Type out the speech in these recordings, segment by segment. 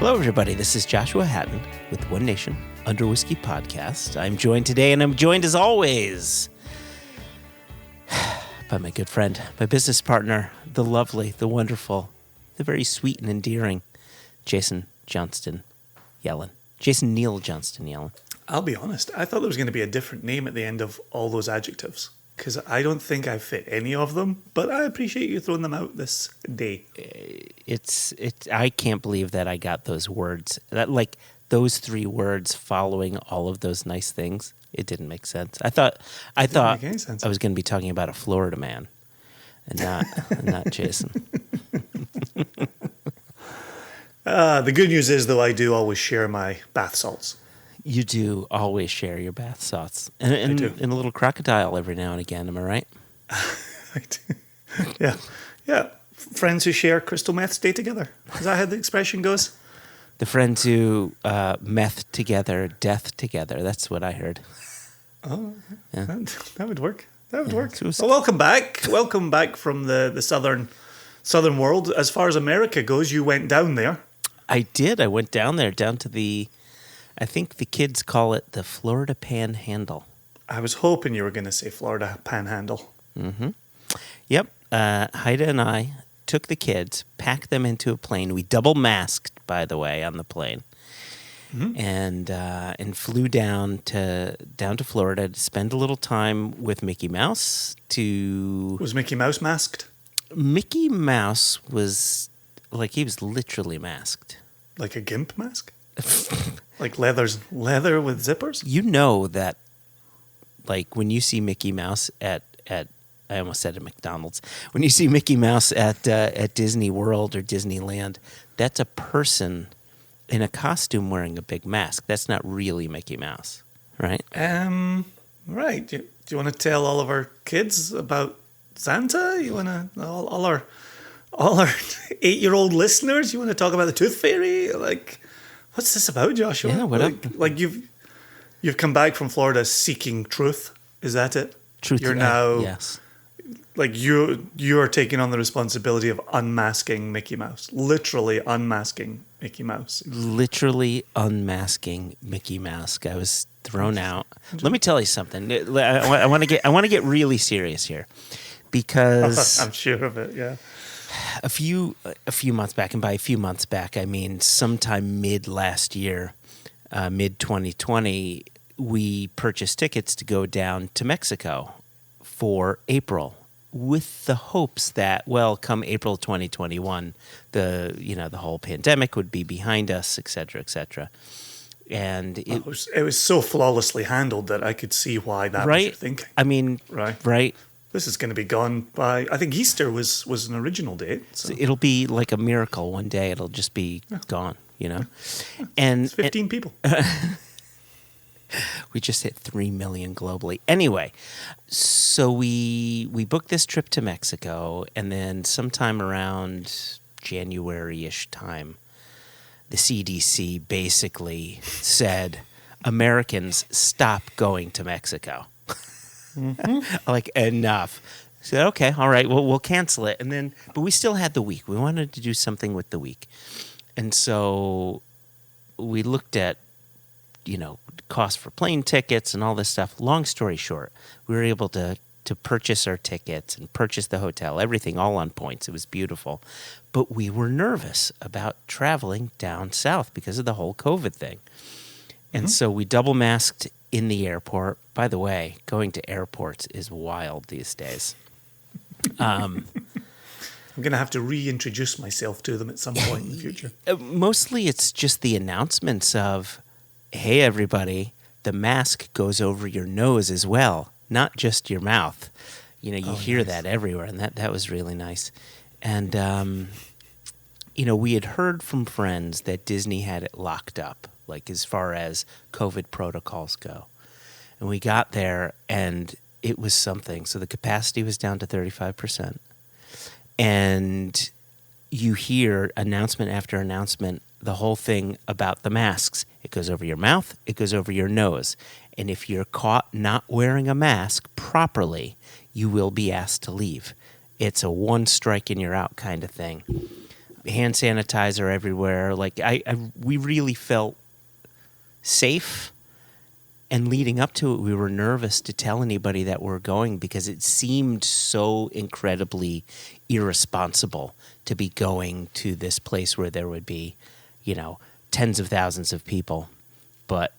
Hello, everybody. This is Joshua Hatton with One Nation Under Whiskey podcast. I'm joined today, and I'm joined as always by my good friend, my business partner, the lovely, the wonderful, the very sweet and endearing Jason Johnston Yellen. Jason Neil Johnston Yellen. I'll be honest, I thought there was going to be a different name at the end of all those adjectives, because I don't think I fit any of them, but I appreciate you throwing them out this day. I can't believe that I got those words. Those three words following all of those nice things. It didn't make sense. I thought I was going to be talking about a Florida man and not Jason. The good news is, though, I do always share my bath salts. You do always share your bath salts. And a little crocodile every now and again, am I right? I do. Yeah. Friends who share crystal meth stay together. Is that how the expression goes? The friends who meth together, death together. That's what I heard. Oh, yeah. That would work. Well, welcome back. Welcome back from the southern world. As far as America goes, you went down there. I did. I went down there, down to I think the kids call it the Florida Panhandle. I was hoping you were going to say Florida Panhandle. Mm-hmm. Yep. Haida and I took the kids, packed them into a plane. We double masked, by the way, on the plane, and flew down to Florida to spend a little time with Mickey Mouse. Was Mickey Mouse masked? Mickey Mouse was he was literally masked, like a gimp mask. Like leather with zippers? You know that, when you see Mickey Mouse at I almost said at McDonald's. When you see Mickey Mouse at Disney World or Disneyland, that's a person in a costume wearing a big mask. That's not really Mickey Mouse, right? Right. Do you want to tell all of our kids about Santa? You want to all our 8-year-old listeners? You want to talk about the Tooth Fairy? What's this about, Joshua? Yeah, what up? You've come back from Florida seeking truth. Is that it? Truth. You're now yes. You are taking on the responsibility of unmasking Mickey Mouse. Literally unmasking Mickey Mouse. Literally unmasking Mickey Mouse. I was thrown out. Let me tell you something. I want to get really serious here, because I'm sure of it. Yeah. A few months back, and by a few months back, I mean sometime mid last year, mid 2020, we purchased tickets to go down to Mexico for April, with the hopes that, come April 2021, the whole pandemic would be behind us, et cetera, et cetera. And it was so flawlessly handled that I could see why that was your thinking. I mean, right. This is going to be gone by, I think Easter was an original date. So. It'll be like a miracle one day. It'll just be gone, And it's 15 people. We just hit 3 million globally. Anyway, so we booked this trip to Mexico, and then sometime around January-ish time, the CDC basically said, Americans, stop going to Mexico. Mm-hmm. Enough. So okay, all right, well, we'll cancel it. But we still had the week. We wanted to do something with the week. And so we looked at, cost for plane tickets and all this stuff. Long story short, we were able to purchase our tickets and purchase the hotel, everything all on points. It was beautiful. But we were nervous about traveling down south because of the whole COVID thing. And so we double masked in the airport. By the way, going to airports is wild these days. I'm going to have to reintroduce myself to them at some point in the future. Mostly it's just the announcements of, hey, everybody, the mask goes over your nose as well, not just your mouth. You hear that everywhere, and that was really nice. And, we had heard from friends that Disney had it locked up, as far as COVID protocols go. And we got there, and it was something. So the capacity was down to 35%. And you hear announcement after announcement, the whole thing about the masks. It goes over your mouth, it goes over your nose. And if you're caught not wearing a mask properly, you will be asked to leave. It's a one strike and you're out kind of thing. hand sanitizer everywhere. Like we really felt safe. And leading up to it, we were nervous to tell anybody that we're going because it seemed so incredibly irresponsible to be going to this place where there would be, tens of thousands of people. But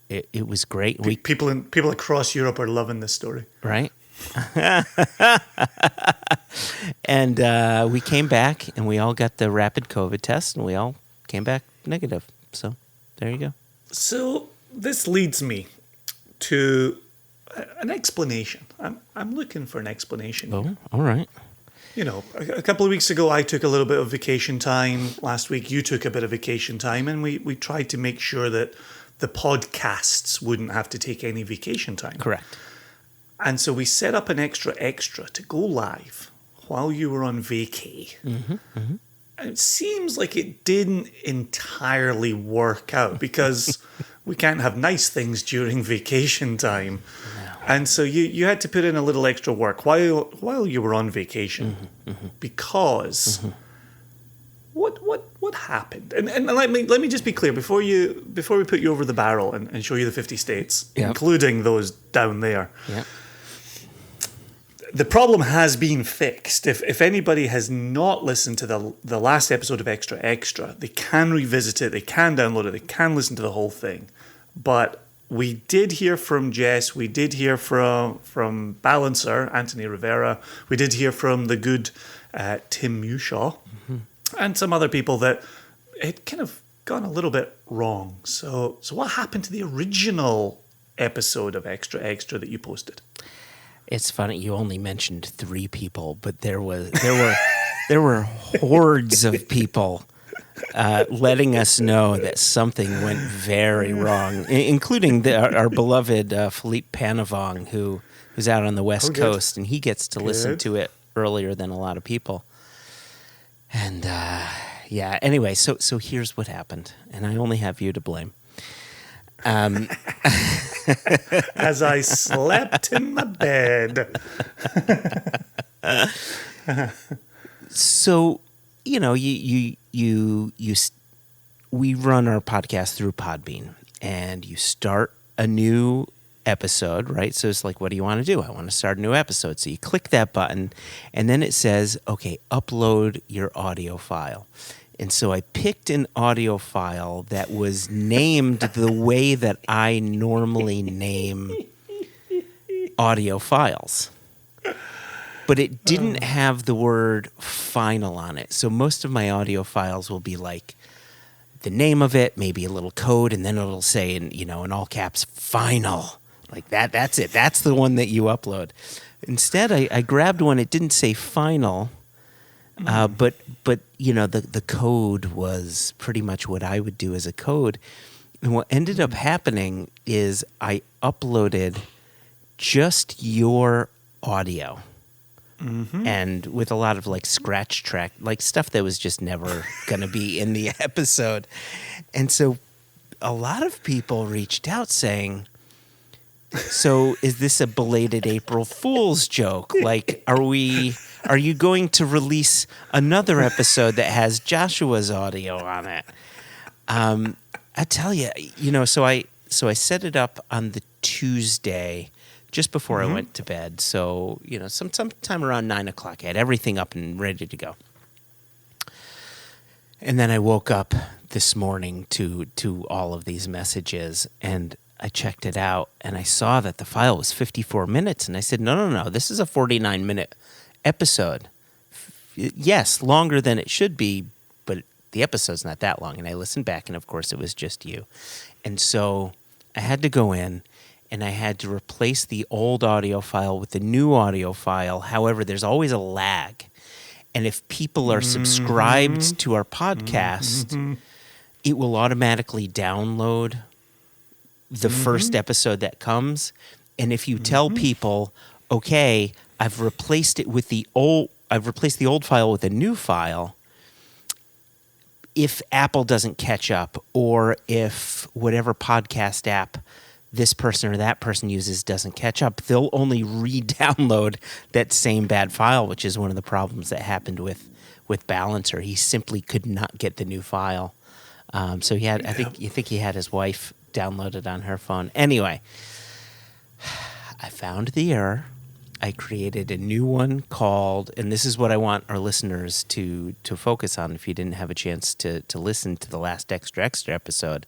it was great. People across Europe are loving this story. Right? And we came back, and we all got the rapid COVID test, and we all came back negative. So there you go. So this leads me to an explanation. I'm looking for an explanation. Oh, all right. A couple of weeks ago, I took a little bit of vacation time. Last week, you took a bit of vacation time, and we tried to make sure that the podcasts wouldn't have to take any vacation time. Correct. And so we set up an extra to go live while you were on vacay. Mm-hmm, mm-hmm. And it seems like it didn't entirely work out because we can't have nice things during vacation time. No. And so you had to put in a little extra work while you were on vacation. Mm-hmm, mm-hmm. Because what happened? And let me just be clear before we put you over the barrel and show you the 50 states, yep. including those down there. Yeah. The problem has been fixed. If anybody has not listened to the last episode of Extra, they can revisit it, they can download it, they can listen to the whole thing. But we did hear from Jess, we did hear from Balancer, Anthony Rivera, we did hear from the good Tim Mushaw, mm-hmm. and some other people that it kind of gone a little bit wrong. So what happened to the original episode of Extra that you posted? It's funny you only mentioned 3 people, but there were hordes of people letting us know that something went very wrong, including our beloved Philippe Panavong, who's out on the West Coast, and he gets to listen to it earlier than a lot of people. And anyway, so here's what happened, and I only have you to blame. As I slept in my bed. So, we run our podcast through Podbean, and you start a new episode, right? So it's like, what do you want to do? I want to start a new episode. So you click that button, and then it says, okay, upload your audio file. And so I picked an audio file that was named the way that I normally name audio files. But it didn't have the word final on it. So most of my audio files will be like the name of it, maybe a little code, and then it'll say in all caps, final. Like that's it. That's the one that you upload. Instead, I grabbed one. It didn't say final. But the code was pretty much what I would do as a code. And what ended up happening is I uploaded just your audio. Mm-hmm. And with a lot of like scratch track, like stuff that was just never going to be in the episode. And so a lot of people reached out saying, so is this a belated April Fool's joke? Like, are you going to release another episode that has Joshua's audio on it? I tell you, so I set it up on the Tuesday just before I went to bed. So, sometime around 9 o'clock, I had everything up and ready to go. And then I woke up this morning to all of these messages, and I checked it out, and I saw that the file was 54 minutes. And I said, no, this is a 49-minute episode. Yes, longer than it should be, but the episode's not that long. And I listened back, and of course it was just you. And so I had to go in, and I had to replace the old audio file with the new audio file. However, there's always a lag. And if people are subscribed to our podcast, it will automatically download the first episode that comes. And if you tell people, okay, I've replaced the old file with a new file, if Apple doesn't catch up, or if whatever podcast app this person or that person uses doesn't catch up, they'll only re-download that same bad file, which is one of the problems that happened with with Balancer. He simply could not get the new file. So he had, I think he had his wife download it on her phone. Anyway, I found the error. I created a new one called, and this is what I want our listeners to focus on if you didn't have a chance to listen to the last Extra episode.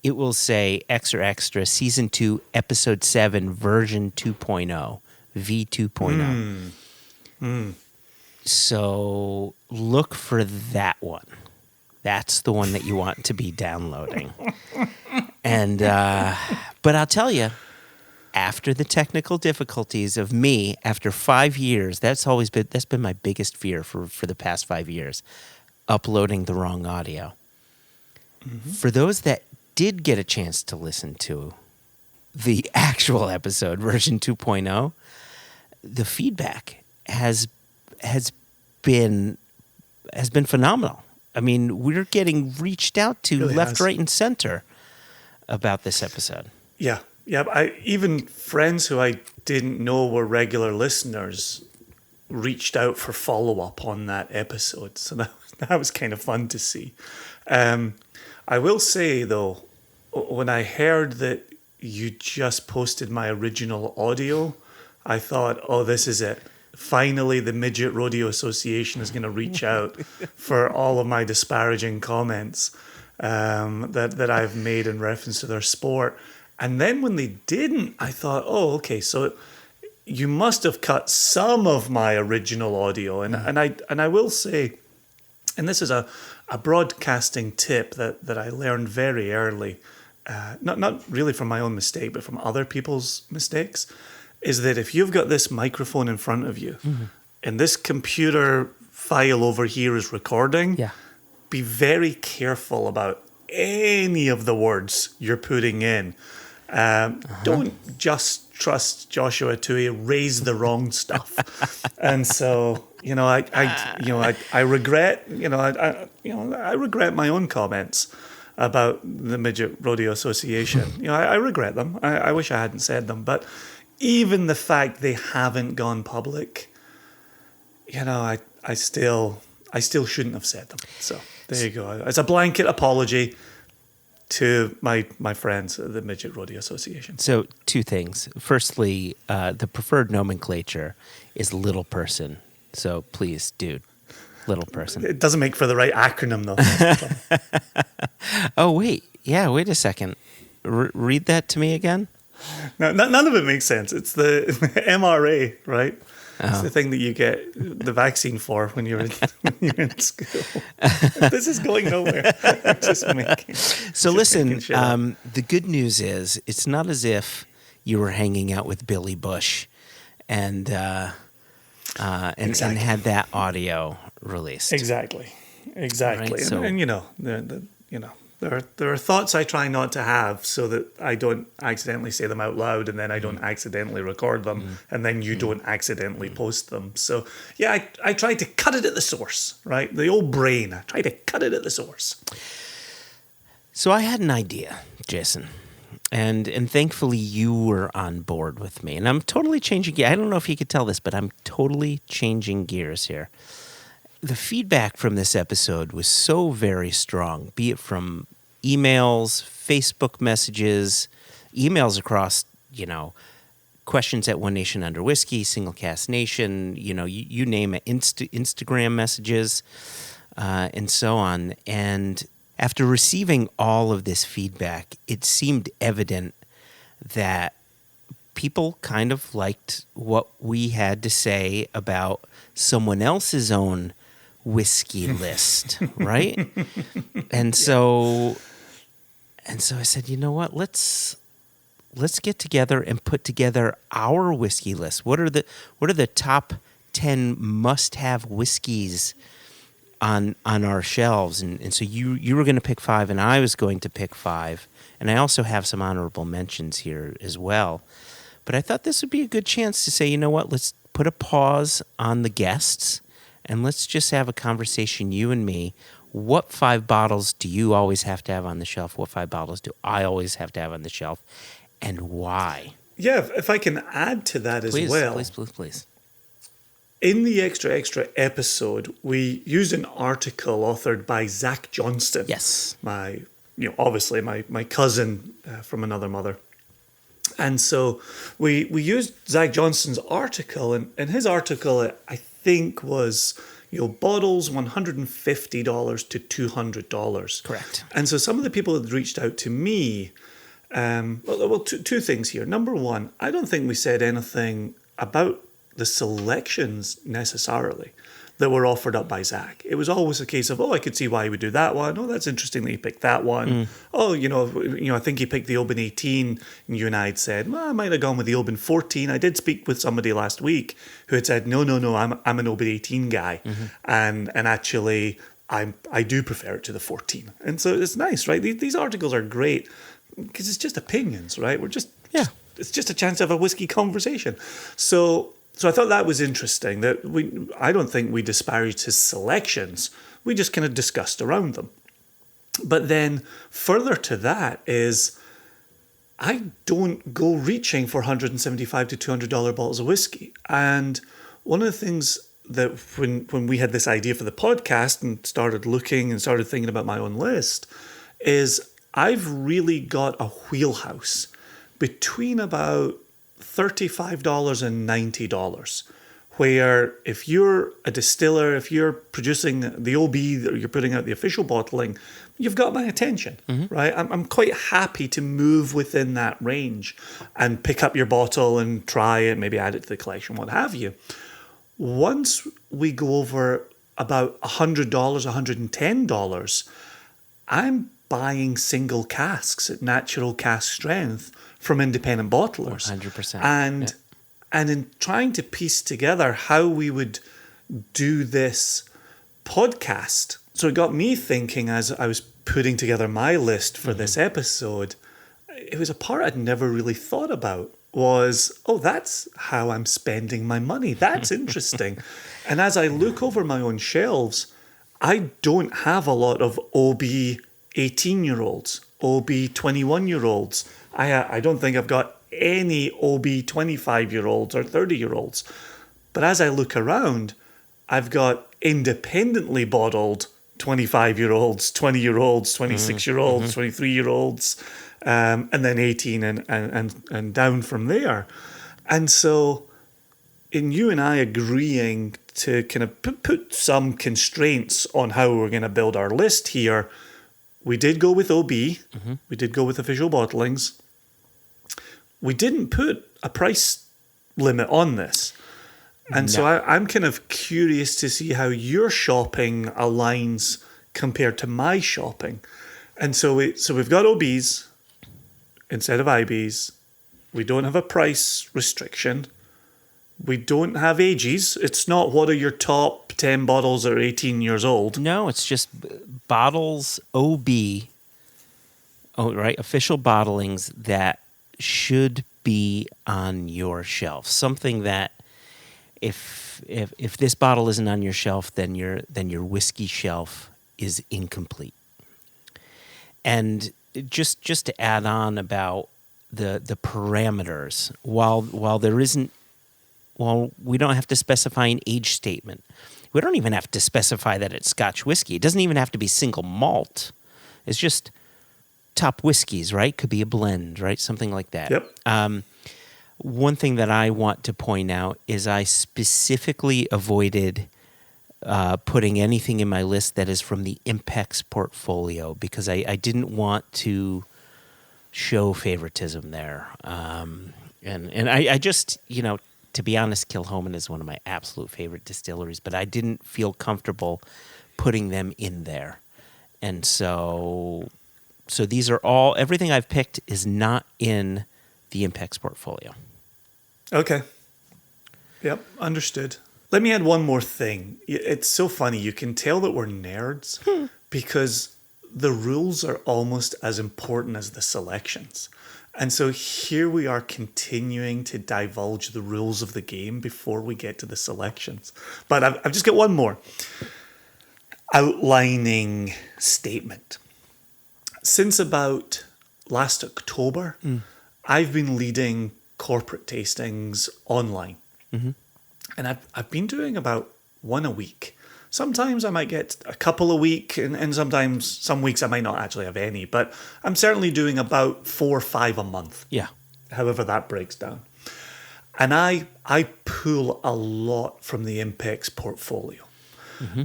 It will say Extra Season 2, Episode 7, Version 2.0, V2.0. So look for that one. That's the one that you want to be downloading. And but I'll tell you, after the technical difficulties of me, after 5 years, that's been my biggest fear for the past 5 years, uploading the wrong audio. Mm-hmm. For those that did get a chance to listen to the actual episode, version 2.0, the feedback has been phenomenal. I mean, we're getting reached out to really left, right, and center about this episode. Yeah. Yeah, even friends who I didn't know were regular listeners reached out for follow-up on that episode. So that was kind of fun to see. I will say, though, when I heard that you just posted my original audio, I thought, oh, this is it. Finally, the Midget Rodeo Association is going to reach out for all of my disparaging comments that I've made in reference to their sport. And then when they didn't, I thought, oh, okay, so you must have cut some of my original audio. And I will say, and this is a broadcasting tip that I learned very early, not really from my own mistake, but from other people's mistakes, is that if you've got this microphone in front of you and this computer file over here is recording, be very careful about any of the words you're putting in. Don't just trust Joshua to erase the wrong stuff. And so, I regret, I regret my own comments about the Midget Rodeo Association. I regret them. I wish I hadn't said them, but even the fact they haven't gone public, I still shouldn't have said them. So there you go. It's a blanket apology to my friends at the Midget Rodeo Association. So 2 things. Firstly, the preferred nomenclature is little person. So please, dude, little person. It doesn't make for the right acronym, though. Oh, wait. Yeah, wait a second. Read that to me again. No, none of it makes sense. It's the MRA, right? Oh. It's the thing that you get the vaccine for when you're in school. This is going nowhere. So listen, the good news is it's not as if you were hanging out with Billy Bush and had that audio released. Exactly. Right? So, and there are thoughts I try not to have so that I don't accidentally say them out loud, and then I don't accidentally record them, and then you don't accidentally post them. So yeah, I try to cut it at the source, right? The old brain. I try to cut it at the source. So I had an idea, Jason, and thankfully you were on board with me, and I'm totally changing gears. I don't know if you could tell this, but I'm totally changing gears here. The feedback from this episode was so very strong, be it from emails, Facebook messages, emails across, questions at One Nation Under Whiskey, Single Cask Nation, you name it, Instagram messages, and so on. And after receiving all of this feedback, it seemed evident that people kind of liked what we had to say about someone else's own whiskey list, right? And so I said, you know what? Let's get together and put together our whiskey list. What are the top 10 must-have whiskeys on our shelves? And so you were going to pick 5, and I was going to pick 5, and I also have some honorable mentions here as well. But I thought this would be a good chance to say, you know what? Let's put a pause on the guests. And let's just have a conversation, you and me. What 5 bottles do you always have to have on the shelf? What 5 bottles do I always have to have on the shelf? And why? Yeah, if I can add to that as well. Please. in the Extra episode, we used an article authored by Zach Johnston. Yes. Obviously my cousin from another mother. And so we used Zach Johnston's article, and his article, I think, was bottles $150 to $200. Correct. And so some of the people that reached out to me, two things here. Number one, I don't think we said anything about the selections necessarily that were offered up by Zach. It was always a case of, I could see why he would do that one. Oh, that's interesting that he picked that one. I think he picked the Oban 18, and you and I had said, well, I might have gone with the Oban 14. I did speak with somebody last week who had said, no, I'm an Oban 18 guy, and actually I do prefer it to the 14. And so it's nice, right? These articles are great because it's just opinions, right? It's just a chance to have a whiskey conversation. So I thought that was interesting, that I don't think we disparaged his selections. We just kind of discussed around them. But then further to that is, I don't go reaching for $175 to $200 bottles of whiskey. And one of the things that when we had this idea for the podcast and started looking and started thinking about my own list is, I've really got a wheelhouse between about $35 and $90, where if you're a distiller, if you're producing the OB, or you're putting out the official bottling, you've got my attention, right? I'm quite happy to move within that range and pick up your bottle and try it, maybe add it to the collection, what have you. Once we go over about $100, $110, I'm buying single casks at natural cask strength from independent bottlers. 100%. And in trying to piece together how we would do this podcast, so it got me thinking as I was putting together my list for this episode, it was a part I'd never really thought about, was, that's how I'm spending my money. That's interesting. And as I look over my own shelves, I don't have a lot of OB 18-year-olds, OB 21-year-olds. I don't think I've got any OB 25-year-olds or 30-year-olds. But as I look around, I've got independently bottled 25-year-olds, 20-year-olds, 26-year-olds, 23-year-olds, and then 18 and down from there. And so in you and I agreeing to kind of put some constraints on how we're going to build our list here, we did go with OB. We did go with official bottlings. We didn't put a price limit on this. And so I'm kind of curious to see how your shopping aligns compared to my shopping. And so we've got OBs instead of IBs. We don't have a price restriction. We don't have ages. It's not what are your top 10 bottles that are 18 years old. No, it's just bottles OB, official bottlings that should be on your shelf. Something that if this bottle isn't on your shelf, then your whiskey shelf is incomplete. And just to add on about the parameters, while we don't have to specify an age statement. We don't even have to specify that it's Scotch whiskey. It doesn't even have to be single malt. It's just top whiskeys, right? Could be a blend, right? Something like that. Yep. One thing that I want to point out is I specifically avoided putting anything in my list that is from the Impex portfolio because I didn't want to show favoritism there. And I just, to be honest, Kilchoman is one of my absolute favorite distilleries, but I didn't feel comfortable putting them in there. And so these are everything I've picked is not in the Impex portfolio. Okay. Yep, understood. Let me add one more thing. It's so funny. You can tell that we're nerds because the rules are almost as important as the selections. And so here we are continuing to divulge the rules of the game before we get to the selections. But I've just got one more outlining statement. Since about last October, I've been leading corporate tastings online. And I've been doing about one a week. Sometimes I might get a couple a week, and sometimes some weeks I might not actually have any. But I'm certainly doing about 4 or 5 a month. Yeah. However that breaks down. And I pull a lot from the Impex portfolio.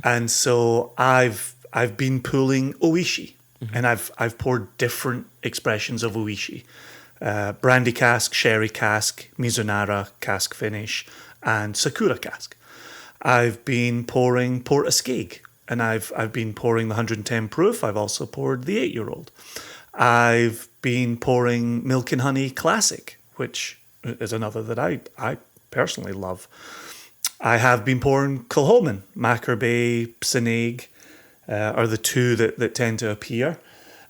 And so I've been pulling Oishi, and I've poured different expressions of Oishi. Brandy cask, sherry cask, Mizunara cask finish, and Sakura cask. I've been pouring Port Askeig, and I've been pouring the 110 proof. I've also poured the 8-year-old. I've been pouring Milk and Honey Classic, which is another that I personally love. I have been pouring Kilchoman, Macker Bay, Sinaig, are the two that tend to appear.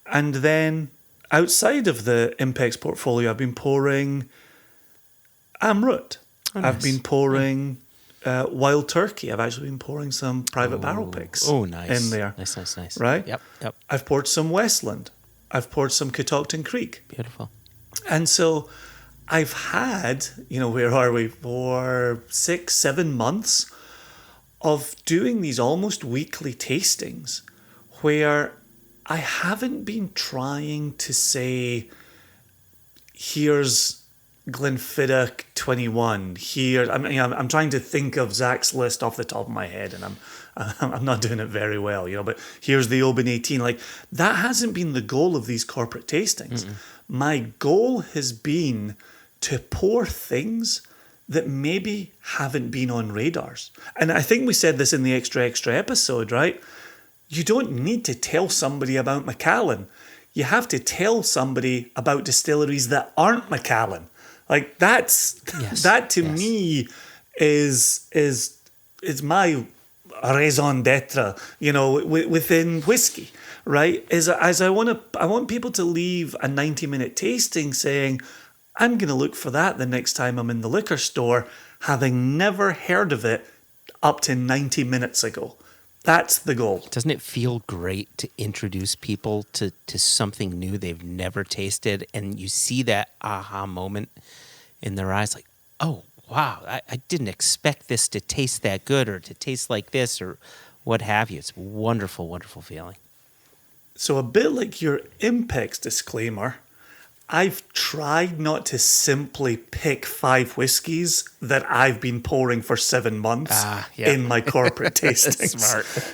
And then outside of the Impex portfolio, I've been pouring Amrut. Oh, nice. I've been pouring Wild Turkey. I've actually been pouring some private barrel picks in there. Nice. Right? Yep. I've poured some Westland. I've poured some Catoctin Creek. Beautiful. And so I've had, where are we, for 6, 7 months of doing these almost weekly tastings where I haven't been trying to say, here's Glenfiddich 21. I'm trying to think of Zach's list off the top of my head, and I'm not doing it very well, but here's the Oban 18. Like, that hasn't been the goal of these corporate tastings. My goal has been to pour things that maybe haven't been on radars. And I think we said this in the extra episode, right? You don't need to tell somebody about Macallan. You have to tell somebody about distilleries that aren't Macallan. Like, that to me is my raison d'etre, within whiskey, right? I want people to leave a 90-minute tasting saying, I'm going to look for that the next time I'm in the liquor store, having never heard of it up to 90 minutes ago. That's the goal. Doesn't it feel great to introduce people to something new they've never tasted, and you see that aha moment in their eyes, like, oh, wow, I didn't expect this to taste that good or to taste like this or what have you. It's a wonderful, wonderful feeling. So a bit like your Impex disclaimer, I've tried not to simply pick 5 whiskies that I've been pouring for 7 months in my corporate tastings.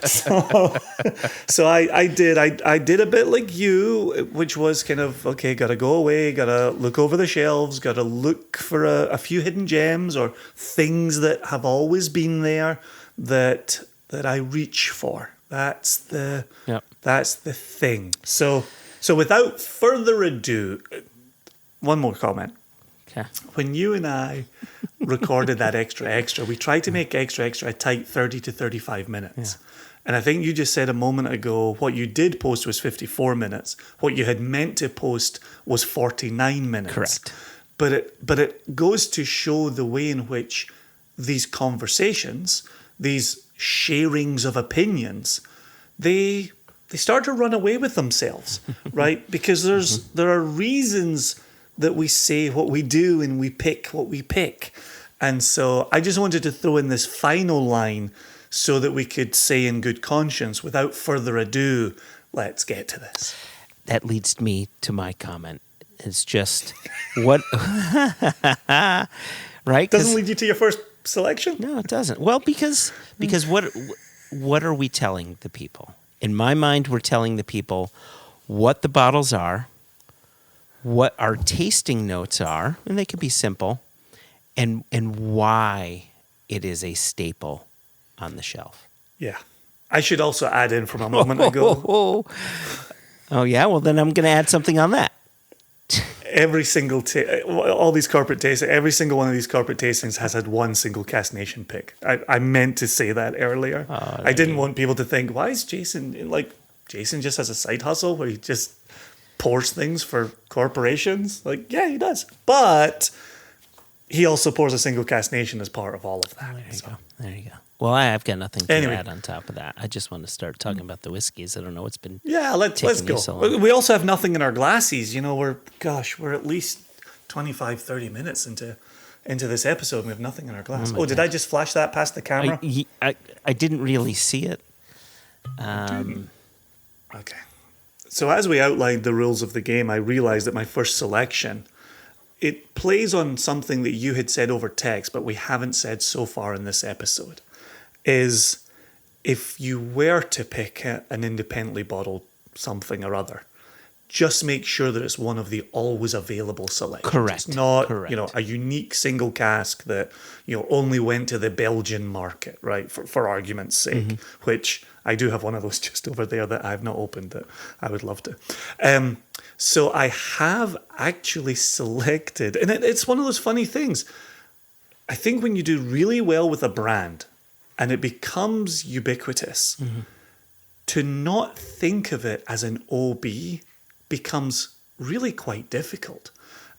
Smart. So I did a bit like you, which was kind of, okay, got to go away, got to look over the shelves, got to look for a few hidden gems or things that have always been there that I reach for. That's the thing. So without further ado, one more comment. Okay. When you and I recorded that extra, we tried to make extra a tight 30 to 35 minutes. Yeah. And I think you just said a moment ago, what you did post was 54 minutes. What you had meant to post was 49 minutes. Correct. But it goes to show the way in which these conversations, these sharings of opinions, they start to run away with themselves, right? Because there are reasons that we say what we do and we pick what we pick. And so I just wanted to throw in this final line so that we could say in good conscience, without further ado, let's get to this. That leads me to my comment. It's just what, right? Doesn't lead you to your first selection? No, it doesn't. Well, because what are we telling the people? In my mind, we're telling the people what the bottles are, what our tasting notes are, and they can be simple, and why it is a staple on the shelf. Yeah. I should also add in from a moment ago. Oh, yeah? Well, then I'm going to add something on that. Every single all these corporate tastings, every single one of these corporate tastings has had one single Cask Nation pick. I meant to say that earlier. I didn't want people to think, why is Jason Jason just has a side hustle where he just pours things for corporations? Like, yeah, he does. But he also pours a single Cask Nation as part of all of that. There you go. Well, I've got nothing to add on top of that. I just want to start talking about the whiskeys. I don't know what's been let's go. So we also have nothing in our glassies. We're at least 25, 30 minutes into into this episode and we have nothing in our glass. my Did I just flash that past the camera? I didn't really see it. Okay. So as we outlined the rules of the game, I realized that my first selection, it plays on something that you had said over text, but we haven't said so far in this episode, is if you were to pick an independently bottled something or other, just make sure that it's one of the always available selections. Correct. It's not, Correct. a unique single cask that, only went to the Belgian market, right? For argument's sake, which I do have one of those just over there that I've not opened that I would love to. So I have actually selected, and it's one of those funny things. I think when you do really well with a brand and it becomes ubiquitous, to not think of it as an OB becomes really quite difficult.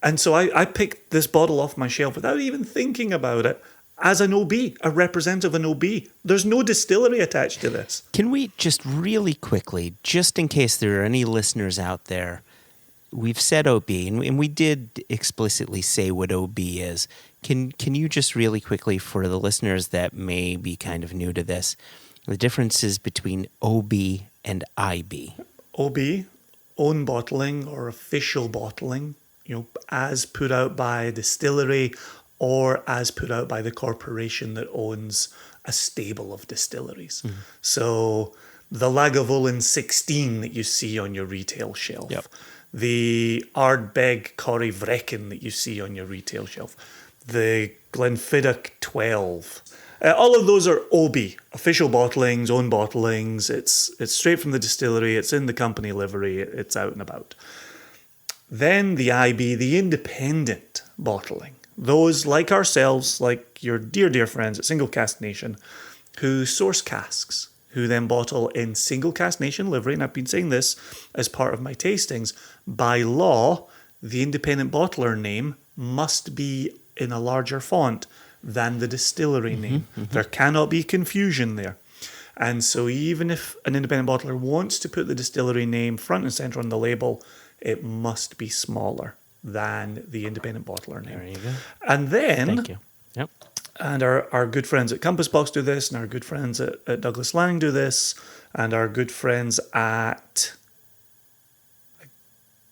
And so I picked this bottle off my shelf without even thinking about it as an OB, a representative of an OB. There's no distillery attached to this. Can we just really quickly, just in case there are any listeners out there, we've said OB, and we did explicitly say what OB is. Can you just really quickly, for the listeners that may be kind of new to this, the differences between OB and IB? OB, own bottling or official bottling, as put out by a distillery or as put out by the corporation that owns a stable of distilleries. So the Lagavulin 16 that you see on your retail shelf, the Ardbeg Corrie Vrecken that you see on your retail shelf, the Glenfiddich 12. All of those are OB, official bottlings, own bottlings. It's straight from the distillery. It's in the company livery. It's out and about. Then the IB, the independent bottling. Those like ourselves, like your dear friends at Single Cask Nation, who source casks, who then bottle in Single Cask Nation livery. And I've been saying this as part of my tastings. By law, the independent bottler name must be in a larger font than the distillery name. There cannot be confusion there. And so even if an independent bottler wants to put the distillery name front and center on the label, it must be smaller than the independent bottler name. There you go. And then, Thank you. Yep. and our good friends at Compass Box do this, and our good friends at Douglas Lang do this, and our good friends at, I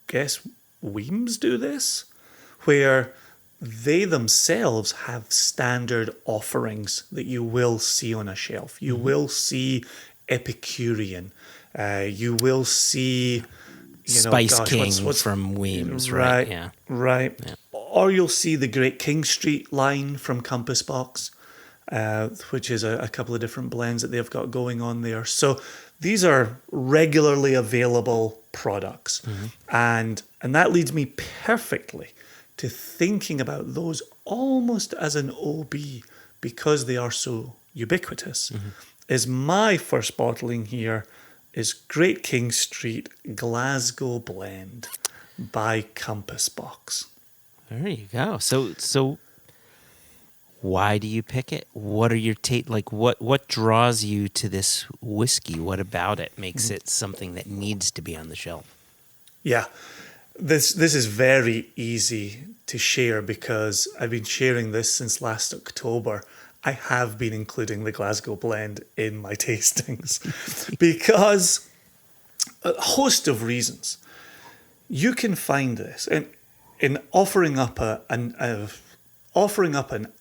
guess, Weems do this, where they themselves have standard offerings that you will see on a shelf. You will see Epicurean. You will see... Spice King from Weems, right? Yeah. Right. Yeah. Or you'll see the Great King Street line from Compass Box, which is a couple of different blends that they've got going on there. So these are regularly available products. And that leads me perfectly to thinking about those almost as an OB because they are so ubiquitous. Is my first bottling here is Great King Street Glasgow Blend by Compass Box. There you go. So why do you pick it? What are your what draws you to this whiskey? What about it makes it something that needs to be on the shelf? Yeah. This is very easy to share because I've been sharing this since last October. I have been including the Glasgow Blend in my tastings because a host of reasons. You can find this in offering up an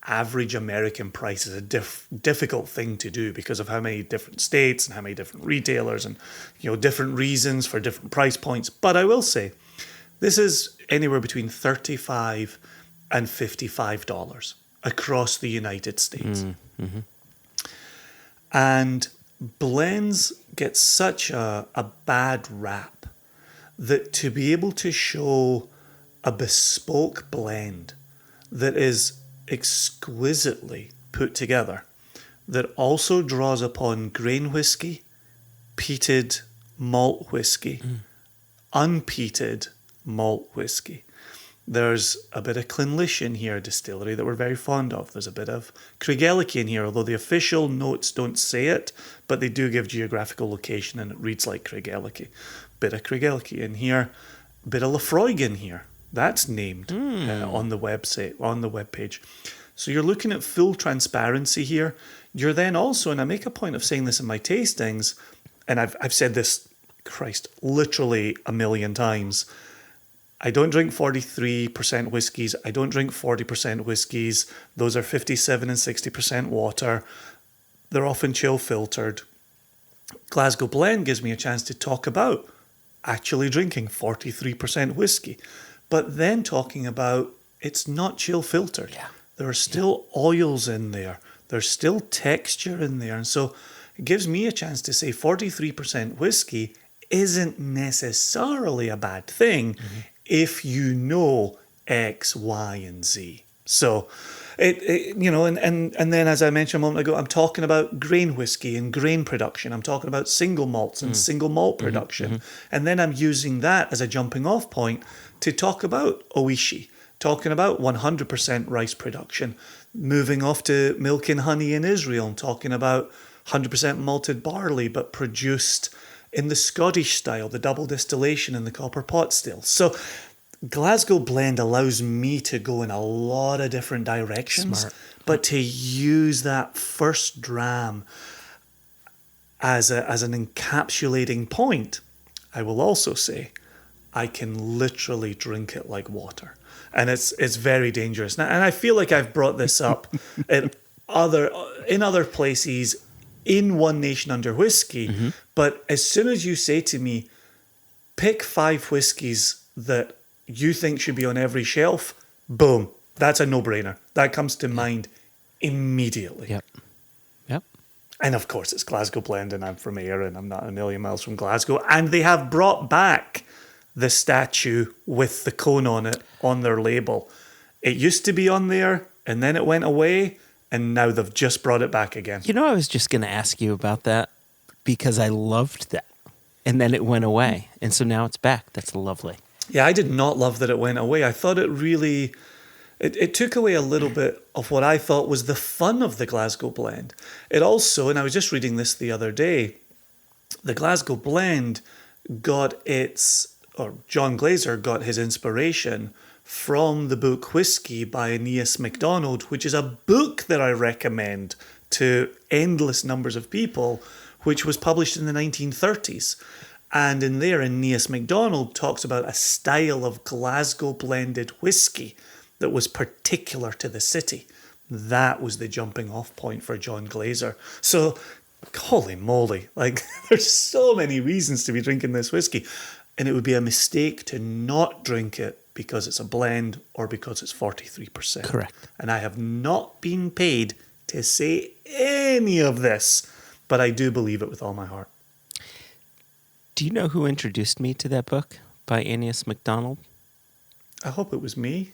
average American price is a difficult thing to do because of how many different states and how many different retailers and different reasons for different price points. But I will say this is anywhere between $35 and $55 across the United States. And blends get such a bad rap that to be able to show a bespoke blend that is exquisitely put together, that also draws upon grain whiskey, peated malt whiskey, unpeated malt whiskey. There's a bit of Clynlish in here, distillery that we're very fond of. There's a bit of Craigellachie in here, although the official notes don't say it, but they do give geographical location and it reads like Craigellachie. Bit of Craigellachie in here, bit of Lafroig in here. That's named on the website, on the webpage. So you're looking at full transparency here. You're then also, and I make a point of saying this in my tastings, and I've said this, Christ, literally a million times. I don't drink 43% whiskies. I don't drink 40% whiskies. Those are 57 and 60% water. They're often chill filtered. Glasgow Blend gives me a chance to talk about actually drinking 43% whiskey, but then talking about it's not chill filtered. Yeah. There are still oils in there. There's still texture in there. And so it gives me a chance to say 43% whiskey isn't necessarily a bad thing if you know X, Y, and Z. So, and then as I mentioned a moment ago, I'm talking about grain whiskey and grain production. I'm talking about single malts and single malt production. And then I'm using that as a jumping off point to talk about Oishi, talking about 100% rice production, moving off to milk and honey in Israel, and talking about 100% malted barley, but produced in the Scottish style, the double distillation in the copper pot still. So Glasgow Blend allows me to go in a lot of different directions, Smart. but to use that first dram as an encapsulating point, I will also say I can literally drink it like water. And it's very dangerous. Now, and I feel like I've brought this up in other places in One Nation Under Whiskey, but as soon as you say to me, pick 5 whiskies that you think should be on every shelf, boom, that's a no-brainer. That comes to mind immediately. Yep. And of course, it's Glasgow Blend, and I'm from Ayr, and I'm not a million miles from Glasgow. And they have brought back the statue with the cone on it on their label. It used to be on there, and then it went away, and now they've just brought it back again. You know, I was just going to ask you about that because I loved that. And then it went away. And so now it's back. That's lovely. Yeah, I did not love that it went away. I thought it really... It took away a little bit of what I thought was the fun of the Glasgow Blend. It also, and I was just reading this the other day, the Glasgow Blend John Glaser got his inspiration from the book Whiskey by Aeneas MacDonald, which is a book that I recommend to endless numbers of people, which was published in the 1930s. And in there, Aeneas MacDonald talks about a style of Glasgow blended whiskey that was particular to the city. That was the jumping off point for John Glaser. So, holy moly, like there's so many reasons to be drinking this whiskey. And it would be a mistake to not drink it because it's a blend or because it's 43%. Correct. And I have not been paid to say any of this, but I do believe it with all my heart. Do you know who introduced me to that book by Aeneas MacDonald? I hope it was me.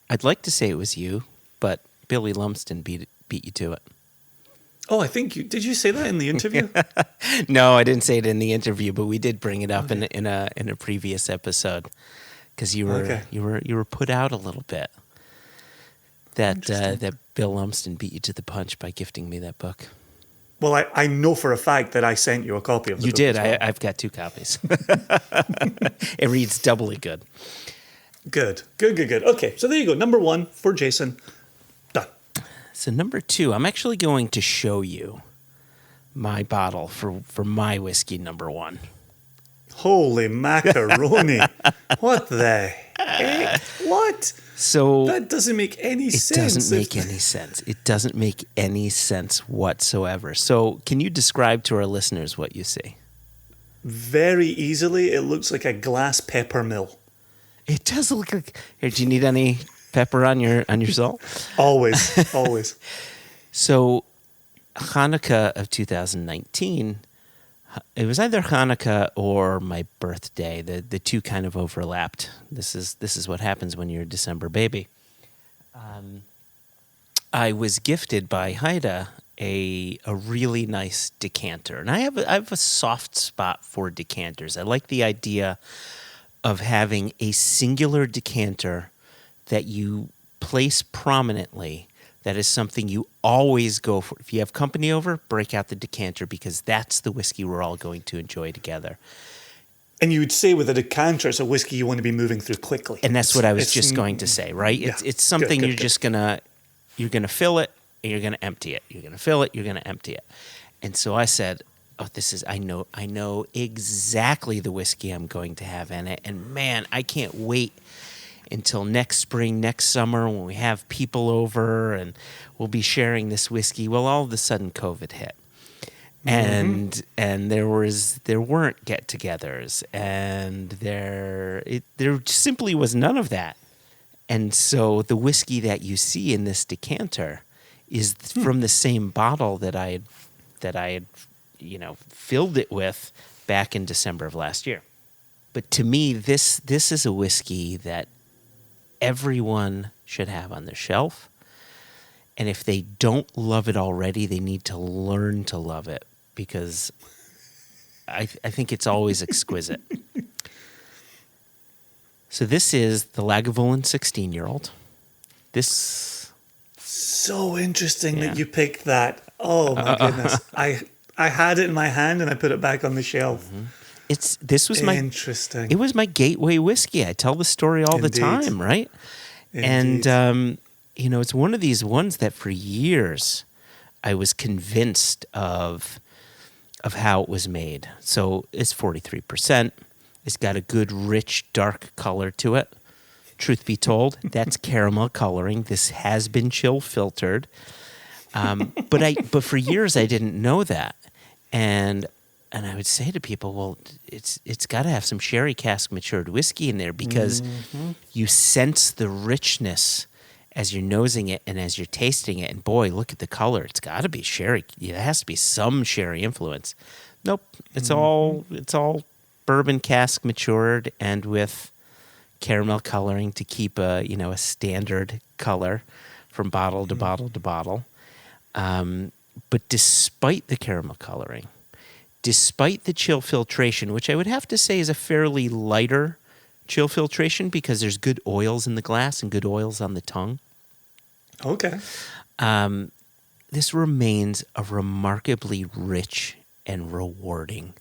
I'd like to say it was you, but Billy Lumsden beat you to it. Oh, I think did you say that in the interview? No, I didn't say it in the interview, but we did bring it up in a previous episode because you were put out a little bit. That Bill Lumsden beat you to the punch by gifting me that book. Well, I know for a fact that I sent you a copy of the book. You did. As well. I've got 2 copies. It reads doubly good. Good. Okay, so there you go. Number 1 for Jason. Done. So number 2, I'm actually going to show you my bottle for my whiskey number 1. Holy macaroni. What the heck? What? So that doesn't make any sense. It doesn't make any sense. It doesn't make any sense whatsoever. So can you describe to our listeners what you see? Very easily, it looks like a glass pepper mill. It does look like... Here, do you need any pepper on your salt? Always. So Hanukkah of 2019, it was either Hanukkah or my birthday. The two kind of overlapped. This is what happens when you're a December baby. I was gifted by Haida a really nice decanter, and I have a soft spot for decanters. I like the idea of having a singular decanter that you place prominently. That is something you always go for. If you have company over, break out the decanter because that's the whiskey we're all going to enjoy together. And you would say with a decanter, it's a whiskey you want to be moving through quickly. And that's what I was just going to say, right? Yeah. It's something Good, you're just gonna fill it and you're gonna empty it. You're gonna fill it, you're gonna empty it. And so I said, "Oh, I know exactly the whiskey I'm going to have in it, and man, I can't wait until next spring, next summer when we have people over and we'll be sharing this whiskey." Well, all of a sudden, COVID hit. And there weren't get-togethers, and there simply was none of that. And so the whiskey that you see in this decanter is from the same bottle that I had filled it with back in December of last year. But to me, this is a whiskey that everyone should have on their shelf. And if they don't love it already, they need to learn to love it, because I think it's always exquisite. So this is the Lagavulin 16-year-old. This... So interesting that you picked that. Oh, my goodness. I had it in my hand and I put it back on the shelf. This was interesting. It was my gateway whiskey. I tell the story all the time, right? Indeed. And it's one of these ones that for years I was convinced of how it was made. So it's 43%. It's got a good, rich, dark color to it. Truth be told, that's caramel coloring. This has been chill filtered. But for years I didn't know that. And I would say to people, well, it's got to have some sherry cask matured whiskey in there, because you sense the richness as you're nosing it and as you're tasting it. And boy, look at the color. It's got to be sherry. It has to be some sherry influence. Nope. It's all bourbon cask matured and with caramel coloring to keep a standard color from bottle to bottle to bottle. But despite the caramel coloring, despite the chill filtration, which I would have to say is a fairly lighter chill filtration because there's good oils in the glass and good oils on the tongue. Okay. This remains a remarkably rich and rewarding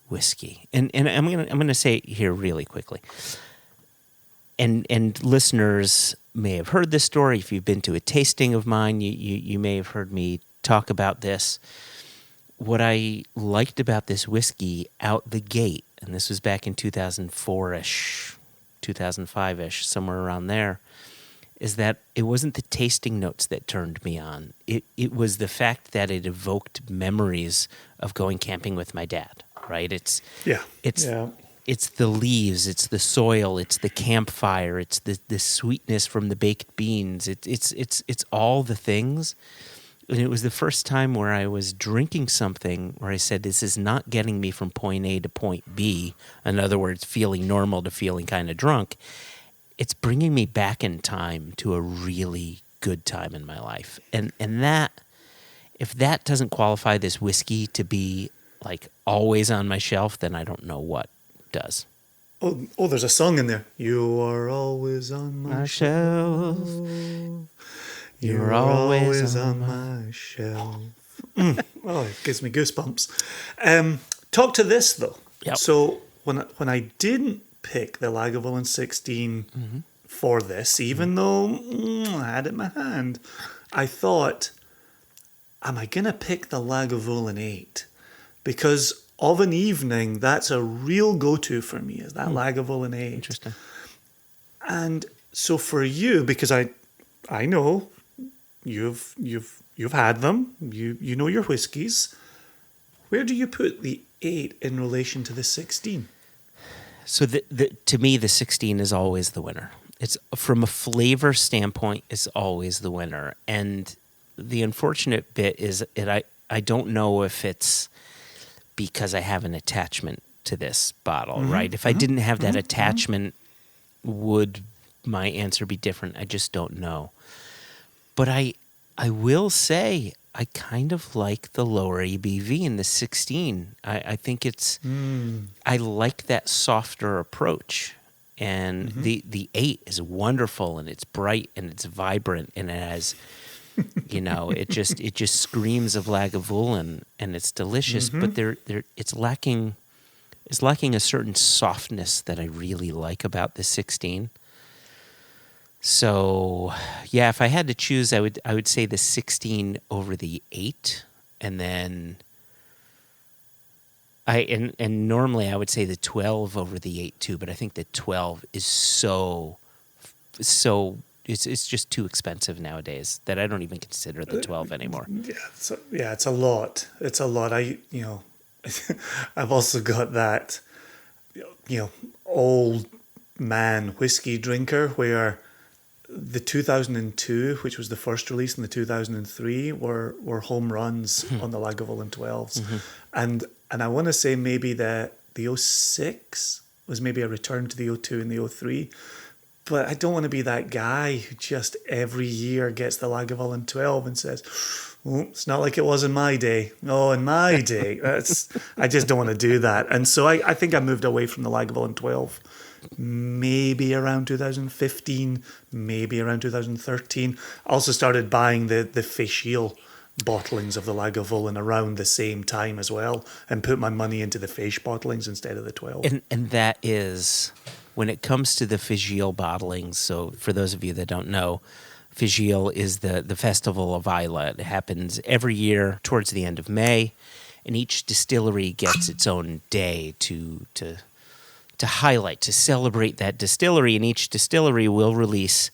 whiskey. And I'm gonna say it here really quickly. And listeners may have heard this story. If you've been to a tasting of mine, you may have heard me talk about this. What I liked about this whiskey out the gate, and this was back in 2004-ish, 2005-ish, somewhere around there, is that it wasn't the tasting notes that turned me on. It was the fact that it evoked memories of going camping with my dad, right? It's the leaves, it's the soil, it's the campfire, it's the sweetness from the baked beans. It's all the things. And it was the first time where I was drinking something where I said, this is not getting me from point A to point B. In other words, feeling normal to feeling kind of drunk. It's bringing me back in time to a really good time in my life. And that, if that doesn't qualify this whiskey to be like always on my shelf, then I don't know what does. Oh, there's a song in there. You are always on my shelf. You're always on my shelf. Oh, it gives me goosebumps. Talk to this, though. Yep. So when I didn't pick the Lagavulin 16 for this, even though I had it in my hand, I thought, am I going to pick the Lagavulin 8? Because of an evening, that's a real go-to for me, is that Lagavulin 8. Interesting. And so for you, because I know you've had them, you know your whiskies, where do you put the 8 in relation to the 16? So to me, the 16 is always the winner. It's from a flavor standpoint, it's always the winner. And the unfortunate bit is I don't know if it's because I have an attachment to this bottle, right? If I didn't have that attachment, would my answer be different? I just don't know. But I will say I kind of like the lower ABV in the 16. I think it's I like that softer approach. And the 8 is wonderful, and it's bright and it's vibrant, and it has it just screams of Lagavulin, and it's delicious, but it's lacking is lacking a certain softness that I really like about the 16. So, yeah, if I had to choose, I would say the 16 over the 8, and then and normally I would say the 12 over the 8 too, but I think the 12 is so it's just too expensive nowadays that I don't even consider the 12 anymore. It's a lot. It's a lot. I've also got that, old man whiskey drinker where the 2002, which was the first release, and the 2003 were home runs on the Lagavulin 12s. And I want to say maybe the 06 was maybe a return to the 02 and the 03. But I don't want to be that guy who just every year gets the Lagavulin 12 and says, oh, it's not like it was in my day. No, in my day. I just don't want to do that. And so I think I moved away from the Lagavulin 12 maybe around 2015, maybe around 2013. I also started buying the Fèchil bottlings of the Lagavulin around the same time as well, and put my money into the Fèche bottlings instead of the 12. And that is, when it comes to the Fèchil bottlings, so for those of you that don't know, Fèchil is the festival of Islay. It happens every year towards the end of May, and each distillery gets its own day to highlight, to celebrate that distillery, and each distillery will release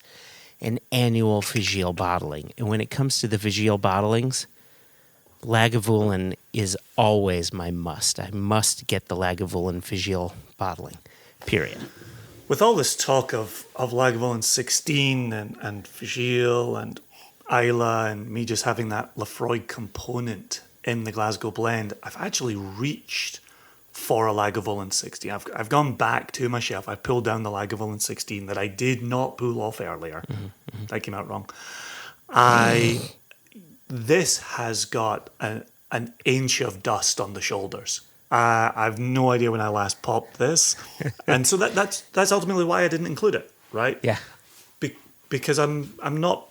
an annual Fèchil bottling. And when it comes to the Fèchil bottlings, Lagavulin is always my must. I must get the Lagavulin Fèchil bottling, period. With all this talk of Lagavulin 16 and Fèchil and Islay and me just having that Laphroaig component in the Glasgow blend, I've actually reached for a Lagavulin 16. I've gone back to my shelf. I pulled down the Lagavulin 16 that I did not pull off earlier. That came out wrong. This has got an inch of dust on the shoulders. I've no idea when I last popped this, and so that's ultimately why I didn't include it, right? Yeah, because I'm not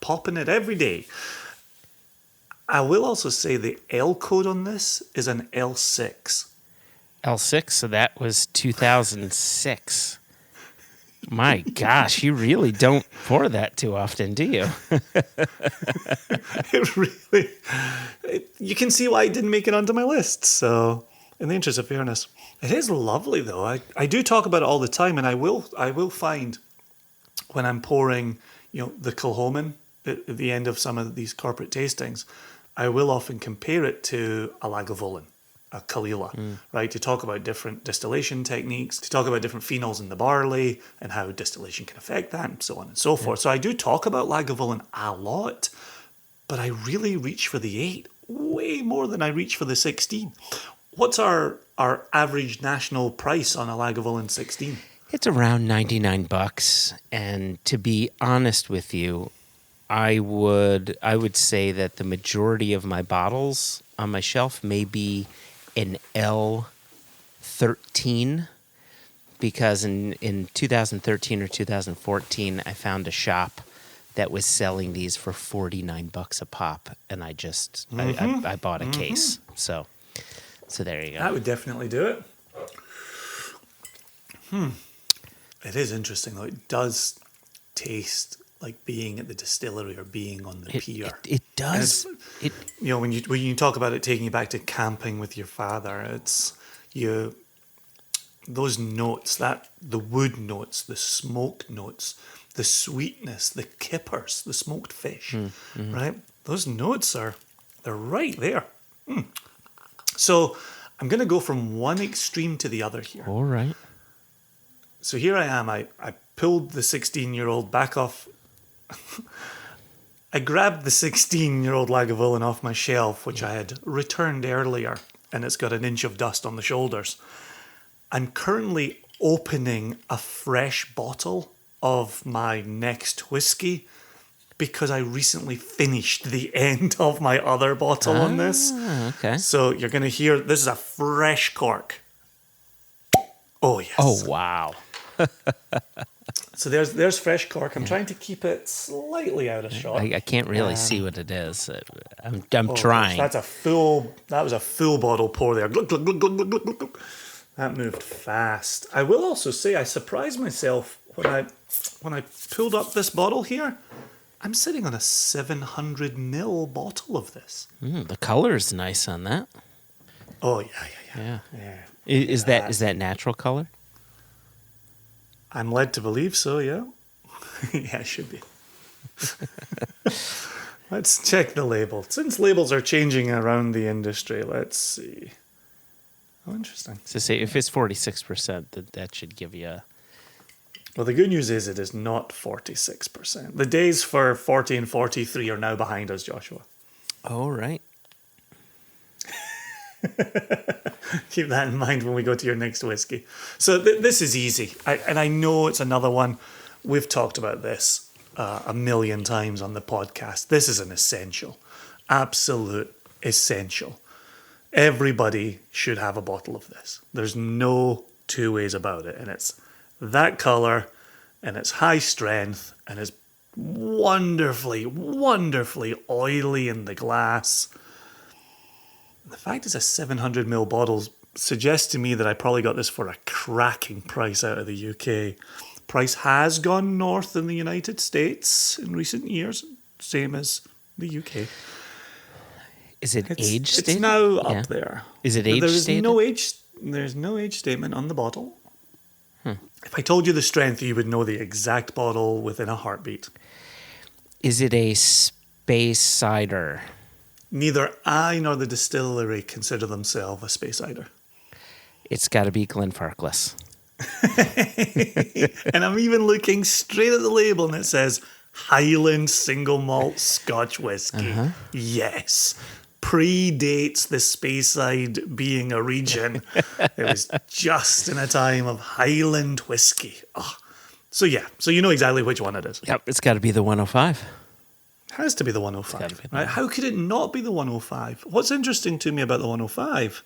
popping it every day. I will also say the L code on this is an L6. L6, so that was 2006. My gosh, you really don't pour that too often, do you? You can see why it didn't make it onto my list. So, in the interest of fairness, it is lovely though. I do talk about it all the time, and I will find when I'm pouring, the Kilchoman at the end of some of these corporate tastings, I will often compare it to a Lagavulin, a Kalila, right? To talk about different distillation techniques, to talk about different phenols in the barley and how distillation can affect that, and so on and so forth. So I do talk about Lagavulin a lot, but I really reach for the 8 way more than I reach for the 16. What's our average national price on a Lagavulin 16? It's around $99, and to be honest with you, I would say that the majority of my bottles on my shelf may be an L13, because in 2013 or 2014, I found a shop that was selling these for $49 a pop, and I just I bought a case. So there you go. That would definitely do it. It is interesting though. It does taste like being at the distillery or being on the pier. It does. When you talk about it taking you back to camping with your father, it's those notes, the wood notes, the smoke notes, the sweetness, the kippers, the smoked fish, right? Those notes they're right there. So I'm going to go from one extreme to the other here. All right. So here I am. I pulled the 16-year-old back off. I grabbed the 16-year-old Lagavulin off my shelf, which I had returned earlier, and it's got an inch of dust on the shoulders. I'm currently opening a fresh bottle of my next whiskey because I recently finished the end of my other bottle on this. Okay. So you're going to hear, this is a fresh cork. Oh, yes. Oh, wow. So there's fresh cork. I'm trying to keep it slightly out of shot. I can't really see what it is. I'm trying. That was a full bottle pour there. Glug, glug, glug, glug, glug, glug, glug. That moved fast. I will also say I surprised myself when I pulled up this bottle here. I'm sitting on a 700 ml bottle of this. The color's nice on that. Oh Yeah. yeah. Is that natural color? I'm led to believe so. Yeah. Yeah, it should be. Let's check the label. Since labels are changing around the industry, let's see. Oh, interesting. So say if it's 46%, that should give you a... Well, the good news is it is not 46%. The days for 40 and 43 are now behind us, Joshua. Oh, right. Keep that in mind when we go to your next whiskey. So this is easy. And I know it's another one. We've talked about this a million times on the podcast. This is an essential. Absolute essential. Everybody should have a bottle of this. There's no two ways about it. And it's that color, and it's high strength, and it's wonderfully, wonderfully oily in the glass. The fact it's a 700ml bottle suggests to me that I probably got this for a cracking price out of the UK. Price has gone north in the United States in recent years, same as the UK. Is it age stated? It's now up there. Is it age stated? There's no age statement on the bottle. If I told you the strength, you would know the exact bottle within a heartbeat. Is it a space cider? Neither I nor the distillery consider themselves a space cider. It's got to be Glenfarclas. And I'm even looking straight at the label and it says Highland Single Malt Scotch Whiskey. Yes. Predates the Speyside being a region. It was just in a time of Highland whiskey. Oh. So you know exactly which one it is. Yep, it's got to be the 105. Has to be the 105. Right? How could it not be the 105? What's interesting to me about the 105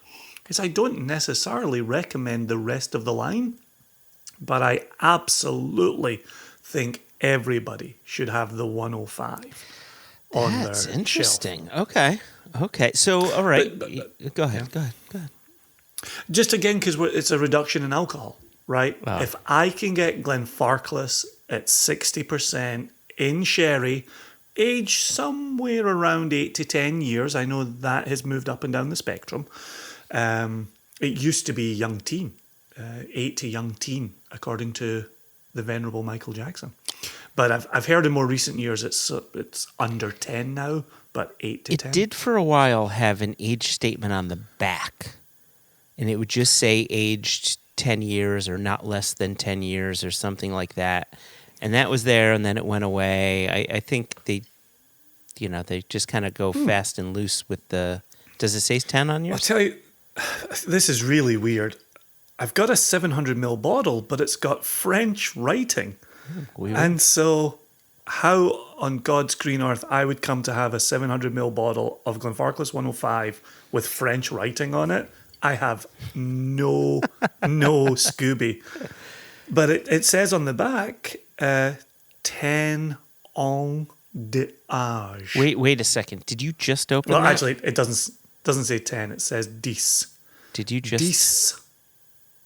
is I don't necessarily recommend the rest of the line, but I absolutely think everybody should have the 105 on their That's shelf. interesting. Okay. So, all right. Go ahead. Just again, because it's a reduction in alcohol, right? Wow. If I can get Glenfarclas at 60% in sherry, aged somewhere around 8 to 10 years, I know that has moved up and down the spectrum. It used to be young teen, 8 to young teen, according to the venerable Michael Jackson. But I've heard in more recent years it's under 10 now, but 8 to 10. It did for a while have an age statement on the back, and it would just say aged 10 years or not less than 10 years or something like that. And that was there, and then it went away. I think they just kind of go fast and loose with the... Does it say 10 on yours? I'll tell you, this is really weird. I've got a 700ml bottle, but it's got French writing. Weird. And so how on God's green earth I would come to have a 700ml bottle of Glenfarclas 105 with French writing on it, I have no Scooby. But it says on the back, 10 ans d'âge. Wait a second. Did you just open Well, that? actually, it doesn't say 10. It says 10. Did you just... 10.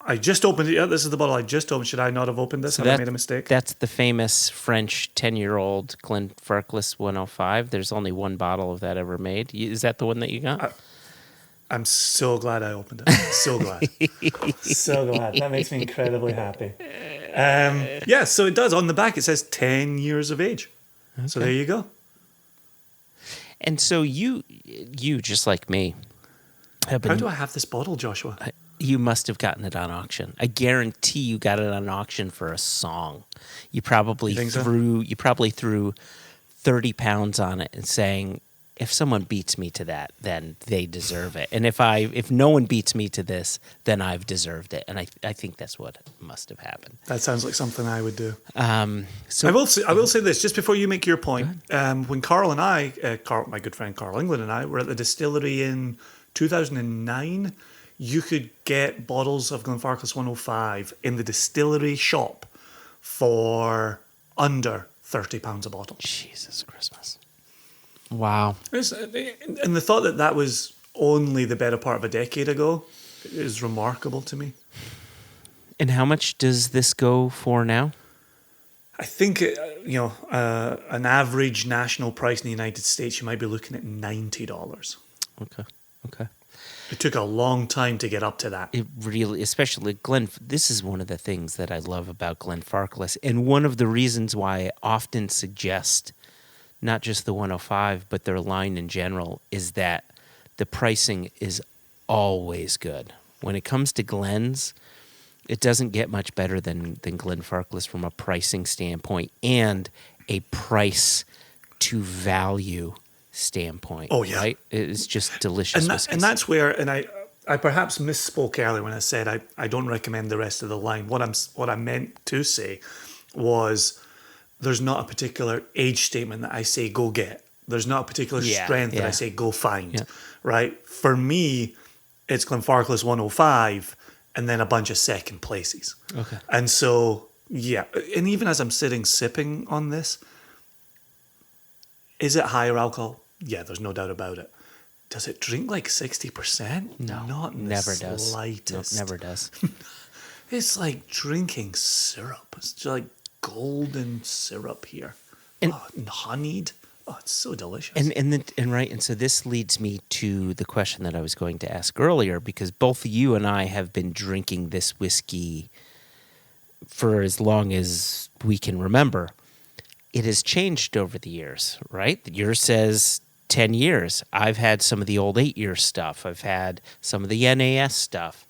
I just opened it. Yeah, this is the bottle I just opened. Should I not have opened this? Have I made a mistake? That's the famous French 10-year-old Glenfarclas 105. There's only one bottle of that ever made. Is that the one that you got? I'm so glad I opened it. So glad. So glad. That makes me incredibly happy. Yeah, so it does. On the back, it says 10 years of age. Okay. So there you go. And so you just like me, have been... How do I have this bottle, Joshua? You must have gotten it on auction. I guarantee you got it on auction for a song. You probably threw 30 pounds on it and saying, if someone beats me to that, then they deserve it. And if no one beats me to this, then I've deserved it. And I think that's what must have happened. That sounds like something I would do. So I will say this, just before you make your point. When Carl and I, my good friend Carl England and I, were at the distillery in 2009, you could get bottles of Glenfarclas 105 in the distillery shop for under £30 a bottle. Jesus Christmas. Wow. And the thought that was only the better part of a decade ago is remarkable to me. And how much does this go for now? I think, an average national price in the United States, you might be looking at $90. Okay. It took a long time to get up to that. It really, especially this is one of the things that I love about Glenfarclas, and one of the reasons why I often suggest not just the 105, but their line in general, is that the pricing is always good. When it comes to Glens, it doesn't get much better than Glenfarclas from a pricing standpoint and a price to value standpoint. Oh, yeah. Right? It's just delicious. And that's where, and I perhaps misspoke earlier when I said I don't recommend the rest of the line. What I meant to say was there's not a particular age statement that I say go get. There's not a particular strength that I say go find. Right? For me, it's Glenfarclas 105 and then a bunch of second places. Okay. And so, yeah. And even as I'm sitting sipping on this, is it higher alcohol? Yeah, there's no doubt about it. Does it drink like 60%? No, Not in never the does. slightest. No, never does. It's like drinking syrup. It's just like golden syrup here. And honeyed. Oh, it's so delicious. And so this leads me to the question that I was going to ask earlier, because both you and I have been drinking this whiskey for as long as we can remember. It has changed over the years, right? Yours says 10 years. I've had some of the old 8-year stuff. I've had some of the NAS stuff.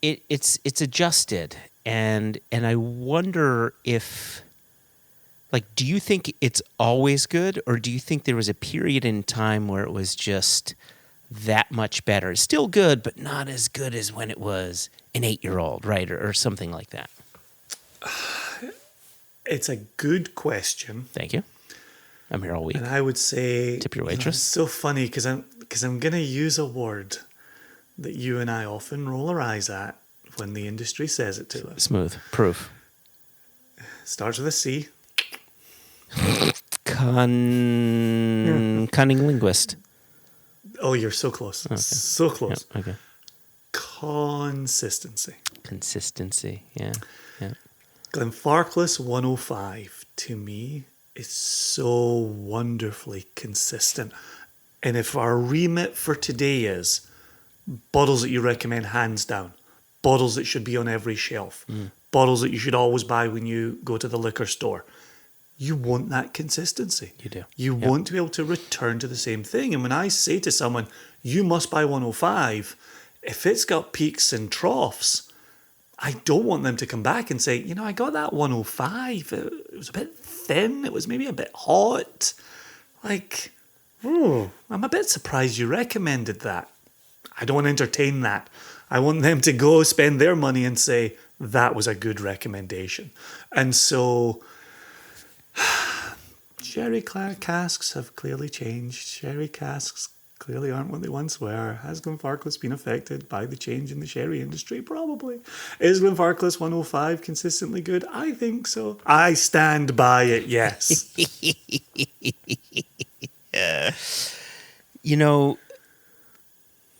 It's adjusted, and I wonder if, like, do you think it's always good, or do you think there was a period in time where it was just that much better? It's still good, but not as good as when it was an 8-year-old, right, or something like that? It's a good question. Thank you. I'm here all week. And I would say, tip your waitress. It's so funny because I'm going to use a word that you and I often roll our eyes at when the industry says it to us. Smooth. Proof. Starts with a C. Cunning linguist. Oh, you're so close. Okay. So close. Yep. Okay. Consistency. Yeah. Glenfarclas 105 to me is so wonderfully consistent. And if our remit for today is bottles that you recommend hands down, bottles that should be on every shelf, bottles that you should always buy when you go to the liquor store, you want that consistency. You do. You want to be able to return to the same thing. And when I say to someone, you must buy 105, if it's got peaks and troughs, I don't want them to come back and say, I got that 105. It was a bit thin. It was maybe a bit hot. Like, I'm a bit surprised you recommended that. I don't want to entertain that. I want them to go spend their money and say, that was a good recommendation. And so, sherry casks have clearly changed. Sherry casks clearly aren't what they once were. Has Glenfarclas been affected by the change in the sherry industry? Probably. Is Glenfarclas 105 consistently good? I think so. I stand by it, yes.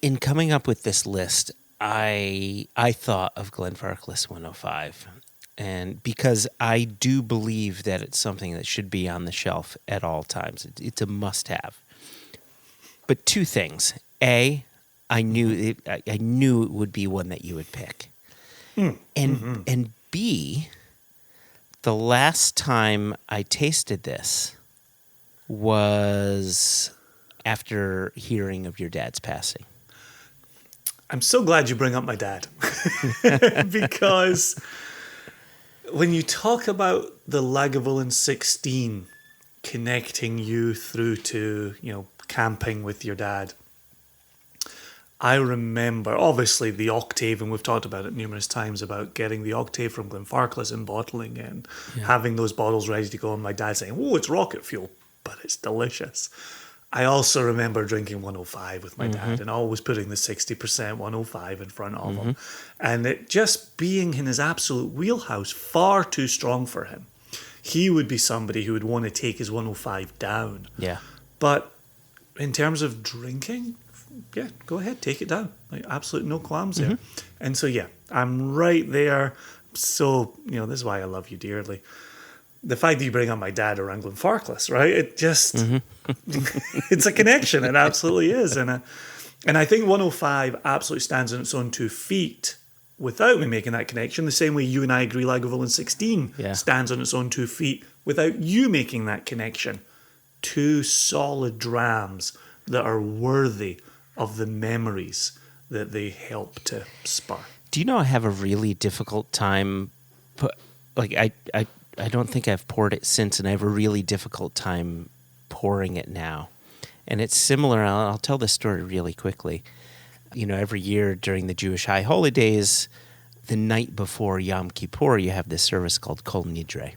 In coming up with this list, I thought of Glenfarclas 105, and because I do believe that it's something that should be on the shelf at all times. It's a must-have. But two things: A, I knew it would be one that you would pick, and B, the last time I tasted this was after hearing of your dad's passing. I'm so glad you bring up my dad. Because when you talk about the Lagavulin 16 connecting you through to, camping with your dad, I remember, obviously, the octave, and we've talked about it numerous times, about getting the octave from Glenfarclas and bottling and having those bottles ready to go, and my dad saying, oh, it's rocket fuel, but it's delicious. I also remember drinking 105 with my dad and always putting the 60% 105 in front of him. And it just being in his absolute wheelhouse, far too strong for him. He would be somebody who would want to take his 105 down. Yeah. But in terms of drinking, yeah, go ahead, take it down. Like, absolute no qualms there. And so, yeah, I'm right there. So, this is why I love you dearly. The fact that you bring up my dad around Glenfarclas, right? It just, it's a connection. It absolutely is. And I think 105 absolutely stands on its own 2 feet without me making that connection. The same way you and I agree Lagavulin 16 stands on its own 2 feet without you making that connection. 2 solid drams that are worthy of the memories that they help to spur. Do you know I have a really difficult time? I don't think I've poured it since, and I have a really difficult time pouring it now. And it's similar. I'll tell this story really quickly. Every year during the Jewish high holidays, the night before Yom Kippur, you have this service called Kol Nidre.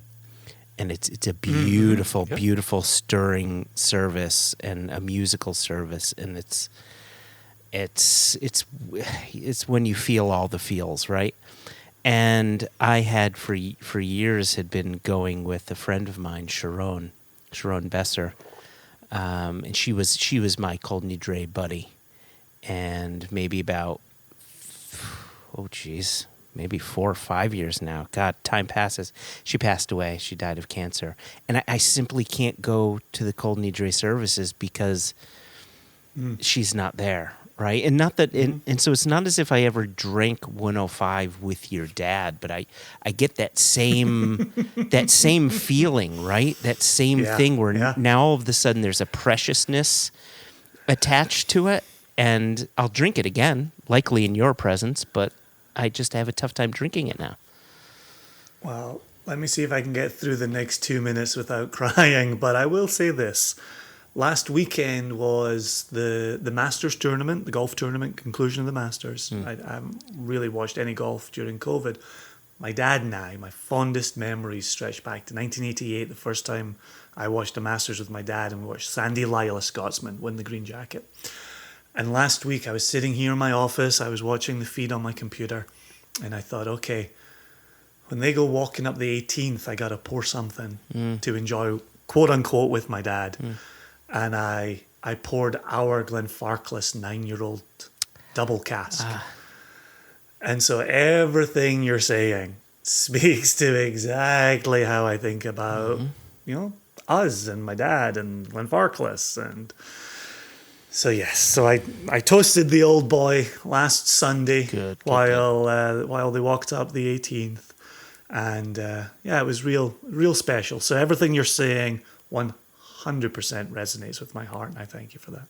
And it's a beautiful, beautiful, stirring service and a musical service. And it's when you feel all the feels, right? And I had for years had been going with a friend of mine, Sharon Besser, and she was my Kol Nidre buddy, and maybe about maybe 4 or 5 years now. God, time passes. She passed away. She died of cancer, and I simply can't go to the Kol Nidre services because she's not there. Right, and not that, and so it's not as if I ever drank 105 with your dad, but I get that same feeling, right? That same thing where now all of a sudden there's a preciousness attached to it, and I'll drink it again, likely in your presence, but I just have a tough time drinking it now. Well, let me see if I can get through the next 2 minutes without crying, but I will say this. Last weekend was the Masters tournament, the golf tournament, conclusion of the Masters. I haven't really watched any golf during COVID. My dad and I, my fondest memories stretch back to 1988, the first time I watched the Masters with my dad, and we watched Sandy Lyle, a Scotsman, win the green jacket. And last week I was sitting here in my office, I was watching the feed on my computer, and I thought, okay, when they go walking up the 18th, I got to pour something to enjoy, quote unquote, with my dad. And I poured our Glenfarclas 9-year-old double cask. And so everything you're saying speaks to exactly how I think about, us and my dad and Glenfarclas. And so, yes, so I toasted the old boy last Sunday while they walked up the 18th. And it was real special. So everything you're saying, 100% resonates with my heart, and I thank you for that.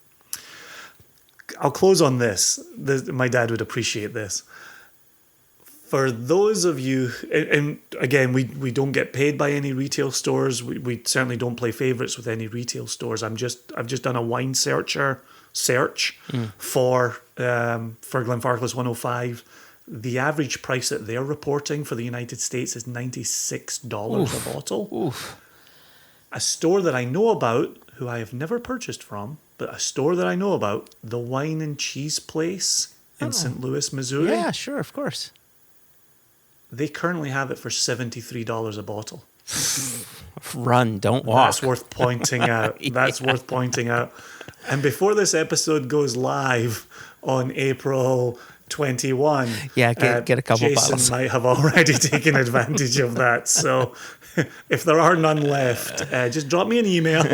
I'll close on this. My dad would appreciate this. For those of you, and again, we don't get paid by any retail stores. We certainly don't play favorites with any retail stores. I've just done a wine search for Glenfarclas 105. The average price that they're reporting for the United States is $96 a bottle. Oof. A store that I know about, who I have never purchased from, but a store that I know about, the Wine and Cheese Place in St. Louis, Missouri. Yeah, sure, of course. They currently have it for $73 a bottle. Run, don't walk. That's worth pointing out. That's worth pointing out. And before this episode goes live on April 21, get a couple Jason bottles. might have already taken advantage of that. So if there are none left, just drop me an email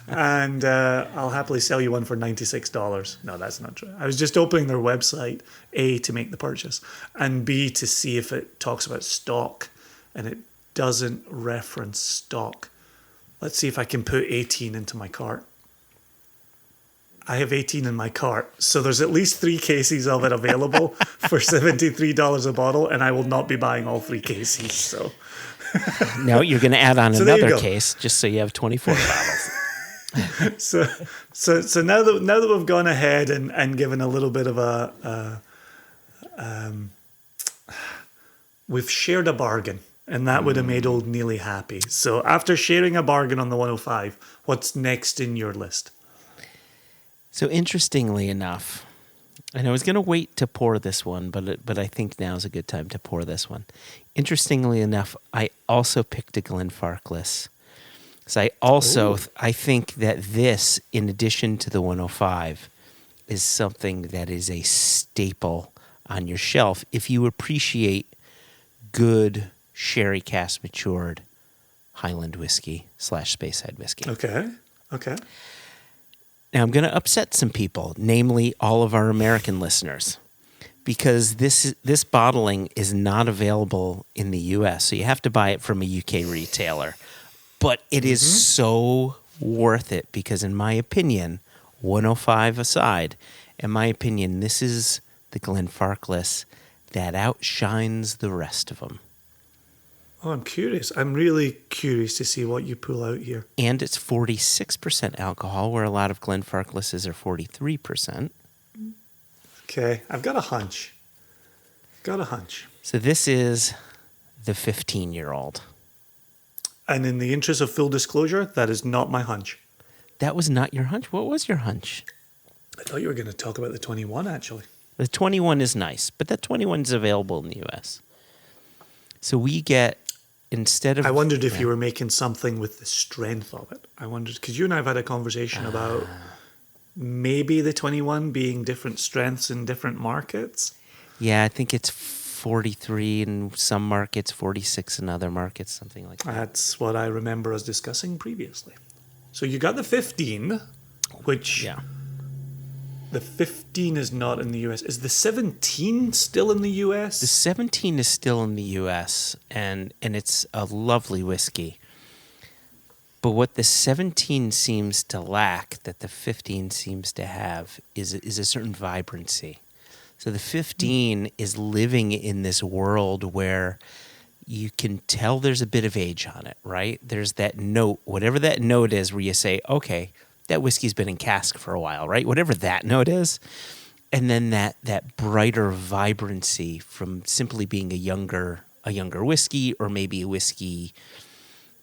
and I'll happily sell you one for $96. No, that's not true. I was just opening their website, A, to make the purchase, and B, to see if it talks about stock, and it doesn't reference stock. Let's see if I can put 18 into my cart. I have 18 in my cart, so there's at least 3 cases of it available for $73 a bottle, and I will not be buying all 3 cases. So, no, you're going to add on another case just so you have 24 bottles. So now that we've gone ahead and given a little bit of we've shared a bargain, and that would have made old Neely happy. So after sharing a bargain on the 105, what's next in your list? So interestingly enough, and I was going to wait to pour this one, but I think now's a good time to pour this one. Interestingly enough, I also picked a Glenfarclas. So I think that this, in addition to the 105, is something that is a staple on your shelf if you appreciate good sherry cask matured Highland whiskey / Speyside whiskey. Okay. Now, I'm going to upset some people, namely all of our American listeners, because this bottling is not available in the U.S., so you have to buy it from a U.K. retailer. But it is so worth it because, in my opinion, 105 aside, in my opinion, this is the Glenfarclas that outshines the rest of them. Oh, I'm curious. I'm really curious to see what you pull out here. And it's 46% alcohol, where a lot of Glenfarclases are 43%. Okay, I've got a hunch. So this is the 15-year-old. And in the interest of full disclosure, that is not my hunch. That was not your hunch? What was your hunch? I thought you were going to talk about the 21, actually. The 21 is nice, but that 21 is available in the U.S. So we get, instead of... I wondered if you were making something with the strength of it. I wondered, because you and I have had a conversation about maybe the 21 being different strengths in different markets. Yeah, I think it's 43 in some markets, 46 in other markets, something like that. That's what I remember us discussing previously. So you got the 15, which... Yeah. The 15 is not in the US. Is the 17 still in the US? The 17 is still in the U.S., and it's a lovely whiskey. But what the 17 seems to lack that the 15 seems to have is a certain vibrancy. So the 15 is living in this world where you can tell there's a bit of age on it, right? There's that note, whatever that note is, where you say, okay, that whiskey's been in cask for a while, right? Whatever that note is. And then that brighter vibrancy from simply being a younger whiskey, or maybe a whiskey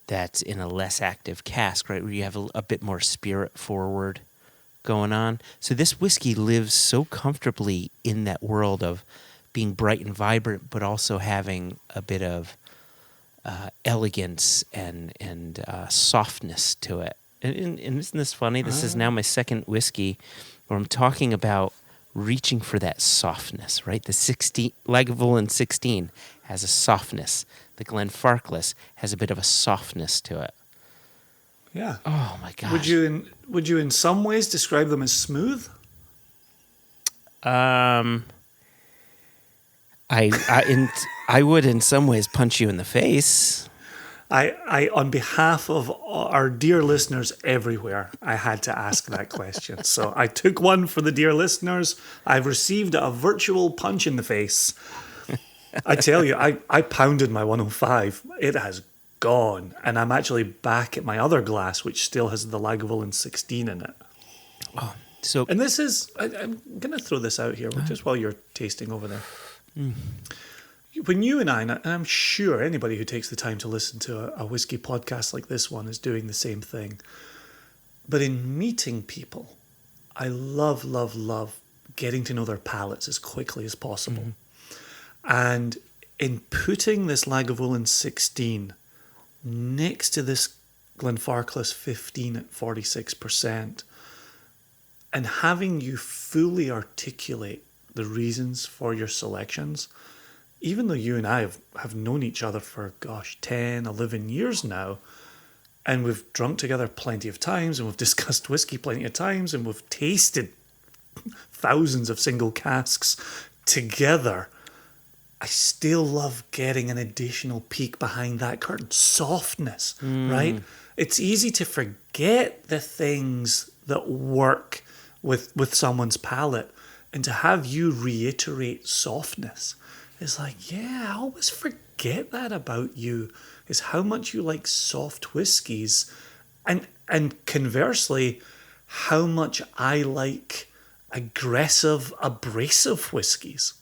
that's in a less active cask, right? Where you have a bit more spirit forward going on. So this whiskey lives so comfortably in that world of being bright and vibrant, but also having a bit of elegance and softness to it. And isn't this funny? This is now my second whiskey where I'm talking about reaching for that softness, right? The Lagavulin 16 has a softness. The Glenfarclas has a bit of a softness to it. Yeah. Oh my gosh. Would you in some ways describe them as smooth? I would in some ways punch you in the face. I, on behalf of our dear listeners everywhere, I had to ask that question. So I took one for the dear listeners. I've received a virtual punch in the face. I tell you, I pounded my 105. It has gone. And I'm actually back at my other glass, which still has the Lagavulin 16 in it. Oh, and this is, I'm going to throw this out here, just while you're tasting over there. When you and I'm sure anybody who takes the time to listen to a whiskey podcast like this one is doing the same thing. But in meeting people, I love getting to know their palates as quickly as possible. And in putting this Lagavulin 16 next to this Glenfarclas 15 at 46%, and having you fully articulate the reasons for your selections, even though you and I have known each other for, 10, 11 years now, and we've drunk together plenty of times, and we've discussed whiskey plenty of times, and we've tasted thousands of single casks together, I still love getting an additional peek behind that curtain. Softness, right? It's easy to forget the things that work with someone's palate, and to have you reiterate softness is like, yeah, I always forget that about you, is how much you like soft whiskies, and conversely, how much I like aggressive, abrasive whiskies.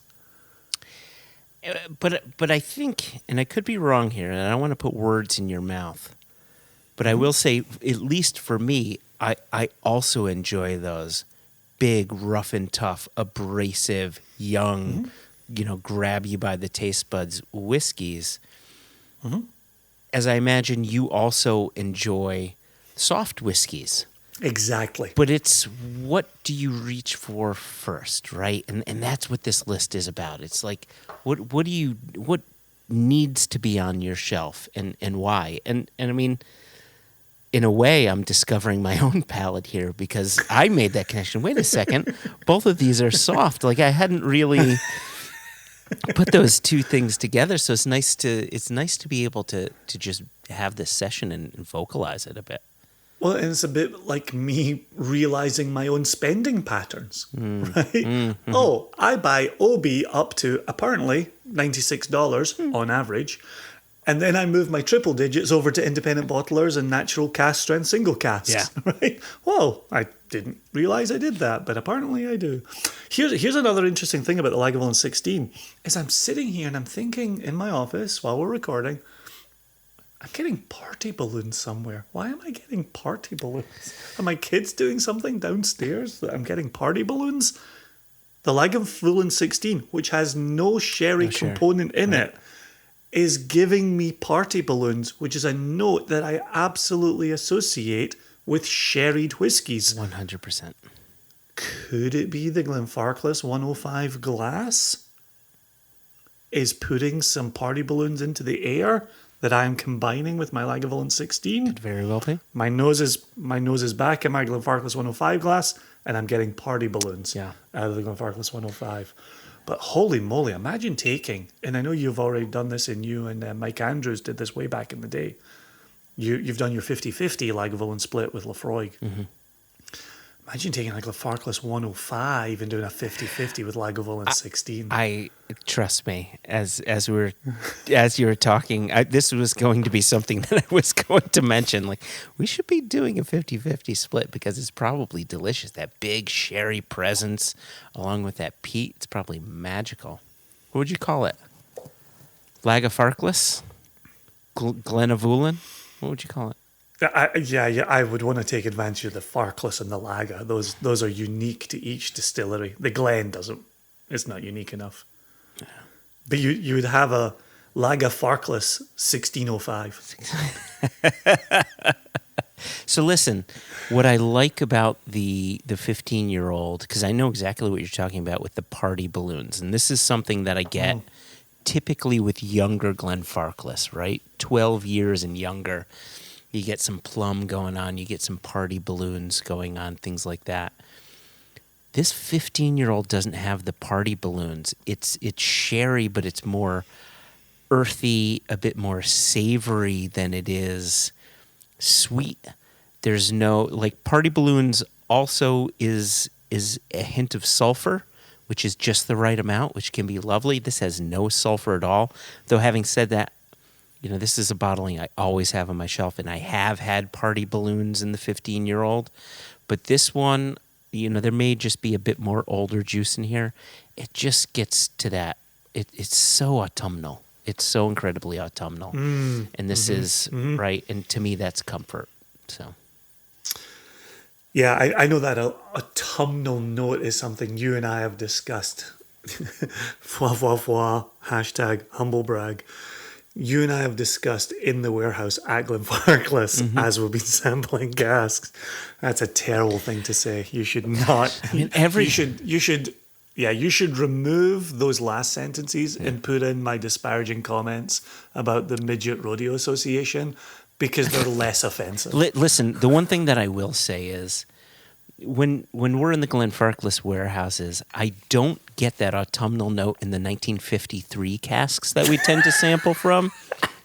But I think, and I could be wrong here, and I don't want to put words in your mouth, but I will say, at least for me, I also enjoy those big, rough and tough, abrasive, young, grab you by the taste buds whiskeys. As I imagine you also enjoy soft whiskeys. Exactly. But it's what do you reach for first, right? And that's what this list is about. It's like what needs to be on your shelf and why? And I mean, in a way, I'm discovering my own palate here because I made that connection. Wait a second, both of these are soft. Like I hadn't really put those two things together. So it's nice to be able to just have this session and vocalize it a bit. Well, and it's a bit like me realizing my own spending patterns, right? Mm-hmm. Oh, I buy OB up to apparently $96 on average. And then I move my triple digits over to independent bottlers and natural cask strength single casks, right? Whoa, I didn't realize I did that, but apparently I do. Here's another interesting thing about the Lagavulin 16 is I'm sitting here and I'm thinking in my office while we're recording, I'm getting party balloons somewhere. Why am I getting party balloons? Are my kids doing something downstairs that I'm getting party balloons? The Lagavulin 16, which has no sherry component in it, is giving me party balloons, which is a note that I absolutely associate with sherried whiskies. 100%. Could it be the Glenfarclas 105 glass is putting some party balloons into the air that I am combining with my Lagavulin 16? Could very well be. My nose is back in my Glenfarclas 105 glass, and I'm getting party balloons out of the Glenfarclas 105. But holy moly, imagine taking, and I know you've already done this, and you and Mike Andrews did this way back in the day. You've done your 50-50 Lagavulin split with Lafroig. Mm-hmm. Imagine taking like Glenfarclas 105 and doing a 50-50 with Lagavulin 16. I trust me, as you were talking, this was going to be something that I was going to mention. Like, we should be doing a 50-50 split because it's probably delicious. That big sherry presence along with that peat, it's probably magical. What would you call it? Lagafarclas? Glenavulin? What would you call it? I would want to take advantage of the Farclas and the Laga. Those are unique to each distillery. The Glen doesn't. It's not unique enough. Yeah. But you would have a Laga Farclas 1605. So listen, what I like about the 15-year-old, because I know exactly what you're talking about with the party balloons, and this is something that I get typically with younger Glenfarclas, right? 12 years and younger. You get some plum going on, you get some party balloons going on, things like that. This 15-year-old doesn't have the party balloons. It's sherry, but it's more earthy, a bit more savory than it is sweet. There's no, like, party balloons also is a hint of sulfur, which is just the right amount, which can be lovely. This has no sulfur at all. Though having said that, this is a bottling I always have on my shelf, and I have had party balloons in the 15-year-old. But this one, there may just be a bit more older juice in here. It just gets to that. It's so autumnal. It's so incredibly autumnal. And this is, right, and to me that's comfort. So. Yeah, I know that autumnal note is something you and I have discussed. Fwa fwa fwa, hashtag humble brag. You and I have discussed in the warehouse at Glenfarclas as we've been sampling casks. That's a terrible thing to say. You should not. I mean, you should remove those last sentences and put in my disparaging comments about the Midget Rodeo Association because they're less offensive. Listen, the one thing that I will say is when we're in the Glenfarclas warehouses, I don't get that autumnal note in the 1953 casks that we tend to sample from.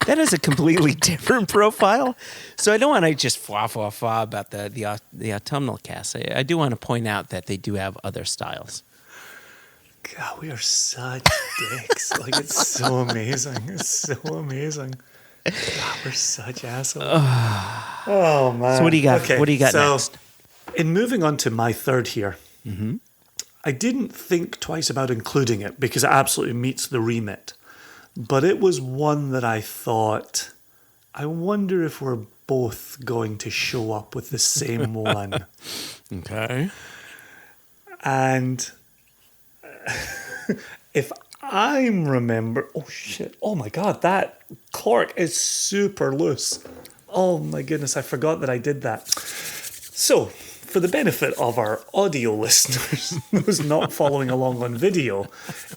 That is a completely different profile. So I don't want to just fa about the autumnal casks. I do want to point out that they do have other styles. God, we are such dicks. Like, it's so amazing. It's so amazing. God, we're such assholes. Oh, man. So what do you got? Okay, what do you got next? In moving on to my third here, I didn't think twice about including it because it absolutely meets the remit. But it was one that I thought, I wonder if we're both going to show up with the same one. Okay. And if I remember, oh my God, that cork is super loose. Oh my goodness, I forgot that I did that. So, for the benefit of our audio listeners, those not following along on video,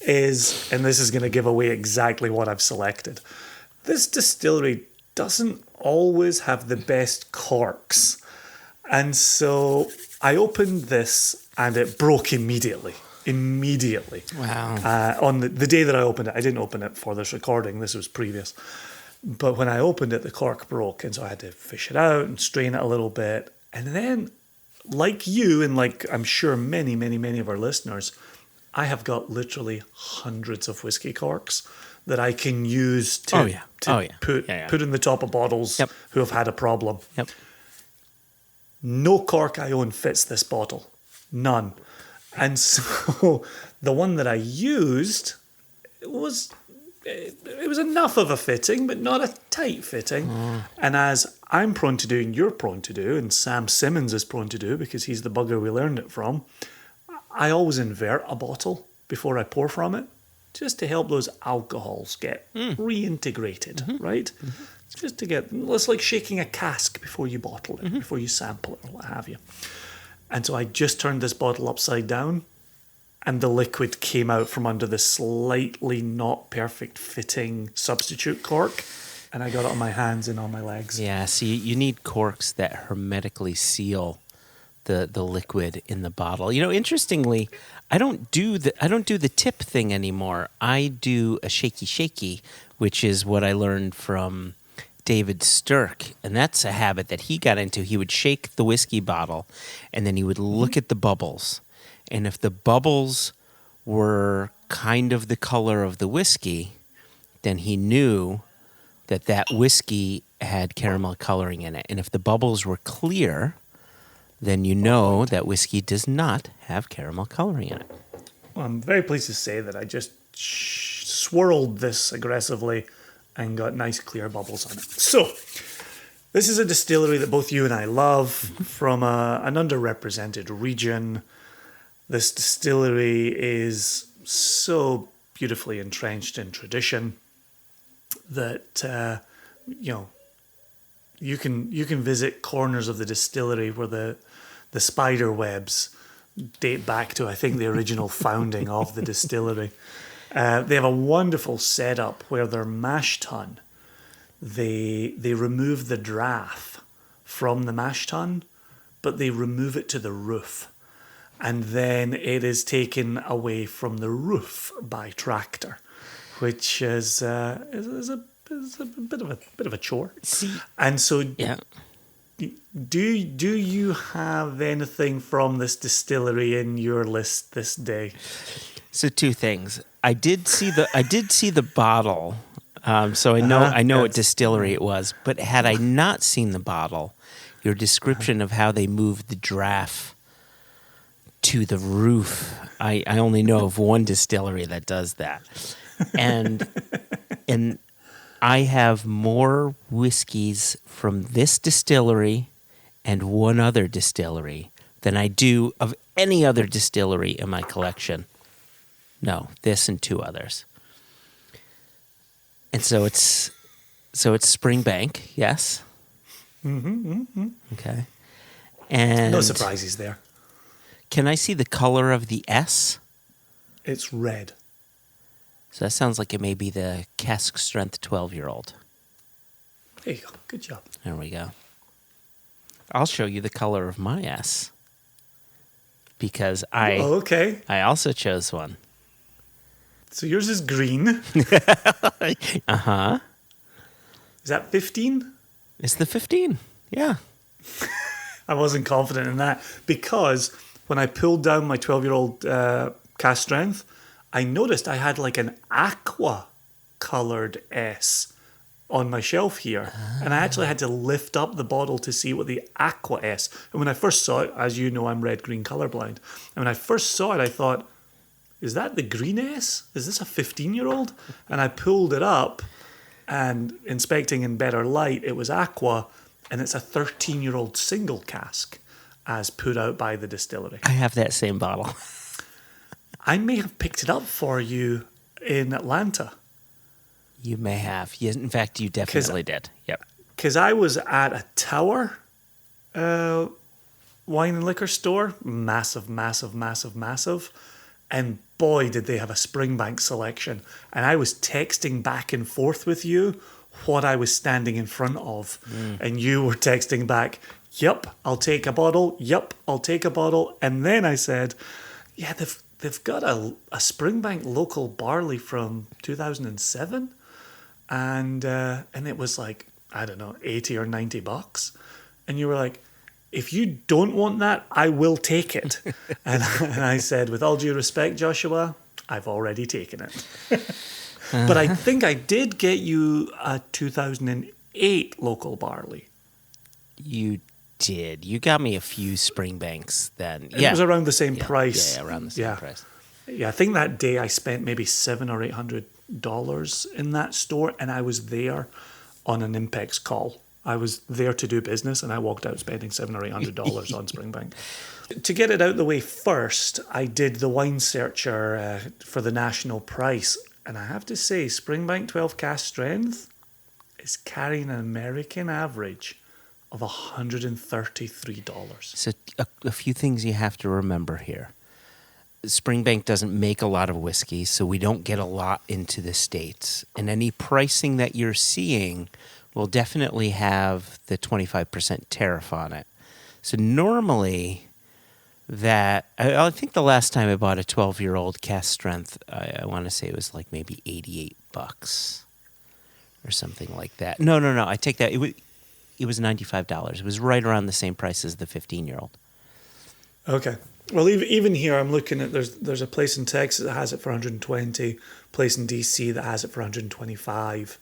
and this is going to give away exactly what I've selected. This distillery doesn't always have the best corks. And so I opened this and it broke immediately. Wow. On the day that I opened it, I didn't open it for this recording. This was previous. But when I opened it, the cork broke. And so I had to fish it out and strain it a little bit. And then, like you and like I'm sure many, many, many of our listeners, I have got literally hundreds of whiskey corks that I can use to put in the top of bottles who have had a problem. Yep. No cork I own fits this bottle. None. And so the one that I used it was enough of a fitting, but not a tight fitting. And as I'm prone to do, and you're prone to do, and Sam Simmons is prone to do because he's the bugger we learned it from, I always invert a bottle before I pour from it, just to help those alcohols get reintegrated, right? Just to get, it's like shaking a cask before you bottle it, before you sample it or what have you. And so I just turned this bottle upside down and the liquid came out from under the slightly not perfect fitting substitute cork. And I got it on my hands and on my legs. Yeah, so you need corks that hermetically seal the liquid in the bottle. You know, interestingly, I don't do the tip thing anymore. I do a shaky, which is what I learned from David Stirk, and that's a habit that he got into. He would shake the whiskey bottle, and then he would look at the bubbles. And if the bubbles were kind of the color of the whiskey, then he knew that whiskey had caramel coloring in it. And if the bubbles were clear, then you know that whiskey does not have caramel coloring in it. Well, I'm very pleased to say that I just swirled this aggressively and got nice clear bubbles on it. So, this is a distillery that both you and I love from an underrepresented region. This distillery is so beautifully entrenched in tradition that you can visit corners of the distillery where the spider webs date back to, I think, the original founding of the distillery. They have a wonderful setup where their mash tun, they remove the draff from the mash tun, but they remove it to the roof. And then it is taken away from the roof by tractor, which is a bit of a chore. See, and so, yeah. Do you have anything from this distillery in your list this day? So two things. I did see the bottle, so I know what distillery it was. But had I not seen the bottle, your description of how they moved the draft to the roof, I only know of one distillery that does that, and I have more whiskeys from this distillery and one other distillery than I do of any other distillery in my collection. No, this and two others. And so it's Springbank, yes. Okay. And no surprises there. Can I see the color of the S? It's red. So that sounds like it may be the Cask Strength 12-year-old. There you go. Good job. There we go. I'll show you the color of my S. Because I also chose one. So yours is green. Uh-huh. Is that 15? It's the 15. Yeah. I wasn't confident in that because when I pulled down my 12-year-old Cask Strength, I noticed I had like an aqua colored S on my shelf here. And I actually had to lift up the bottle to see what the aqua S. And when I first saw it, as you know, I'm red-green colorblind. And when I first saw it, I thought, is that the green S? Is this a 15-year-old? And I pulled it up and inspecting in better light, it was aqua. And it's a 13-year-old single cask as put out by the distillery. I have that same bottle. I may have picked it up for you in Atlanta. You may have. In fact, you definitely did. Yep. Because I was at a tower wine and liquor store, massive, massive, massive, massive. And boy, did they have a Springbank selection. And I was texting back and forth with you what I was standing in front of. And you were texting back, "Yep, I'll take a bottle. Yep, I'll take a bottle." And then I said, "Yeah, they've got a Springbank local barley from 2007." And it was like, I don't know, 80 or 90 bucks. And you were like, "If you don't want that, I will take it." and I said, "With all due respect, Joshua, I've already taken it." But I think I did get you a 2008 local barley. You did. You got me a few Springbanks then. It was around the same price. Yeah, around the same price. Yeah, I think that day I spent maybe $700 or $800 in that store, and I was there on an Impex call. I was there to do business, and I walked out spending $700 or $800 on Springbank. To get it out the way first, I did the wine searcher for the national price, and I have to say, Springbank 12 cask strength is carrying an American average of $133. So a few things you have to remember here. Springbank doesn't make a lot of whiskey, so we don't get a lot into the States. And any pricing that you're seeing will definitely have the 25% tariff on it. So normally I think the last time I bought a 12-year-old cask strength, I want to say it was like maybe $88 or something like that. No, I take that. It was $95. It was right around the same price as the 15-year-old. Okay. Well, even here, I'm looking at there's a place in Texas that has it for 120, place in DC that has it for 125,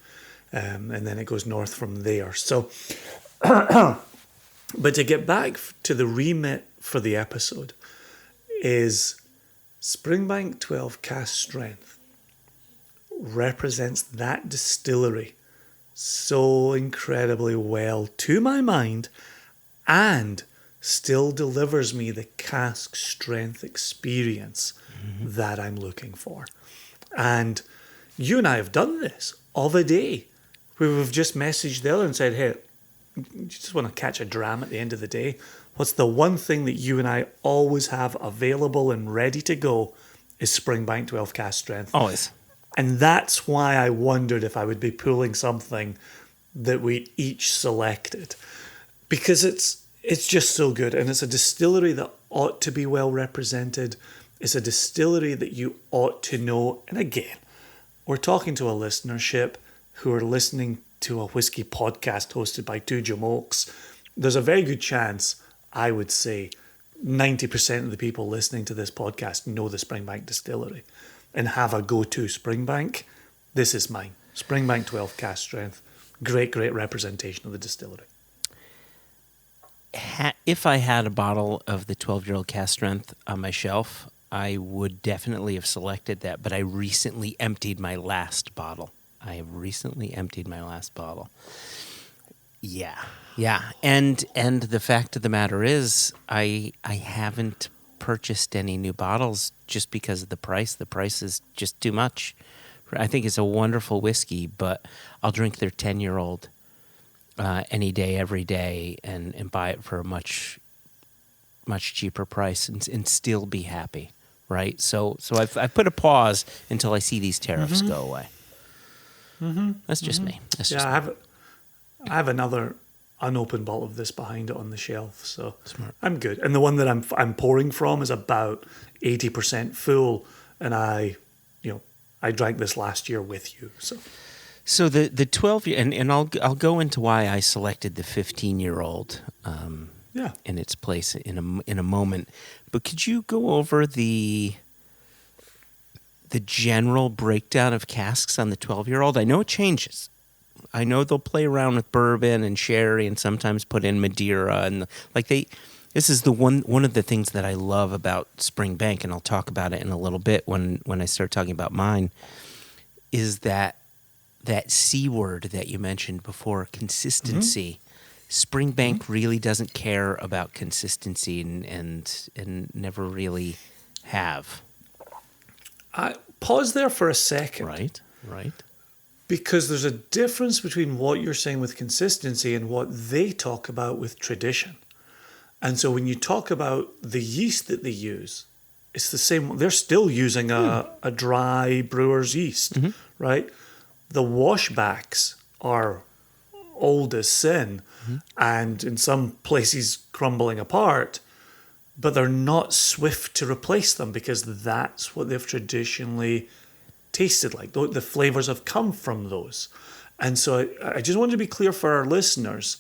and then it goes north from there. So, but to get back to the remit for the episode, is Springbank 12 cask strength represents that distillery so incredibly well to my mind, and still delivers me the cask strength experience that I'm looking for. And you and I have done this of a day where we've just messaged the other and said, "Hey, you just want to catch a dram at the end of the day? What's the one thing that you and I always have available and ready to go is Springbank 12 cask strength." Always. And that's why I wondered if I would be pulling something that we each selected, because it's just so good, and it's a distillery that ought to be well represented. It's a distillery that you ought to know. And again, we're talking to a listenership who are listening to a whiskey podcast hosted by two jamokes. There's a very good chance, I would say, 90% of the people listening to this podcast know the Springbank distillery and have a go-to Springbank. This is mine. Springbank 12 cask strength. Great representation of the distillery. If I had a bottle of the 12-year-old cask strength on my shelf, I would definitely have selected that, but I recently emptied my last bottle. Yeah. And the fact of the matter is, I haven't purchased any new bottles just because of the price. The price is just too much. I think it's a wonderful whiskey, but I'll drink their 10-year-old any day, every day, and buy it for a much cheaper price and still be happy, right? So I've put a pause until I see these tariffs go away. That's just me. I have another unopened bottle of this behind it on the shelf, so Smart. I'm good. And the one that I'm pouring from is about 80% full, and I drank this last year with you, so. So the 12-year, and I'll go into why I selected the 15-year-old in its place in a moment. But could you go over the general breakdown of casks on the 12-year-old? I know it changes. I know they'll play around with bourbon and sherry and sometimes put in Madeira and This is the one of the things that I love about Springbank, and I'll talk about it in a little bit when I start talking about mine. Is that C word that you mentioned before, consistency. Springbank really doesn't care about consistency and never really have. Pause there for a second. Right. Because there's a difference between what you're saying with consistency and what they talk about with tradition. And so when you talk about the yeast that they use, it's the same. They're still using a dry brewer's yeast, right? The washbacks are old as sin and in some places crumbling apart, but they're not swift to replace them because that's what they've traditionally tasted like. The flavors have come from those. And so I just wanted to be clear for our listeners,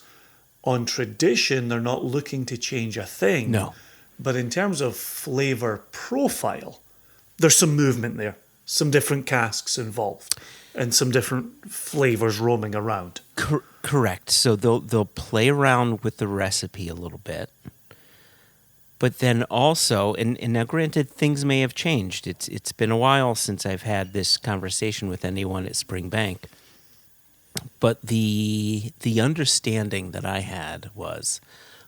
on tradition, they're not looking to change a thing. No. But in terms of flavor profile, there's some movement there, some different casks involved, and some different flavors roaming around. Correct. So they'll play around with the recipe a little bit. But then also, and now granted, things may have changed. It's been a while since I've had this conversation with anyone at Springbank. But the understanding that I had was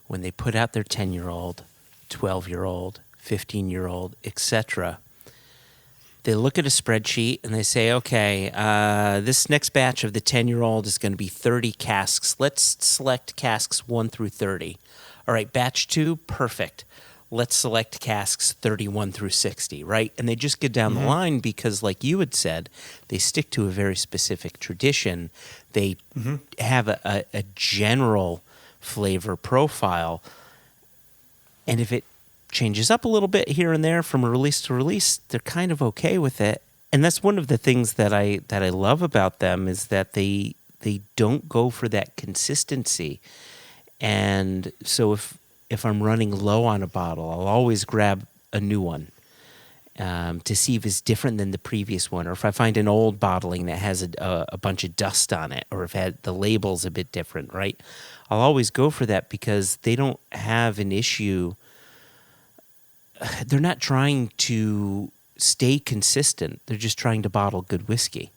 when they put out their 10-year-old, 12-year-old, 15-year-old, etc., they look at a spreadsheet and they say, okay, this next batch of the 10-year-old is going to be 30 casks. Let's select casks 1 through 30. All right, batch 2, perfect. Let's select casks 31 through 60, right? And they just get down the line because, like you had said, they stick to a very specific tradition. They have a general flavor profile. And if it changes up a little bit here and there from release to release, they're kind of okay with it. And that's one of the things that I love about them is that they don't go for that consistency. And so if I'm running low on a bottle, I'll always grab a new one to see if it's different than the previous one, or if I find an old bottling that has a bunch of dust on it, or if the label's a bit different, right? I'll always go for that because they don't have an issue. They're not trying to stay consistent. They're just trying to bottle good whiskey.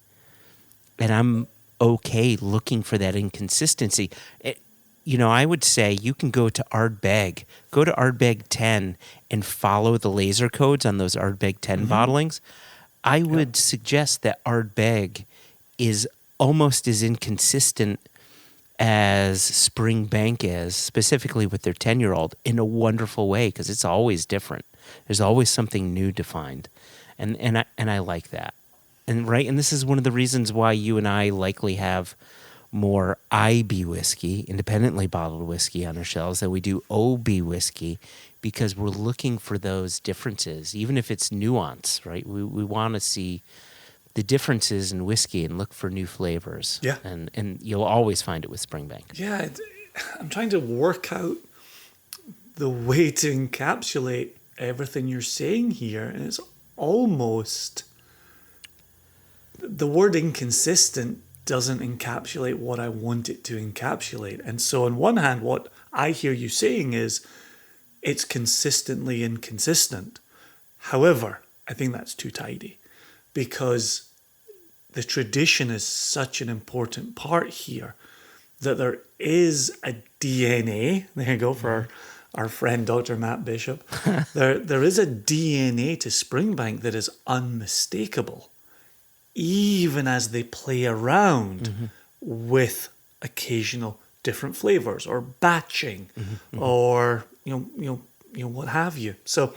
And I'm okay looking for that inconsistency. I would say you can go to Ardbeg, go to Ardbeg 10 and follow the laser codes on those Ardbeg 10 bottlings. I would suggest that Ardbeg is almost as inconsistent as Springbank is, specifically with their 10-year-old, in a wonderful way because it's always different. There's always something new to find, and I like that. And this is one of the reasons why you and I likely have more IB whiskey, independently bottled whiskey, on our shelves than we do OB whiskey, because we're looking for those differences, even if it's nuance, right? We want to see the differences in whiskey and look for new flavors. Yeah. And you'll always find it with Springbank. Yeah, I'm trying to work out the way to encapsulate everything you're saying here, and it's almost... The word inconsistent doesn't encapsulate what I want it to encapsulate. And so on one hand, what I hear you saying is it's consistently inconsistent. However, I think that's too tidy because the tradition is such an important part here that there is a DNA. There you go for our friend Dr. Matt Bishop. There is a DNA to Springbank that is unmistakable, even as they play around with occasional different flavors or batching or what have you. So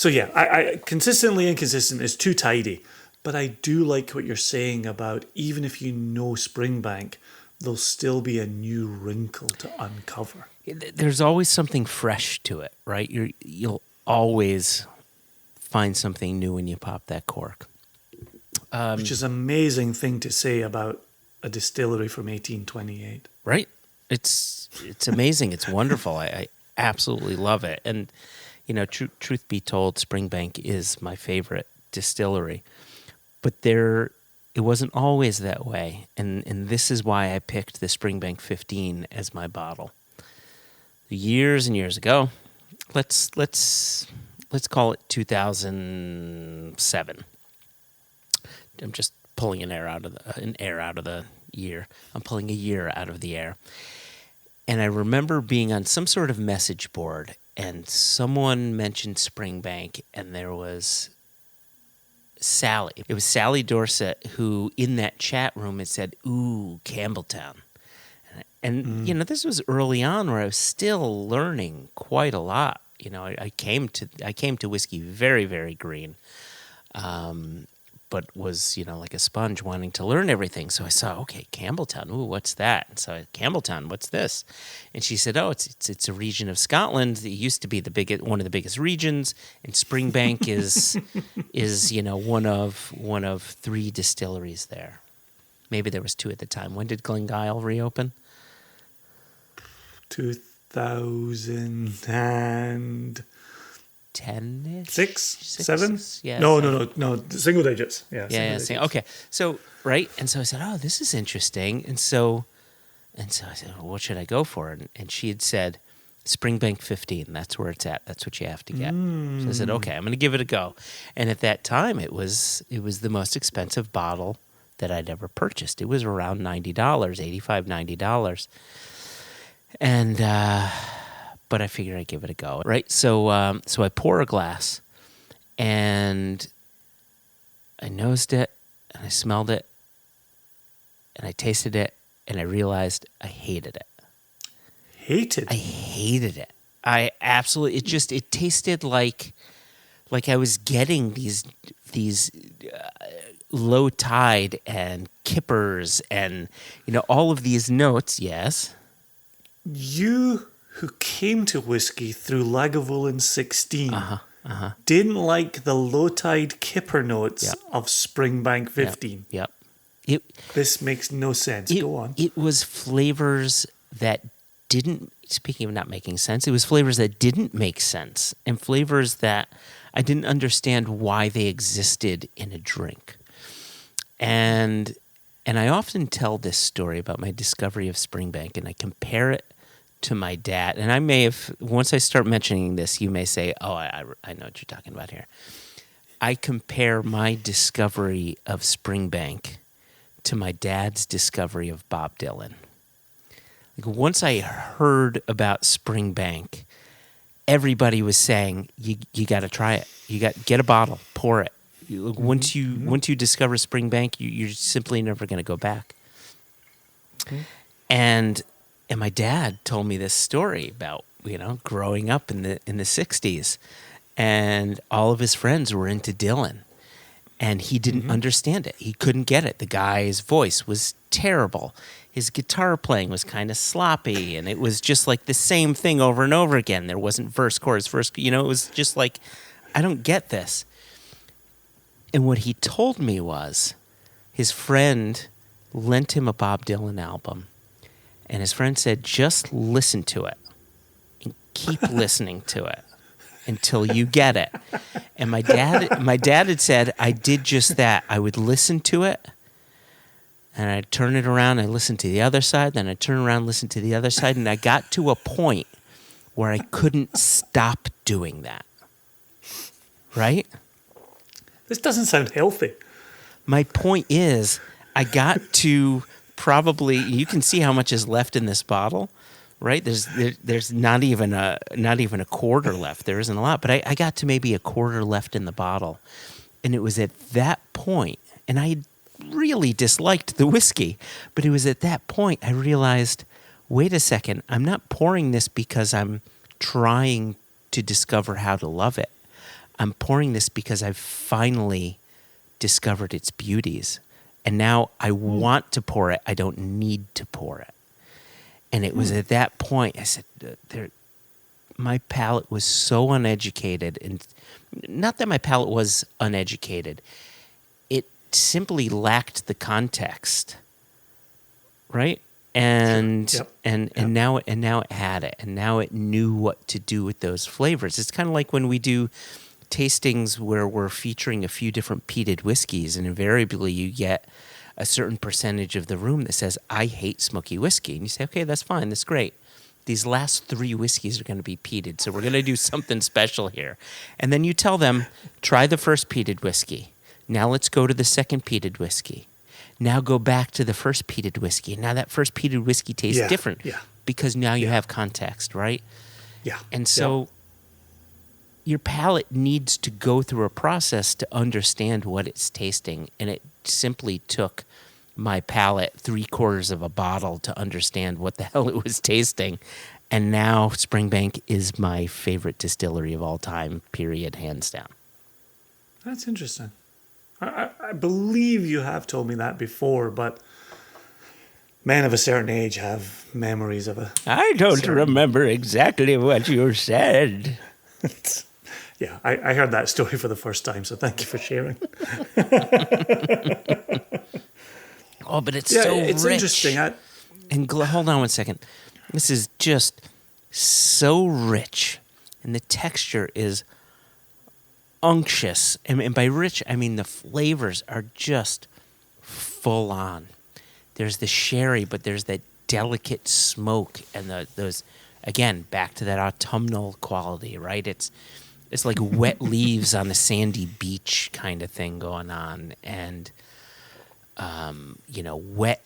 yeah, I consistently inconsistent is too tidy, but I do like what you're saying about even if you know Springbank, there'll still be a new wrinkle to uncover. There's always something fresh to it, right? You'll always find something new when you pop that cork. Which is an amazing thing to say about a distillery from 1828. Right? It's amazing. It's wonderful. I absolutely love it. And, truth be told, Springbank is my favorite distillery. But it wasn't always that way. And this is why I picked the Springbank 15 as my bottle. Years and years ago, let's call it 2007. I'm just pulling an air out of the year. I'm pulling a year out of the air. And I remember being on some sort of message board and someone mentioned Springbank and there was Sally. It was Sally Dorset who in that chat room had said, "Ooh, Campbelltown." And And this was early on where I was still learning quite a lot. I came to whiskey very, very green, but was like a sponge wanting to learn everything. So I saw, okay, Campbelltown. Ooh, what's that? And so Campbelltown, what's this? And she said, oh, it's a region of Scotland. It used to be one of the biggest regions, and Springbank is one of 3 distilleries there. Maybe there was 2 at the time. When did Glengyle reopen? 2010-ish? 6, 7? Yeah. No, single digits. Yeah. Digits. Okay. So, right. And so I said, oh, this is interesting. And so I said, well, what should I go for? And she had said, Springbank 15. That's where it's at. That's what you have to get. So I said, okay, I'm going to give it a go. And at that time, it was the most expensive bottle that I'd ever purchased. It was around $90, $85, $90. And, but I figured I'd give it a go, right? So I pour a glass, and I nosed it, and I smelled it, and I tasted it, and I realized I hated it. I hated it. I absolutely, it tasted like I was getting these low tide and kippers and, all of these notes. Yes. You who came to whiskey through Lagavulin 16 didn't like the low tide kipper notes of Springbank 15. Yep. This makes no sense. Go on. It was flavors that didn't, speaking of not making sense, it was flavors that didn't make sense, and flavors that I didn't understand why they existed in a drink. And I often tell this story about my discovery of Springbank, and I compare it to my dad. And I may have, once I start mentioning this, you may say, oh, I know what you're talking about here. I compare my discovery of Springbank to my dad's discovery of Bob Dylan. Like, once I heard about Springbank, everybody was saying, you got to try it. Get a bottle, pour it. Once you discover Springbank, you're simply never going to go back. Mm-hmm. And my dad told me this story about growing up in the 60s, and all of his friends were into Dylan, and he didn't understand it. He couldn't get it. The guy's voice was terrible. His guitar playing was kind of sloppy, and it was just like the same thing over and over again. There wasn't verse, chorus, verse. It was just like, I don't get this. And what he told me was his friend lent him a Bob Dylan album, and his friend said, just listen to it and keep listening to it until you get it. And my dad had said, I did just that. I would listen to it, and I'd turn it around, I listened to the other side, then I'd turn around, listen to the other side, and I got to a point where I couldn't stop doing that. Right? This doesn't sound healthy. My point is, I got to probably, you can see how much is left in this bottle, right? There's not even a quarter left. There isn't a lot, but I got to maybe a quarter left in the bottle. And it was at that point, and I really disliked the whiskey, but it was at that point I realized, wait a second, I'm not pouring this because I'm trying to discover how to love it. I'm pouring this because I've finally discovered its beauties. And now I want to pour it. I don't need to pour it. And it was at that point I said, my palate was so uneducated. And not that my palate was uneducated. It simply lacked the context. Right? And now it had it. And now it knew what to do with those flavors. It's kind of like when we do tastings where we're featuring a few different peated whiskeys, and invariably you get a certain percentage of the room that says, I hate smoky whiskey. And you say, okay, that's fine. That's great. These last 3 whiskeys are going to be peated, so we're going to do something special here. And then you tell them, try the first peated whiskey. Now let's go to the second peated whiskey. Now go back to the first peated whiskey. Now that first peated whiskey tastes different because now you have context, right? Yeah. And so your palate needs to go through a process to understand what it's tasting, and it simply took my palate 3/4 of a bottle to understand what the hell it was tasting. And now Springbank is my favorite distillery of all time, period, hands down. That's interesting. I believe you have told me that before, but men of a certain age have memories of a... I don't remember exactly what you said. Yeah, I heard that story for the first time, so thank you for sharing. Oh, but it's so it's rich. Interesting. And hold on one second. This is just so rich, and the texture is unctuous. And by rich, I mean the flavors are just full on. There's the sherry, but there's that delicate smoke and those, again, back to that autumnal quality, right? It's like wet leaves on a sandy beach kind of thing going on, and wet,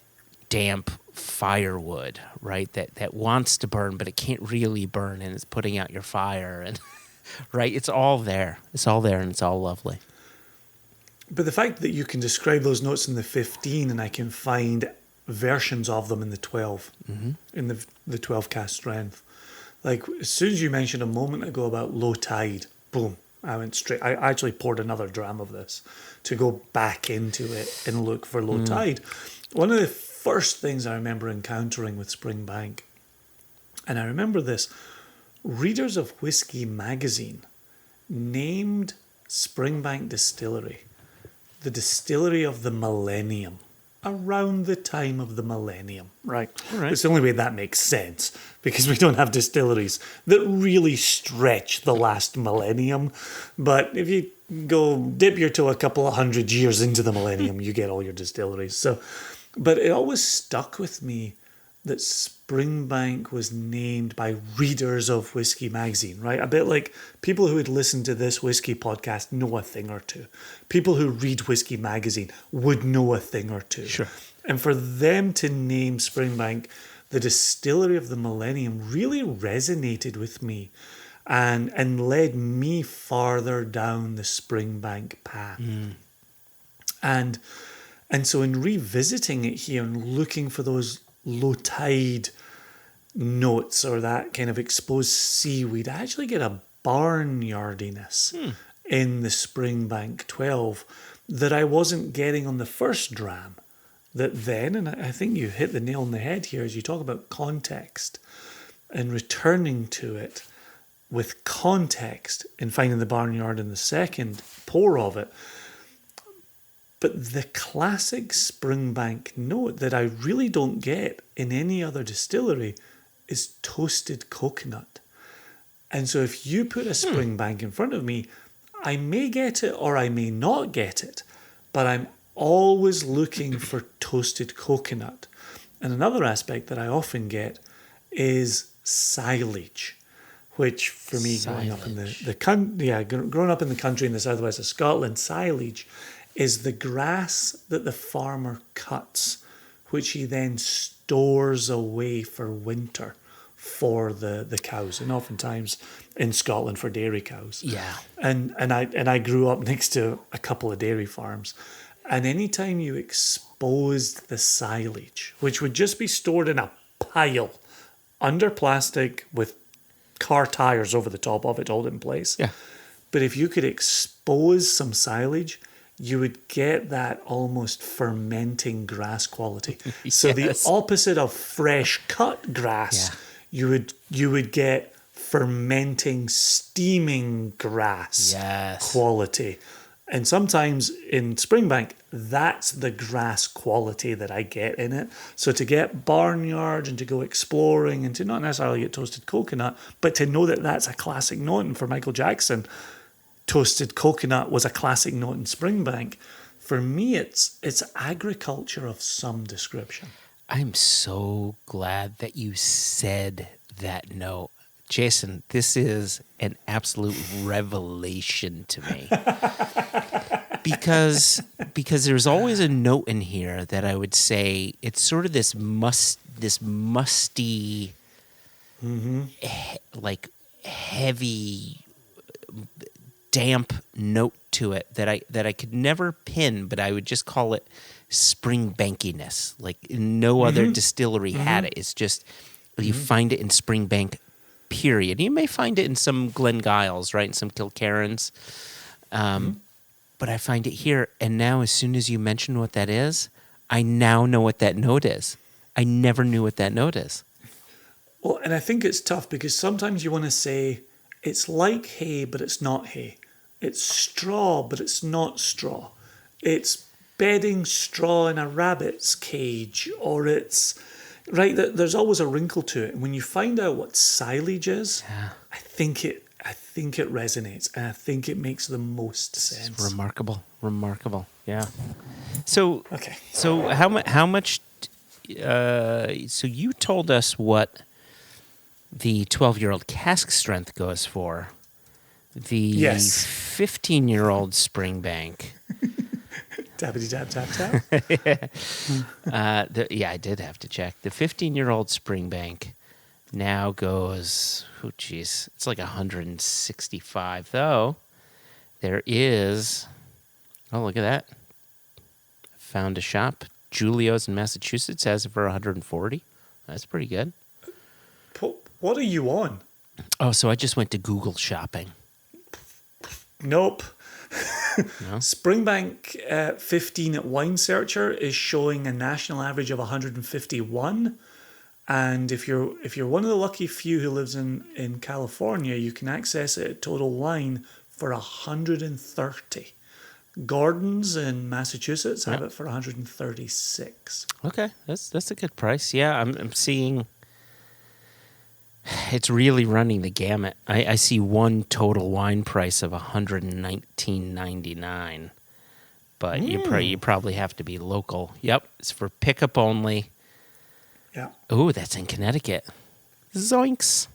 damp firewood, right? That wants to burn, but it can't really burn, and it's putting out your fire, and right? It's all there. It's all there, and it's all lovely. But the fact that you can describe those notes in the 15, and I can find versions of them in the 12, in the 12 cask strength. Like, as soon as you mentioned a moment ago about low tide, boom, I went straight. I actually poured another dram of this to go back into it and look for low tide. One of the first things I remember encountering with Springbank, and I remember this, Readers of Whiskey magazine named Springbank Distillery the distillery of the millennium, around the time of the millennium, right? Right. It's the only way that makes sense, because we don't have distilleries that really stretch the last millennium. But if you go dip your toe a couple of 100 years into the millennium, you get all your distilleries. So, but it always stuck with me that Springbank was named by Readers of Whiskey magazine, right? A bit like people who would listen to this whiskey podcast know a thing or two. People who read Whiskey magazine would know a thing or two. Sure. And for them to name Springbank the distillery of the millennium really resonated with me and led me farther down the Springbank path. And so in revisiting it here and looking for those low tide notes or that kind of exposed seaweed, I actually get a barnyardiness in the Springbank 12 that I wasn't getting on the first dram. That then, and I think you hit the nail on the head here as you talk about context and returning to it with context and finding the barnyard in the second pour of it. But the classic Springbank note that I really don't get in any other distillery is toasted coconut. And so if you put a Springbank in front of me, I may get it or I may not get it, but I'm always looking for toasted coconut. And another aspect that I often get is silage, which for me, growing up in growing up in the country in the southwest of Scotland, silage is the grass that the farmer cuts, which he then stores away for winter for the cows, and oftentimes in Scotland for dairy cows. Yeah. And I grew up next to a couple of dairy farms, and anytime you exposed the silage, which would just be stored in a pile under plastic with car tires over the top of it, all in place. Yeah. But if you could expose some silage, you would get that almost fermenting grass quality. So the opposite of fresh cut grass, you would get fermenting, steaming grass quality. And sometimes in Springbank, that's the grass quality that I get in it. So to get barnyard and to go exploring and to not necessarily get toasted coconut, but to know that that's a classic note, and for Michael Jackson, toasted coconut was a classic note in Springbank. For me, it's agriculture of some description. I'm so glad that you said that note. Jason, this is an absolute revelation to me. Because there's always a note in here that I would say it's sort of this musty, like heavy, damp note to it that I could never pin, but I would just call it Springbankiness. Like no other distillery had it. It's just you find it in Springbank, period. You may find it in some Glengyles, right, and some Kilkerrans, but I find it here. And now, as soon as you mention what that is, I now know what that note is. I never knew what that note is. Well, and I think it's tough because sometimes you want to say it's like hay, but it's not hay. It's straw, but it's not straw. It's bedding straw in a rabbit's cage, or it's right. There's always a wrinkle to it. And when you find out what silage is, I think it resonates, and I think it makes the most sense. It's remarkable. Yeah. So okay. So how much? So you told us what the 12-year-old cask strength goes for. The 15-year-old Springbank. Tappity tap tap tap. I did have to check. The 15-year-old Springbank now goes, it's like 165. Though there is, look at that. Found a shop. Julio's in Massachusetts has it for 140. That's pretty good. What are you on? Oh, so I just went to Google shopping. Nope. No? Springbank 15 at Wine Searcher is showing a national average of 151. And if you're one of the lucky few who lives in California, you can access it at Total Wine for 130. Gordon's in Massachusetts have it for 136. Okay, that's a good price. Yeah, I'm seeing it's really running the gamut. I see one Total Wine price of $119.99, but you probably have to be local. Yep, it's for pickup only. Yeah. Oh, that's in Connecticut. Zoinks.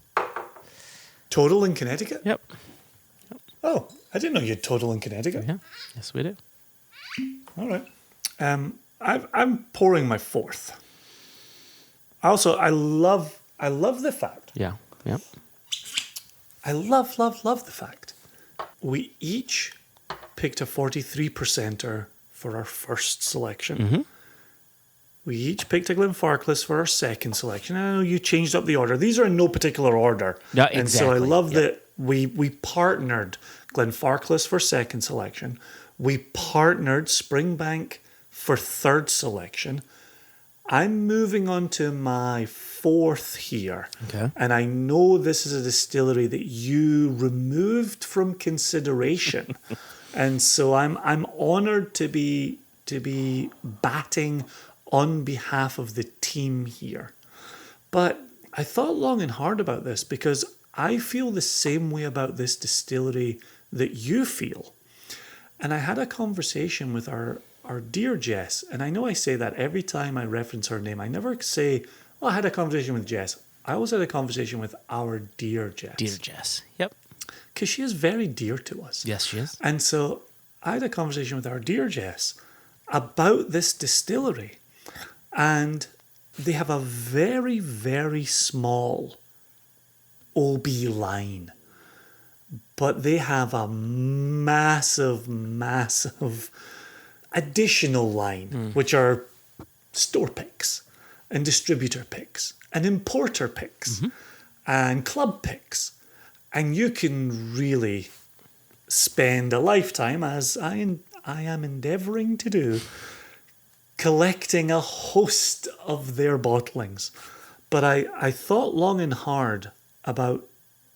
Total in Connecticut? Yep. Oh, I didn't know you had Total in Connecticut. Yeah. Yes, we do. All right. I'm pouring my fourth. Also, I love the fact. Yeah. Yep. I love the fact we each picked a 43%er for our first selection. Mm-hmm. We each picked a Glenfarclas for our second selection. I know you changed up the order. These are in no particular order. Yeah, exactly. And so I love that we partnered Glenfarclas for second selection. We partnered Springbank for third selection. I'm moving on to my fourth here. Okay. And I know this is a distillery that you removed from consideration. And so I'm honored to be batting on behalf of the team here. But I thought long and hard about this because I feel the same way about this distillery that you feel. And I had a conversation with our dear Jess, and I know I say that every time I reference her name. I never say, I had a conversation with Jess. I always had a conversation with our dear Jess. Dear Jess. Yep. Because she is very dear to us. Yes, she is. And so I had a conversation with our dear Jess about this distillery. And they have a very, very small OB line. But they have a massive, massive additional line, which are store picks and distributor picks and importer picks and club picks. And you can really spend a lifetime, as I am endeavouring to do, collecting a host of their bottlings. But I thought long and hard about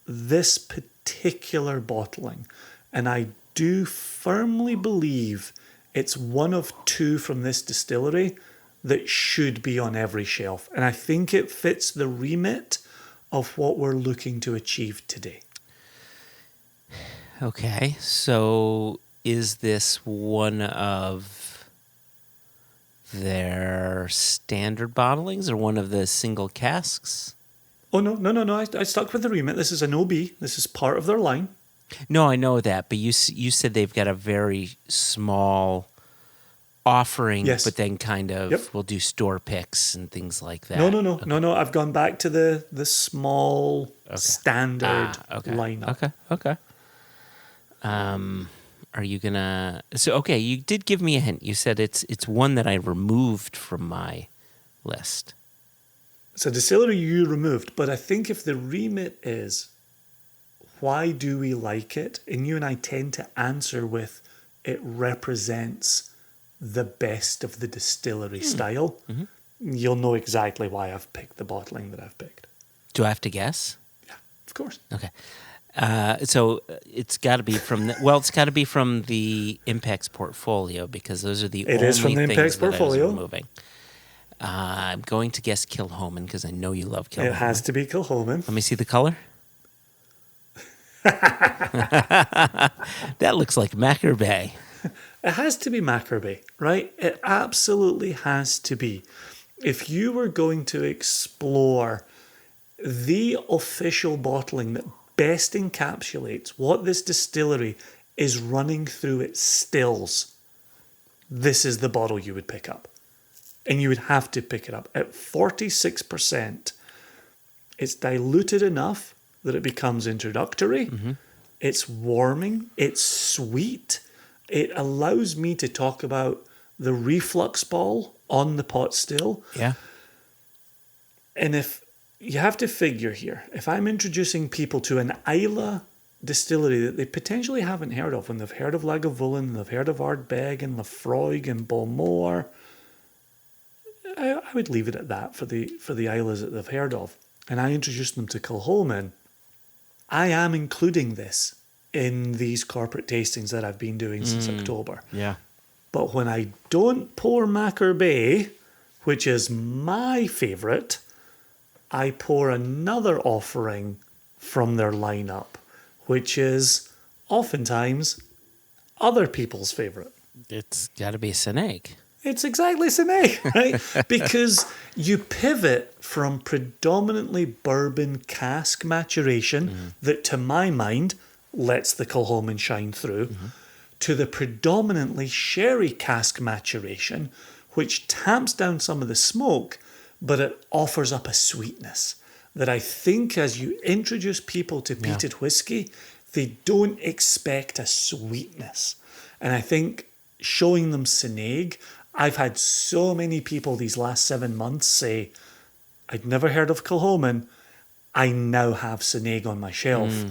this particular bottling, and I do firmly believe it's one of two from this distillery that should be on every shelf. And I think it fits the remit of what we're looking to achieve today. Okay, so is this one of their standard bottlings or one of the single casks? Oh, no. I stuck with the remit. This is an OB. This is part of their line. No, I know that, but you said they've got a very small offering, Yes. but then kind of will do store picks and things like that. No. I've gone back to the small standard line. Okay. Are you gonna? So okay, you did give me a hint. You said it's one that I removed from my list. It's a distillery you removed, but I think if the remit is why do we like it, and you and I tend to answer with it represents the best of the distillery style, you'll know exactly why I've picked the bottling that I've picked. Do I have to guess? Yeah, of course. Okay. So it's got to be from it's got to be from the Impex portfolio because those are the It only is from the things Impex that I was portfolio. removing. I'm going to guess Kilhoman because I know you love Kilhoman. It has to be Kilhoman. Let me see the color. That looks like Macarbay. It has to be Macarbay, right? It absolutely has to be. If you were going to explore the official bottling that best encapsulates what this distillery is running through its stills, this is the bottle you would pick up. And you would have to pick it up. At 46%, it's diluted enough that it becomes introductory. It's warming. It's sweet. It allows me to talk about the reflux ball on the pot still. Yeah. And if you have to figure here, if I'm introducing people to an Islay distillery that they potentially haven't heard of, when they've heard of Lagavulin, they've heard of Ardbeg and Lafroig and Beaumont, I would leave it at that for the Islas that they've heard of. And I introduce them to Kilhoman. I am including this in these corporate tastings that I've been doing since October. Yeah. But when I don't pour Macarbay, which is my favourite, I pour another offering from their lineup, which is oftentimes other people's favourite. It's got to be Snake. It's exactly Sine, right? Because you pivot from predominantly bourbon cask maturation that, to my mind, lets the Kilhoman shine through, to the predominantly sherry cask maturation, which tamps down some of the smoke, but it offers up a sweetness that I think as you introduce people to peated whiskey, they don't expect a sweetness. And I think showing them Sinag, I've had so many people these last 7 months say, I'd never heard of Kilhoman, I now have Sinag on my shelf.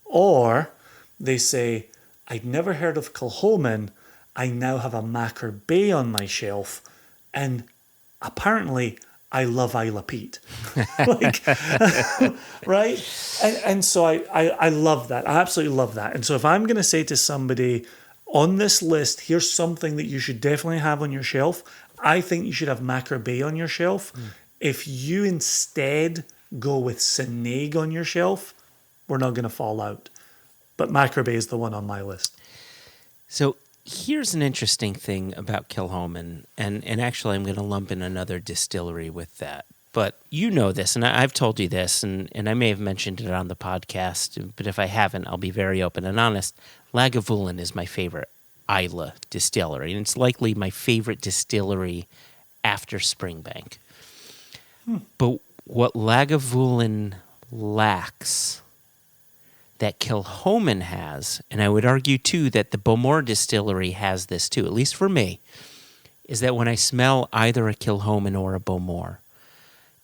Or they say, I'd never heard of Kilhoman, I now have a Macarbay on my shelf, and apparently I love Isla Pete. Right? And so I love that. I absolutely love that. And so if I'm going to say to somebody, on this list, here's something that you should definitely have on your shelf, I think you should have Macarbay on your shelf. If you instead go with Sinag on your shelf, we're not going to fall out. But Macarbay is the one on my list. So here's an interesting thing about Kilhoman, and actually I'm going to lump in another distillery with that. But you know this, and I've told you this, and I may have mentioned it on the podcast, but if I haven't, I'll be very open and honest. Lagavulin is my favorite Islay distillery, and it's likely my favorite distillery after Springbank. But what Lagavulin lacks that Kilhoman has, and I would argue too that the Beaumont distillery has this too, at least for me, is that when I smell either a Kilhoman or a Beaumont,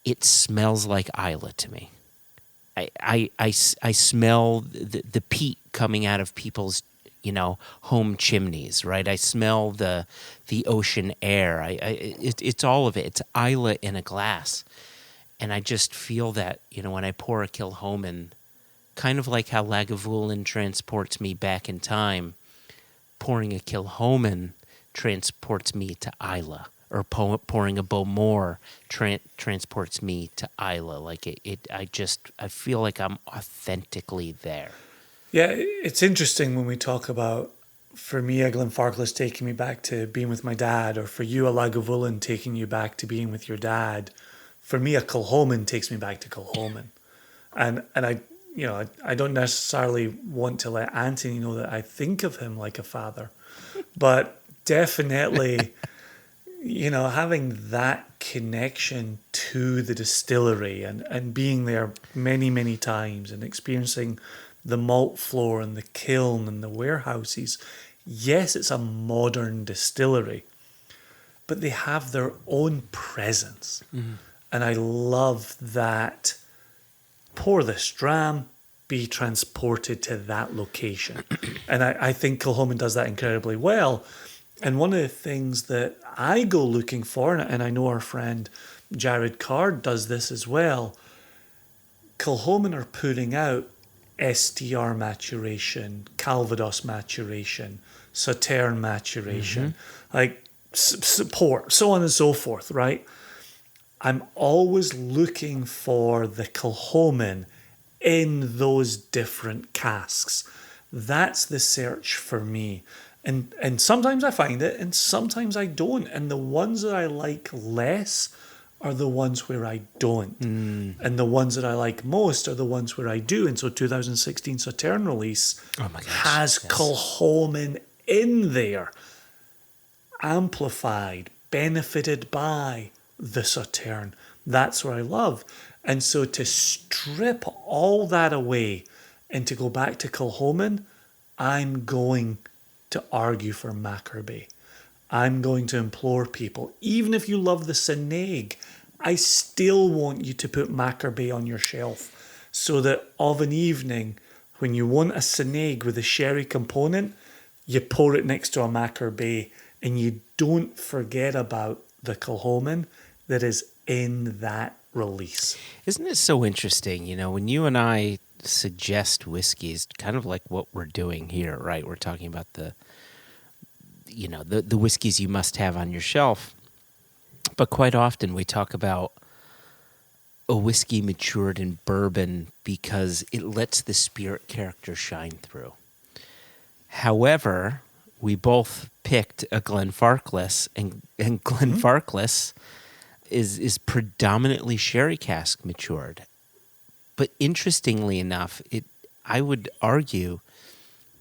it smells like Islay to me. I smell the peat coming out of people's, home chimneys, right? I smell the ocean air. It's all of it. It's Islay in a glass. And I just feel that, when I pour a Kilhoman, kind of like how Lagavulin transports me back in time, pouring a Kilhoman transports me to Islay. Or pouring a Beaumont transports me to Islay. I feel like I'm authentically there. Yeah, it's interesting when we talk about, for me, a Glenfarclas taking me back to being with my dad, or for you, a Lagavulin taking you back to being with your dad. For me, a Kilhoman takes me back to Kilhoman. And I don't necessarily want to let Anthony know that I think of him like a father, but definitely... having that connection to the distillery and being there many, many times and experiencing the malt floor and the kiln and the warehouses. Yes, it's a modern distillery, but they have their own presence. And I love that. Pour this dram, be transported to that location. And I think Kilchoman does that incredibly well. And one of the things that I go looking for, and I know our friend Jared Card does this as well, Kilchoman are putting out STR maturation, Calvados maturation, Sauterne maturation, like support, so on and so forth, right? I'm always looking for the Kilchoman in those different casks. That's the search for me. And sometimes I find it and sometimes I don't. And the ones that I like less are the ones where I don't. And the ones that I like most are the ones where I do. And so 2016 Sauterne release has Kilchoman in there, amplified, benefited by the Sauterne. That's what I love. And so to strip all that away and to go back to Kilchoman, I'm going to argue for Mackerby. I'm going to implore people, even if you love the Seneig, I still want you to put Mackerby on your shelf so that of an evening, when you want a Seneig with a sherry component, you pour it next to a Mackerby and you don't forget about the Kilchoman that is in that release. Isn't it so interesting? You know, when you and I suggest whiskeys, kind of like what we're doing here, right? We're talking about the whiskeys you must have on your shelf. But quite often we talk about a whiskey matured in bourbon because it lets the spirit character shine through. However, we both picked a Glenfarclas, and Glenfarclas is predominantly sherry cask matured. But interestingly enough, I would argue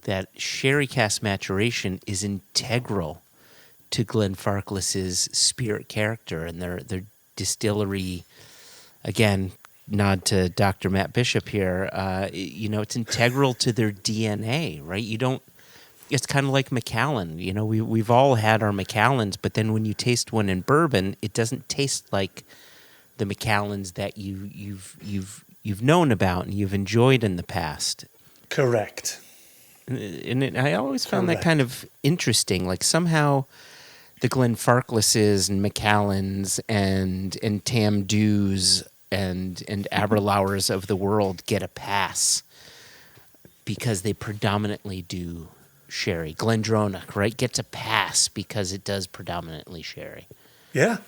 that sherry cask maturation is integral to Glenfarclas's spirit character and their distillery. Again, nod to Dr. Matt Bishop here. It's integral to their DNA, right? It's kind of like Macallan. You know, we've all had our Macallans, but then when you taste one in bourbon, it doesn't taste like the Macallans that you've known about and you've enjoyed in the past. Correct. And I always found that kind of interesting. Like somehow the Glenfarclases and Macallans and Tam Dews and Aberlours of the world get a pass because they predominantly do sherry. Glendronach, right, gets a pass because it does predominantly sherry. Yeah.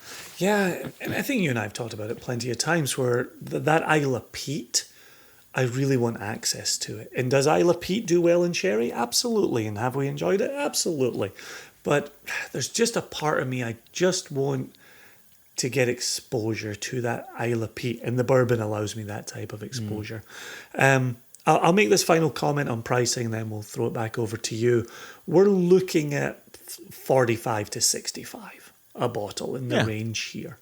And I think you and I have talked about it plenty of times where that Isla Peat, I really want access to it. And does Isla Peat do well in sherry? Absolutely. And have we enjoyed it? Absolutely. But there's just a part of me, I just want to get exposure to that Isla Peat. And the bourbon allows me that type of exposure. I'll make this final comment on pricing, then we'll throw it back over to you. We're looking at 45 to 65 a bottle in the range here.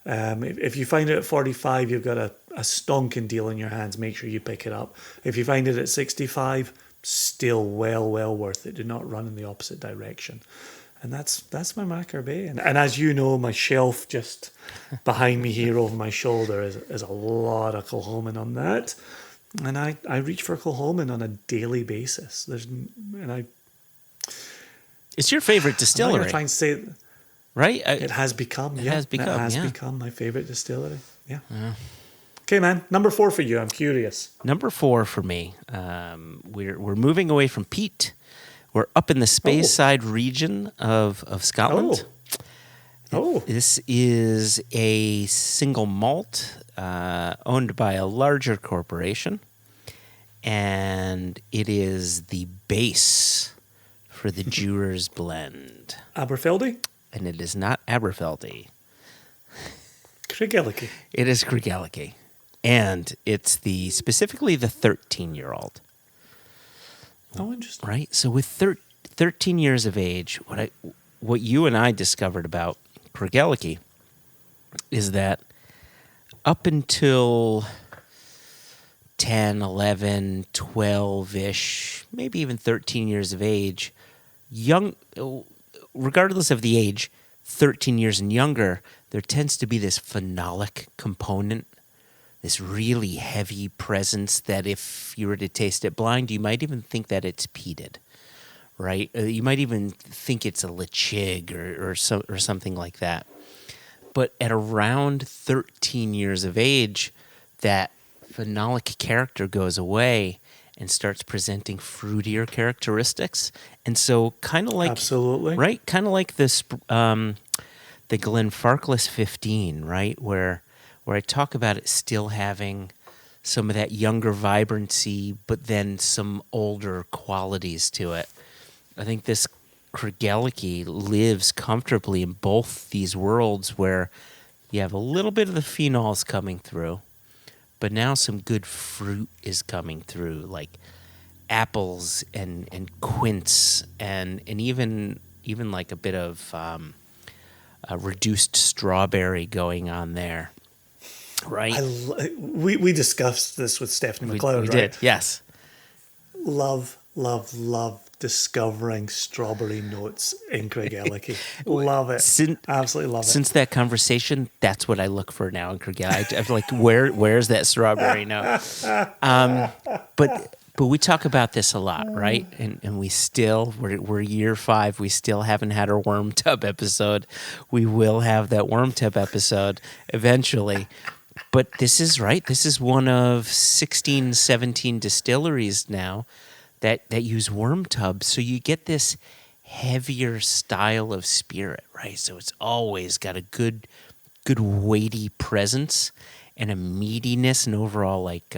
If you find it at 45, you've got a stonking deal in your hands. Make sure you pick it up. If you find it at 65, still well worth it. Do not run in the opposite direction. And that's my Mackerby. And as you know, my shelf just behind me here over my shoulder is a lot of Kilchoman on that. And I reach for Kilchoman on a daily basis. It's your favorite distillery. I'm not trying to say right? It has become. It has become my favorite distillery. Yeah. Okay, man. Number 4 for you. I'm curious. Number 4 for me. We're moving away from peat. We're up in the Speyside region of Scotland. This is a single malt owned by a larger corporation, and it is the base for the Dewar's blend. Aberfeldy? And it is not Aberfeldy. Craigellachie. It is Craigellachie. And it's specifically the 13-year-old. Oh, interesting. Right? So with 13 years of age, what you and I discovered about Craigellachie is that up until 10, 11, 12-ish, maybe even 13 years of age, regardless of the age, 13 years and younger, there tends to be this phenolic component, this really heavy presence that if you were to taste it blind, you might even think that it's peated, right? You might even think it's a lechig or something like that. But at around 13 years of age, that phenolic character goes away and starts presenting fruitier characteristics. And so kind of like... Absolutely. Right? Kind of like this, the Glenfarclas 15, right? Where I talk about it still having some of that younger vibrancy, but then some older qualities to it. I think this Krgeliki lives comfortably in both these worlds where you have a little bit of the phenols coming through, but now some good fruit is coming through, like apples and quince and even like a bit of a reduced strawberry going on there, right? We discussed this with Stephanie McLeod, we right? did, yes. Love discovering strawberry notes in Krgeliki. Love it. Absolutely love it. Since that conversation, that's what I look for now in Krgeliki. I feel like, where's that strawberry note? But we talk about this a lot, right? And we're year 5. We still haven't had our worm tub episode. We will have that worm tub episode eventually. But this is right. This is one of 16, 17 distilleries now that use worm tubs. So you get this heavier style of spirit, right? So it's always got a good weighty presence and a meatiness and overall like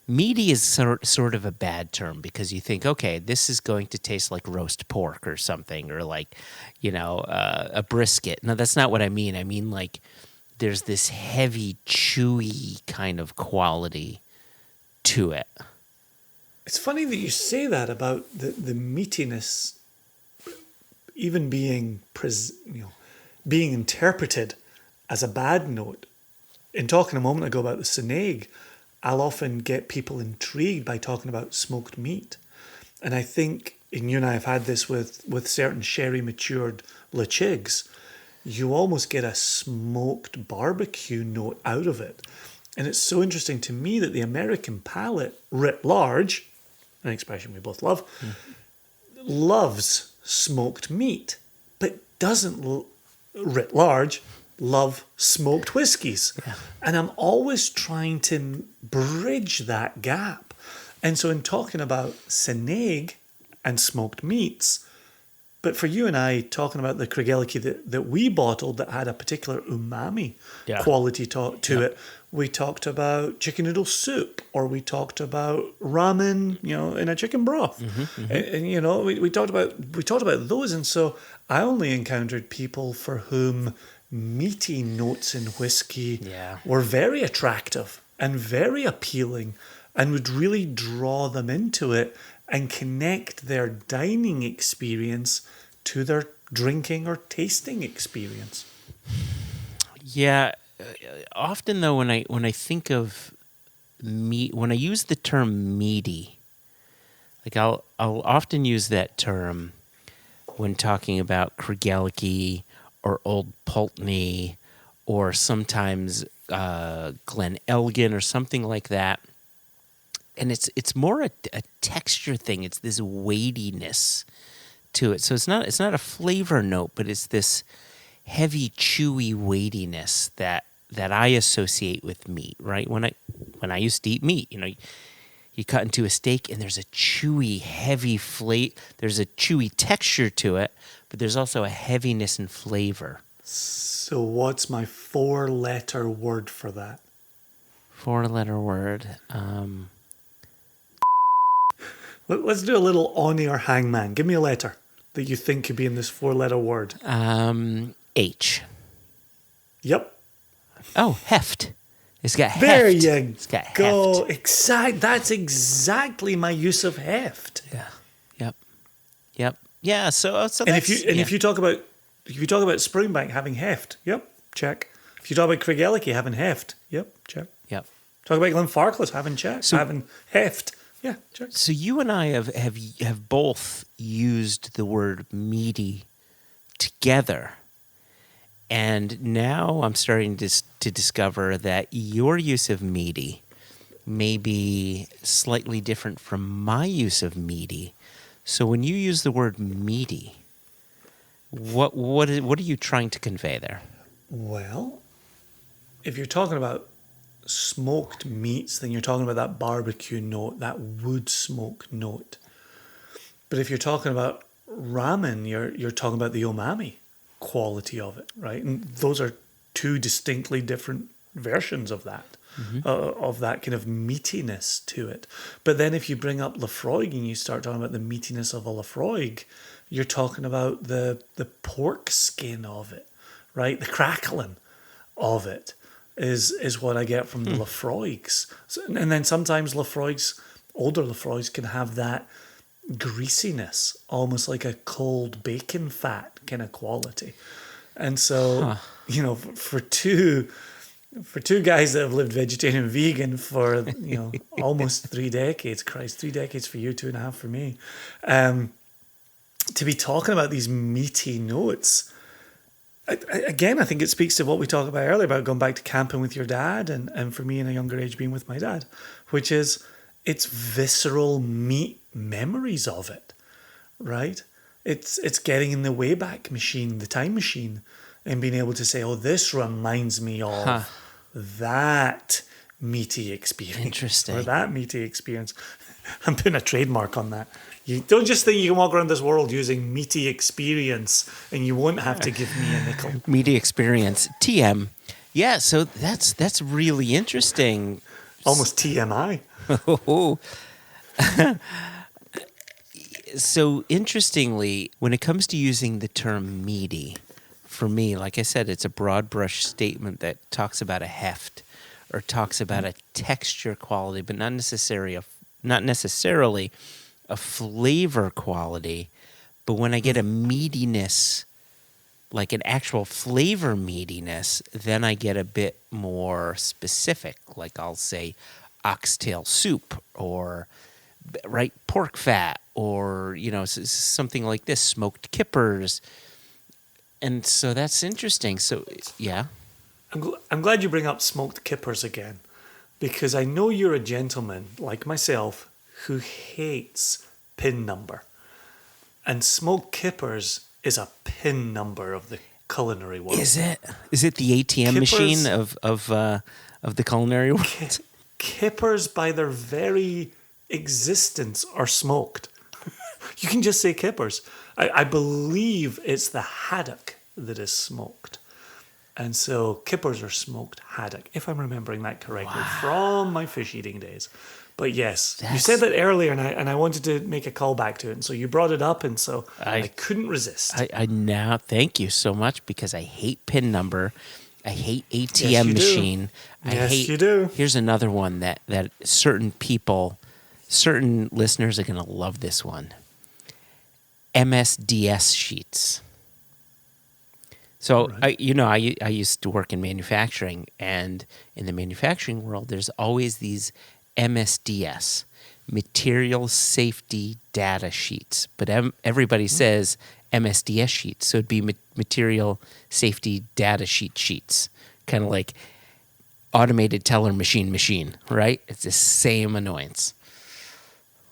meaty is sort of a bad term because you think, okay, this is going to taste like roast pork or something, or like, a brisket. No, that's not what I mean. I mean like there's this heavy, chewy kind of quality to it. It's funny that you say that about the meatiness even being being interpreted as a bad note. In talking a moment ago about the Seneig, I'll often get people intrigued by talking about smoked meat. And I think, and you and I have had this with certain sherry matured lechigs, you almost get a smoked barbecue note out of it. And it's so interesting to me that the American palate, writ large, an expression we both love, loves smoked meat, but doesn't, writ large, love smoked whiskies. Yeah. And I'm always trying to bridge that gap. And so in talking about Seneig and smoked meats, but for you and I, talking about the Krgeliki that we bottled that had a particular umami quality to it, we talked about chicken noodle soup, or we talked about ramen, in a chicken broth. And we talked about those. And so I only encountered people for whom meaty notes in whiskey were very attractive and very appealing and would really draw them into it and connect their dining experience to their drinking or tasting experience. Yeah, often though when I think of meat, when I use the term meaty, like I'll often use that term when talking about Krgeliki or Old Pulteney or sometimes Glen Elgin or something like that. And it's more a texture thing. It's this weightiness to it. So it's not a flavor note, but it's this heavy, chewy weightiness that I associate with meat, right? When I used to eat meat, you cut into a steak and there's a chewy, heavy there's a chewy texture to it, but there's also a heaviness and flavor. So what's my 4-letter word for that? 4-letter word. Let's do a little Oni or Hangman. Give me a letter that you think could be in this 4-letter word. H. Yep. Oh, heft. It's got heft. There you it's got go. Heft. That's exactly my use of heft. Yeah. Yep. Yeah. So and if you talk about Springbank having heft, yep, check. If you talk about Krgeliki having heft, yep, check. Yep. Talk about Glenfarclas having having heft. Yeah, check. So you and I have both used the word meaty together. And now I'm starting to discover that your use of meaty may be slightly different from my use of meaty. So when you use the word meaty, what are you trying to convey there? Well, if you're talking about smoked meats, then you're talking about that barbecue note, that wood smoke note. But if you're talking about ramen, you're talking about the umami quality of it, right? And those are two distinctly different versions of that, of that kind of meatiness to it. But then if you bring up Lafroig and you start talking about the meatiness of a Lafroig, you're talking about the pork skin of it, right? The crackling of it is what I get from the Lafroigs. So, and then sometimes Lafroigs, older Lafroigs, can have that greasiness, almost like a cold bacon fat kind of quality. And so, you know, for two guys that have lived vegetarian and vegan for, you know, almost 3 decades, Christ, 3 decades for you, 2.5 for me, to be talking about these meaty notes, again, I think it speaks to what we talked about earlier about going back to camping with your dad, and for me in a younger age being with my dad, which is it's visceral meat memories of it, right? It's getting in the Wayback Machine, the time machine, and being able to say, oh, this reminds me of that meaty experience. Interesting. Or that meaty experience. I'm putting a trademark on that. You don't just think you can walk around this world using meaty experience and you won't have to give me a nickel. Meaty experience. TM. Yeah, so that's really interesting. Almost TMI. So interestingly, when it comes to using the term meaty, for me, like I said, it's a broad brush statement that talks about a heft or talks about a texture quality, but not necessarily a flavor quality. But when I get a meatiness, like an actual flavor meatiness, then I get a bit more specific. Like I'll say oxtail soup or pork fat or, you know, something like this, smoked kippers. And so that's interesting. So, yeah. I'm glad you bring up smoked kippers again, because I know you're a gentleman like myself who hates pin number. And smoked kippers is a pin number of the culinary world. Is it? Is it the ATM Kippers, machine of the culinary world? Kippers, by their very existence, are smoked. You can just say kippers. I believe it's the haddock that is smoked. And so kippers are smoked haddock, if I'm remembering that correctly, from my fish eating days. But yes, you said that earlier, and I wanted to make a call back to it. And so you brought it up, and so I couldn't resist. I now thank you so much, because I hate pin number. I hate ATM machine. You do. Here's another one that certain listeners are going to love this one. MSDS sheets. So, right. I used to work in manufacturing, and in the manufacturing world, there's always these MSDS, material safety data sheets. But everybody says MSDS sheets, so it'd be material safety data sheets, kind of like automated teller machine, right? It's the same annoyance.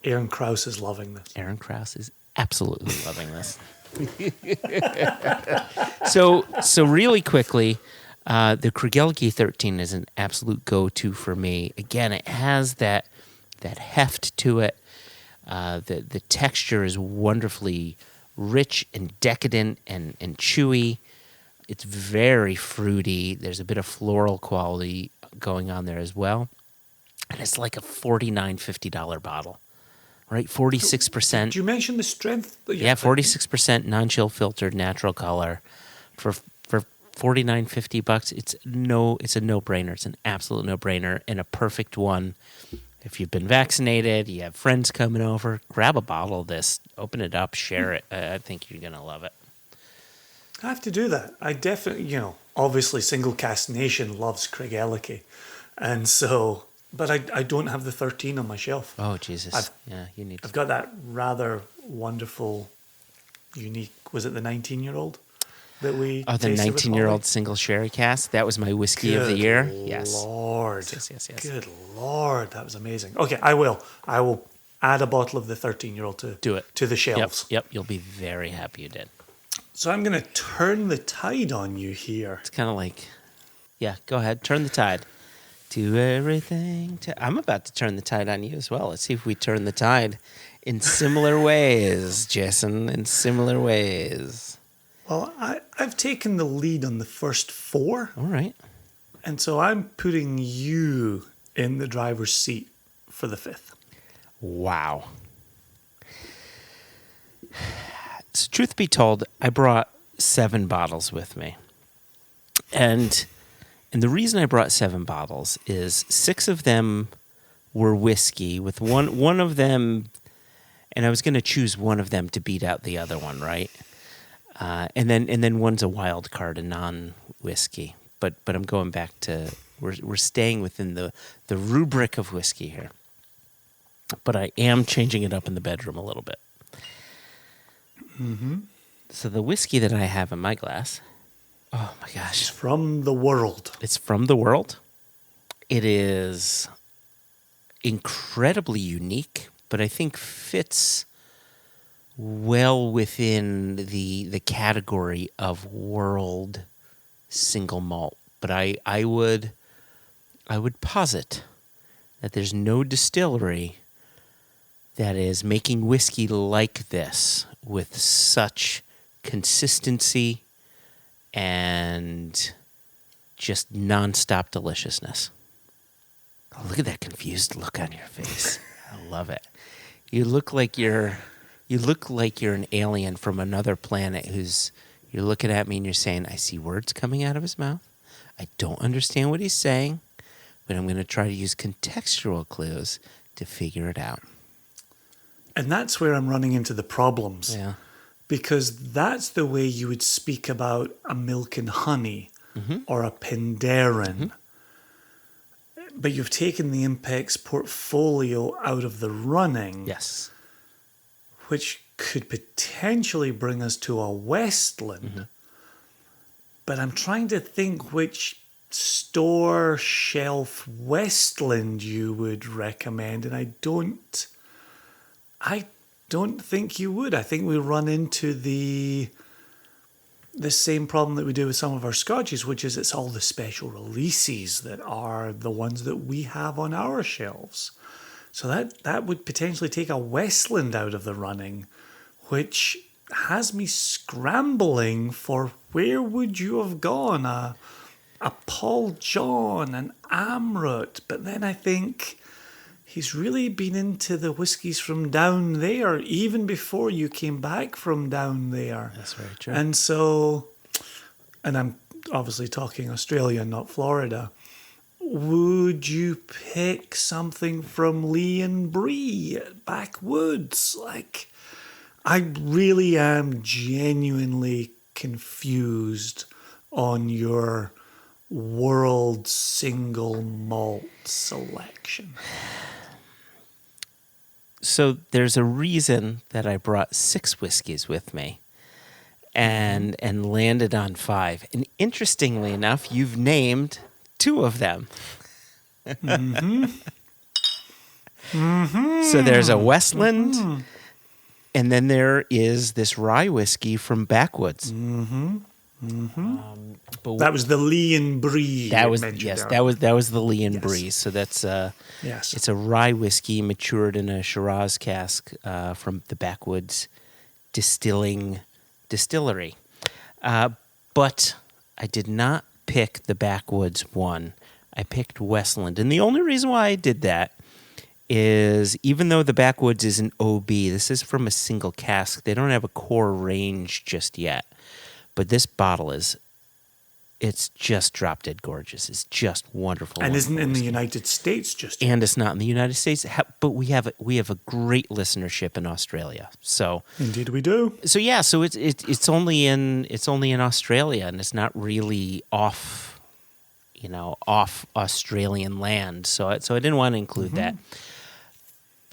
Aaron Krause is loving this. Aaron Krause is absolutely loving this. So really quickly, the Krögelke 13 is an absolute go-to for me. Again, it has that heft to it. The texture is wonderfully rich and decadent and chewy. It's very fruity. There's a bit of floral quality going on there as well. And it's like a $49-50 bottle. Right, 46%. Did you mention the strength? Yeah, 46% non-chill filtered natural color for $49-50. It's a no-brainer. It's an absolute no-brainer and a perfect one. If you've been vaccinated, you have friends coming over, grab a bottle of this, open it up, share it. I think you're gonna love it. I have to do that. I definitely, obviously, Single Cask Nation loves Krögelke, and so but I don't have the 13 on my shelf. Oh, Jesus. I've- You need I've got that rather wonderful, unique, was it the 19-year-old that we Oh, the tasted with 19-year-old Holly? single sherry cask. That was my whiskey of the year. Yes. Lord. Yes. Good Lord. That was amazing. Okay, I will add a bottle of the 13-year-old Do it. to the shelves. Yep. You'll be very happy you did. So I'm going to turn the tide on you here. It's kind of like, yeah, go ahead. Turn the tide. Do everything. I'm about to turn the tide on you as well. Let's see if we turn the tide in similar ways, Jason, in similar ways. Well, I've taken the lead on the first 4, All right. and so I'm putting you in the driver's seat for the 5th. Wow. So, truth be told, I brought 7 bottles with me. And the reason I brought 7 bottles is 6 of them were whiskey, with one of them, and I was going to choose one of them to beat out the other one, right? And then one's a wild card, a non-whiskey. But I'm going back to we're staying within the rubric of whiskey here. But I am changing it up in the bedroom a little bit. Mm-hmm. So the whiskey that I have in my glass, oh my It's gosh, from the world. it's from the world. It is incredibly unique, but I think fits well within the category of world single malt. But I would posit that there's no distillery that is making whiskey like this with such consistency and just nonstop deliciousness. Oh, look at that confused look on your face. I love it. You look like you're an alien from another planet you're looking at me and you're saying, I see words coming out of his mouth. I don't understand what he's saying, but I'm going to try to use contextual clues to figure it out. And that's where I'm running into the problems. Yeah. Because that's the way you would speak about a milk and honey or a Penderyn. But you've taken the Impex portfolio out of the running, Yes. which could potentially bring us to a Westland. But I'm trying to think which store shelf Westland you would recommend, and I don't think you would. I think we run into the same problem that we do with some of our scotches, which is it's all the special releases that are the ones that we have on our shelves. So that would potentially take a Westland out of the running, which has me scrambling for where would you have gone? A Paul John, an Amrut, but then I think he's really been into the whiskies from down there even before you came back from down there. That's very true. And so, and I'm obviously talking Australia, not Florida. Would you pick something from Lee and Bree at Backwoods? Like, I really am genuinely confused on your world single malt selection. So there's a reason that I brought 6 whiskeys with me and landed on 5. And interestingly enough, you've named 2 of them. So there's a Westland, and then there is this rye whiskey from Backwoods. But That was the Lee and Bree. that you was mentioned yes, earlier. that was the Lee and Yes. Bree. So that's Yes. it's a rye whiskey matured in a Shiraz cask from the Backwoods distillery. But I did not pick the Backwoods one. I picked Westland, and the only reason why I did that is even though the Backwoods is an OB, this is from a single cask. They don't have a core range just yet, but this bottle it's just drop dead gorgeous. It's just wonderful. And isn't wonderful in the whiskey. United States just yet. And it's not in the United States, but we have a great listenership in Australia. So Indeed we do. so it's only in Australia, and it's not really off, off Australian land. So I didn't want to include that.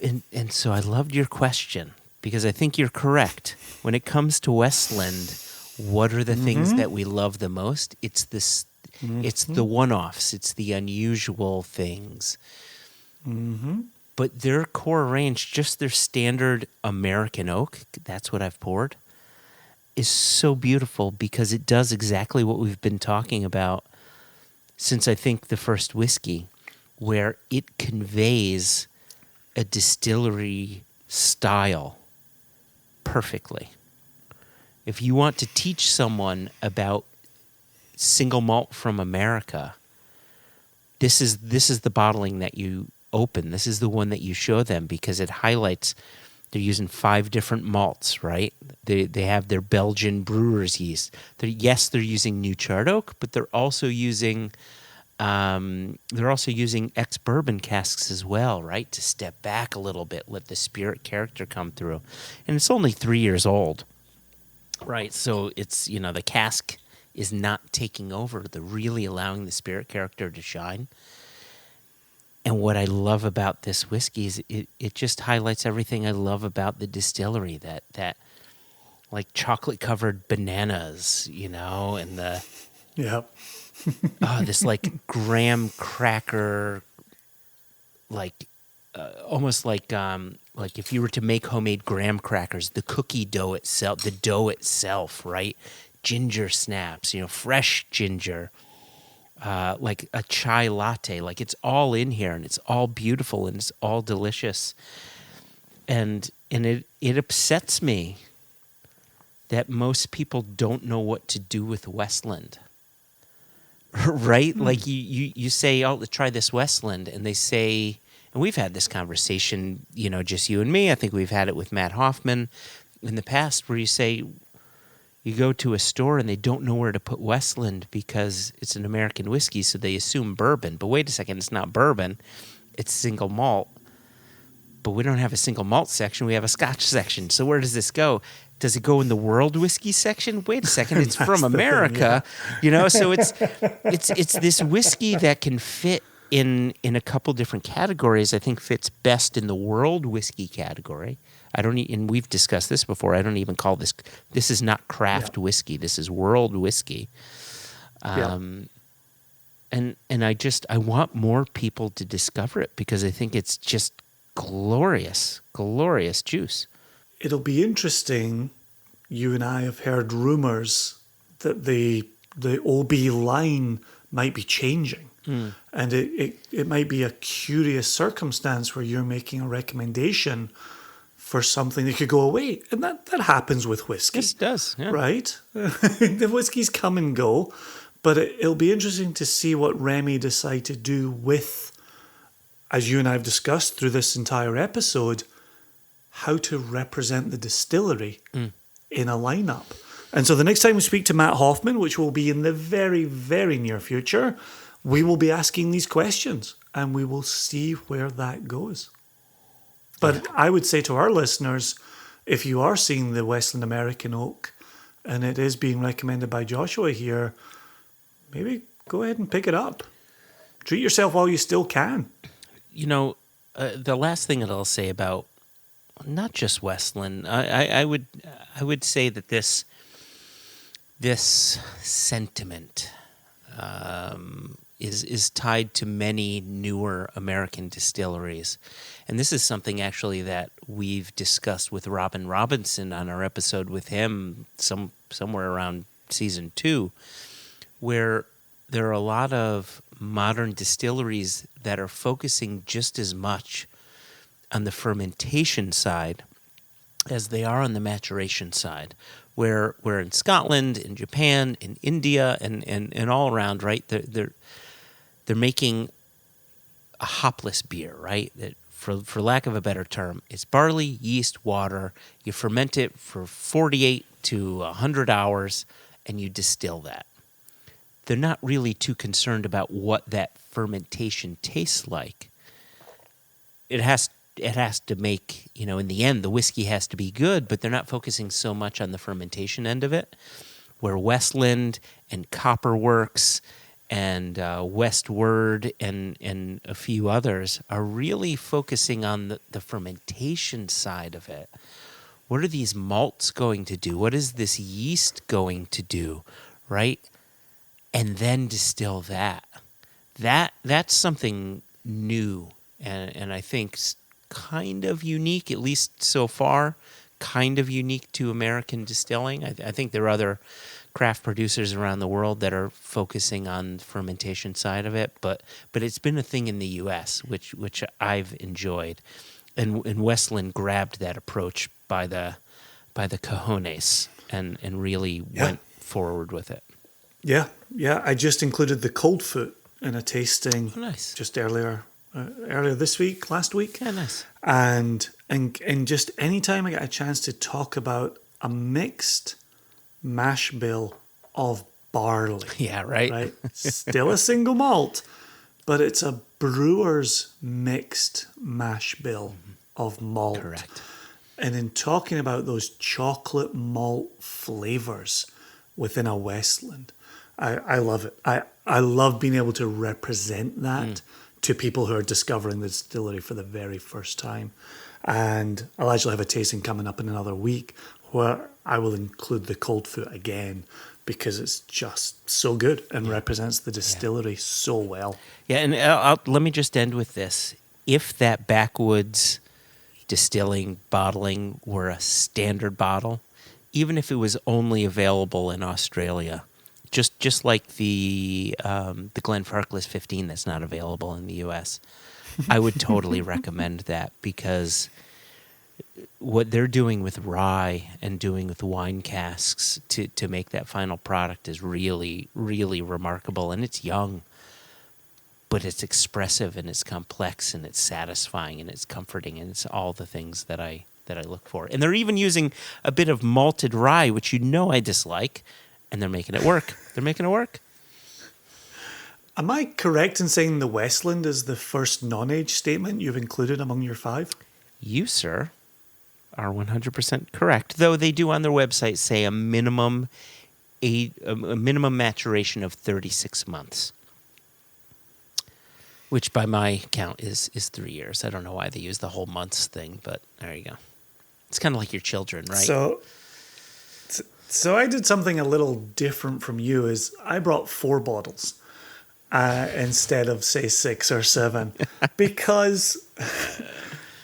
And so I loved your question, because I think you're correct. When it comes to Westland, what are the things that we love the most? It's this. It's the one-offs. It's the unusual things. But their core range, just their standard American oak, that's what I've poured, is so beautiful, because it does exactly what we've been talking about since, I think, the first whiskey, where it conveys a distillery style perfectly. If you want to teach someone about single malt from America, this is the bottling that you open. This is the one that you show them, because it highlights they're using 5 different malts, right? They have their Belgian brewer's yeast. They're using new charred oak, but they're also using ex-bourbon casks as well, right? To step back a little bit, let the spirit character come through. And it's only 3 years old, right? So it's, the cask is not taking over. They're really allowing the spirit character to shine. And what I love about this whiskey is it just highlights everything I love about the distillery, that like chocolate-covered bananas, and the... Yep. This like graham cracker, like almost like if you were to make homemade graham crackers, the dough itself, right? Ginger snaps, fresh ginger, like a chai latte, like it's all in here, and it's all beautiful, and it's all delicious. And it upsets me that most people don't know what to do with Westland. Right? Like you say, oh, let's try this Westland, and they say, and we've had this conversation, just you and me. I think we've had it with Matt Hoffman in the past, where you say, you go to a store and they don't know where to put Westland because it's an American whiskey, so they assume bourbon. But wait a second, it's not bourbon, it's single malt. But we don't have a single malt section, we have a Scotch section. So where does this go? Does it go in the world whiskey section? Wait a second, it's from America, So it's this whiskey that can fit in a couple different categories. I think fits best in the world whiskey category. And we've discussed this before. I don't even call this. This is not craft whiskey. This is world whiskey. And I want more people to discover it, because I think it's just glorious, glorious juice. It'll be interesting. You and I have heard rumors that the OB line might be changing. And it might be a curious circumstance where you're making a recommendation for something that could go away. And that happens with whiskey. Yes, it does. Yeah. Right? The whiskeys come and go. But it'll be interesting to see what Remy decide to do with, as you and I have discussed through this entire episode, how to represent the distillery in a lineup. And so the next time we speak to Matt Hoffman, which will be in the very, very near future, we will be asking these questions, and we will see where that goes. But I would say to our listeners, if you are seeing the Westland American Oak, and it is being recommended by Joshua here, maybe go ahead and pick it up. Treat yourself while you still can. The last thing that I'll say about not just Westland, I would say that this sentiment is tied to many newer American distilleries. And this is something actually that we've discussed with Robin Robinson on our episode with him somewhere around season 2, where there are a lot of modern distilleries that are focusing just as much on the fermentation side as they are on the maturation side. Where in Scotland, in Japan, in India, and all around, right? They're making a hopless beer, right? That, for lack of a better term, it's barley, yeast, water. You ferment it for 48 to 100 hours, and you distill that. They're not really too concerned about what that fermentation tastes like. It has to make, in the end, the whiskey has to be good, but they're not focusing so much on the fermentation end of it, where Westland and Copperworks and Westward and a few others are really focusing on the fermentation side of it. What are these malts going to do? What is this yeast going to do, right? And then distill that. That's something new, and I think kind of unique, at least so far, kind of unique to American distilling. I think there are other craft producers around the world that are focusing on the fermentation side of it, but it's been a thing in the U.S., which I've enjoyed, and Westland grabbed that approach by the cojones and really went forward with it. Yeah. I just included the cold foot in a tasting just earlier last week. Yeah, nice. And just anytime I get a chance to talk about a mixed mash bill of barley. Yeah, right. Still a single malt, but it's a brewer's mixed mash bill of malt. Correct. And in talking about those chocolate malt flavors within a Westland, I love it. I love being able to represent that to people who are discovering the distillery for the very first time. And I'll actually have a tasting coming up in another week where I will include the cold foot again because it's just so good and represents the distillery so well. Yeah, and let me just end with this. If that backwoods distilling bottling were a standard bottle, even if it was only available in Australia, just like the Glenfarclas 15 that's not available in the U.S., I would totally recommend that, because what they're doing with rye and doing with wine casks to make that final product is really, really remarkable. And it's young, but it's expressive and it's complex and it's satisfying and it's comforting and it's all the things that I look for. And they're even using a bit of malted rye, which I dislike, and they're making it work. Am I correct in saying the Westland is the first non-age statement you've included among your 5? You, sir, are 100% correct. Though they do on their website say a minimum maturation of 36 months, which by my count is 3 years. I don't know why they use the whole months thing, but there you go. It's kind of like your children, right? So I did something a little different from you. Is I brought 4 bottles instead of say 6 or 7 because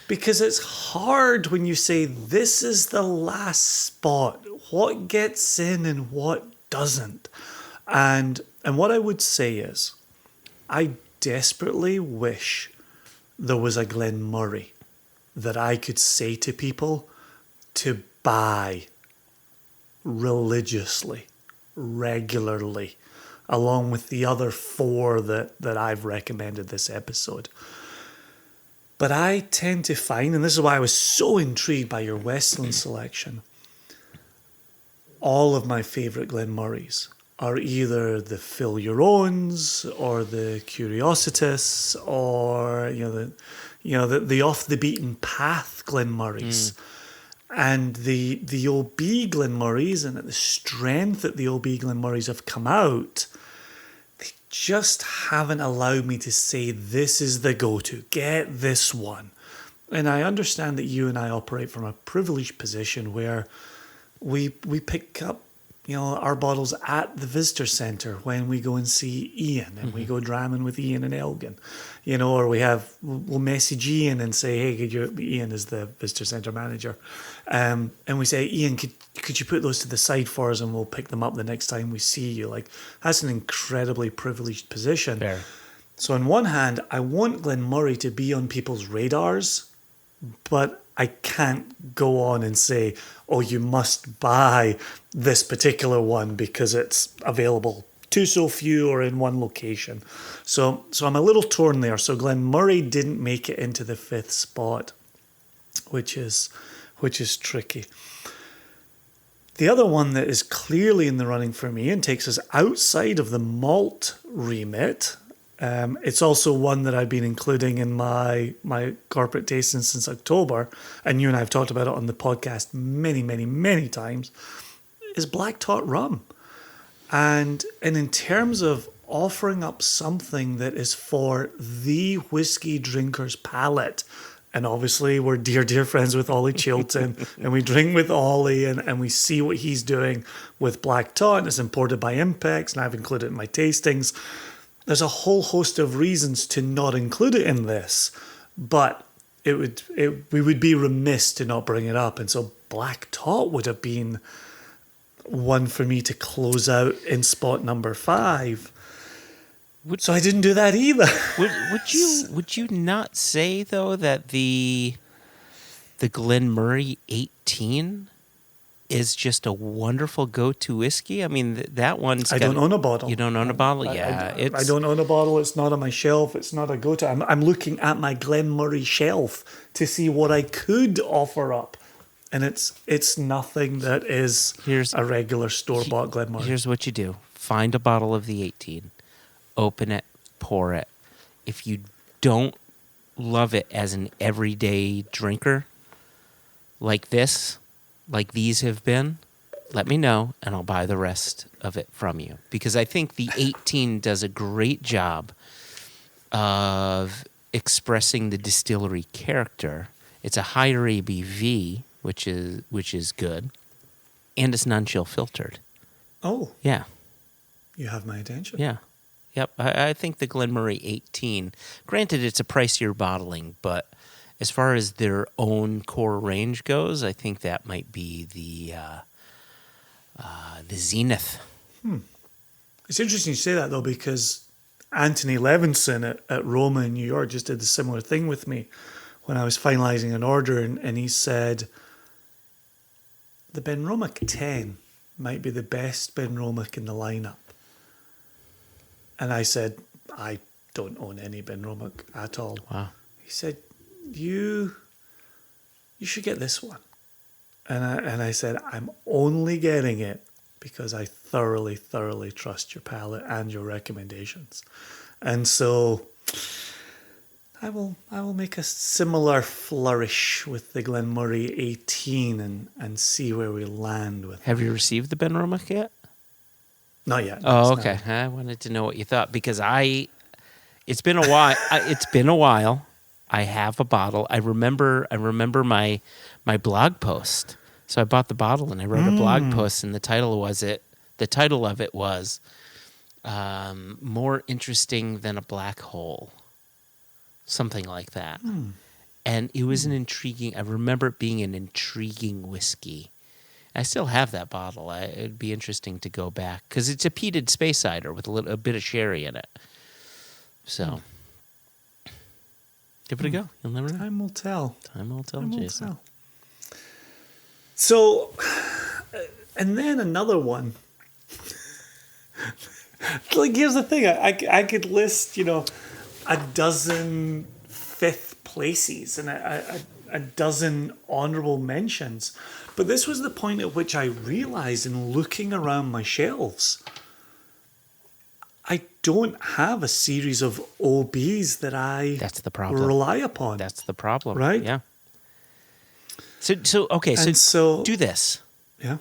it's hard when you say this is the last spot. What gets in and what doesn't? And what I would say is, I desperately wish there was a Glenmorangie that I could say to people to buy religiously, regularly, along with the other 4 that I've recommended this episode. But I tend to find, and this is why I was so intrigued by your Westland selection, all of my favourite Glenmorangies are either the Fill Your Owns or the Curiositas or the off the beaten path Glenmorangies. And the OB Glenmorangies and the strength that the OB Glenmorangies have come out, they just haven't allowed me to say this is the go-to. Get this one. And I understand that you and I operate from a privileged position where we pick up our bottles at the visitor centre when we go and see Ian and we go dramming with Ian and Elgin, or we'll message Ian and say, hey, Ian is the visitor centre manager. And we say, Ian, could you put those to the side for us and we'll pick them up the next time we see you? Like, that's an incredibly privileged position. Fair. So on one hand, I want Glenmorangie to be on people's radars, but I can't go on and say, oh, you must buy this particular one because it's available to so few or in one location. So I'm a little torn there. So Glenmorangie didn't make it into the 5th spot, which is tricky. The other one that is clearly in the running for me and takes us outside of the malt remit, it's also one that I've been including in my corporate tasting since October, and you and I have talked about it on the podcast many, many, many times, is Black Tot Rum. And in terms of offering up something that is for the whiskey drinker's palate. And obviously, we're dear friends with Ollie Chilton, and we drink with Ollie, and we see what he's doing with Black Tot, and it's imported by Impex, and I've included it in my tastings. There's a whole host of reasons to not include it in this, but we would be remiss to not bring it up. And so Black Tot would have been one for me to close out in spot number 5. So I didn't do that either. Would you not say though that the Glenmurray 18 is just a wonderful go-to whiskey? I mean, that one's. I don't own a bottle. You don't own a bottle, I don't own a bottle. It's not on my shelf. It's not a go-to. I'm looking at my Glenmurray shelf to see what I could offer up, and it's nothing that is a regular store-bought Glenmurray. Here's what you do: find a bottle of the 18. Open it, pour it. If you don't love it as an everyday drinker, like these have been, let me know, and I'll buy the rest of it from you. Because I think the 18 does a great job of expressing the distillery character. It's a higher ABV, which is good, and it's non-chill filtered. Oh. Yeah. You have my attention. Yeah. Yep, I think the Glenmurray 18, granted it's a pricier bottling, but as far as their own core range goes, I think that might be the zenith. It's interesting you say that, though, because Anthony Levinson at Roma in New York just did a similar thing with me when I was finalising an order, and he said the Benromac 10 might be the best Benromac in the lineup. And I said, I don't own any Benromac at all. Wow. He said, you should get this one. And I said, I'm only getting it because I thoroughly trust your palate and your recommendations. And so I will make a similar flourish with the Glenmurray 18 and see where we land with it. Have you received the Benromac yet? Not yet. Oh, okay. I wanted to know what you thought because it's been a while. It's been a while. I have a bottle. I remember my blog post. So I bought the bottle and I wrote a blog post, and the title of it was more interesting than a black hole, something like that. And it was an intriguing. I remember it being an intriguing whiskey. I still have that bottle. It'd be interesting to go back because it's a peated space cider with a bit of sherry in it. So, give it a go. You'll never know. Time will tell. Time will tell, Jason. Will tell. So, and then another one. Like, here's the thing. I could list, a dozen fifth places and a dozen honorable mentions. But this was the point at which I realized in looking around my shelves, I don't have a series of OBs that I That's the problem. rely upon. That's the problem. Right? Yeah. So okay, so do this. Yeah.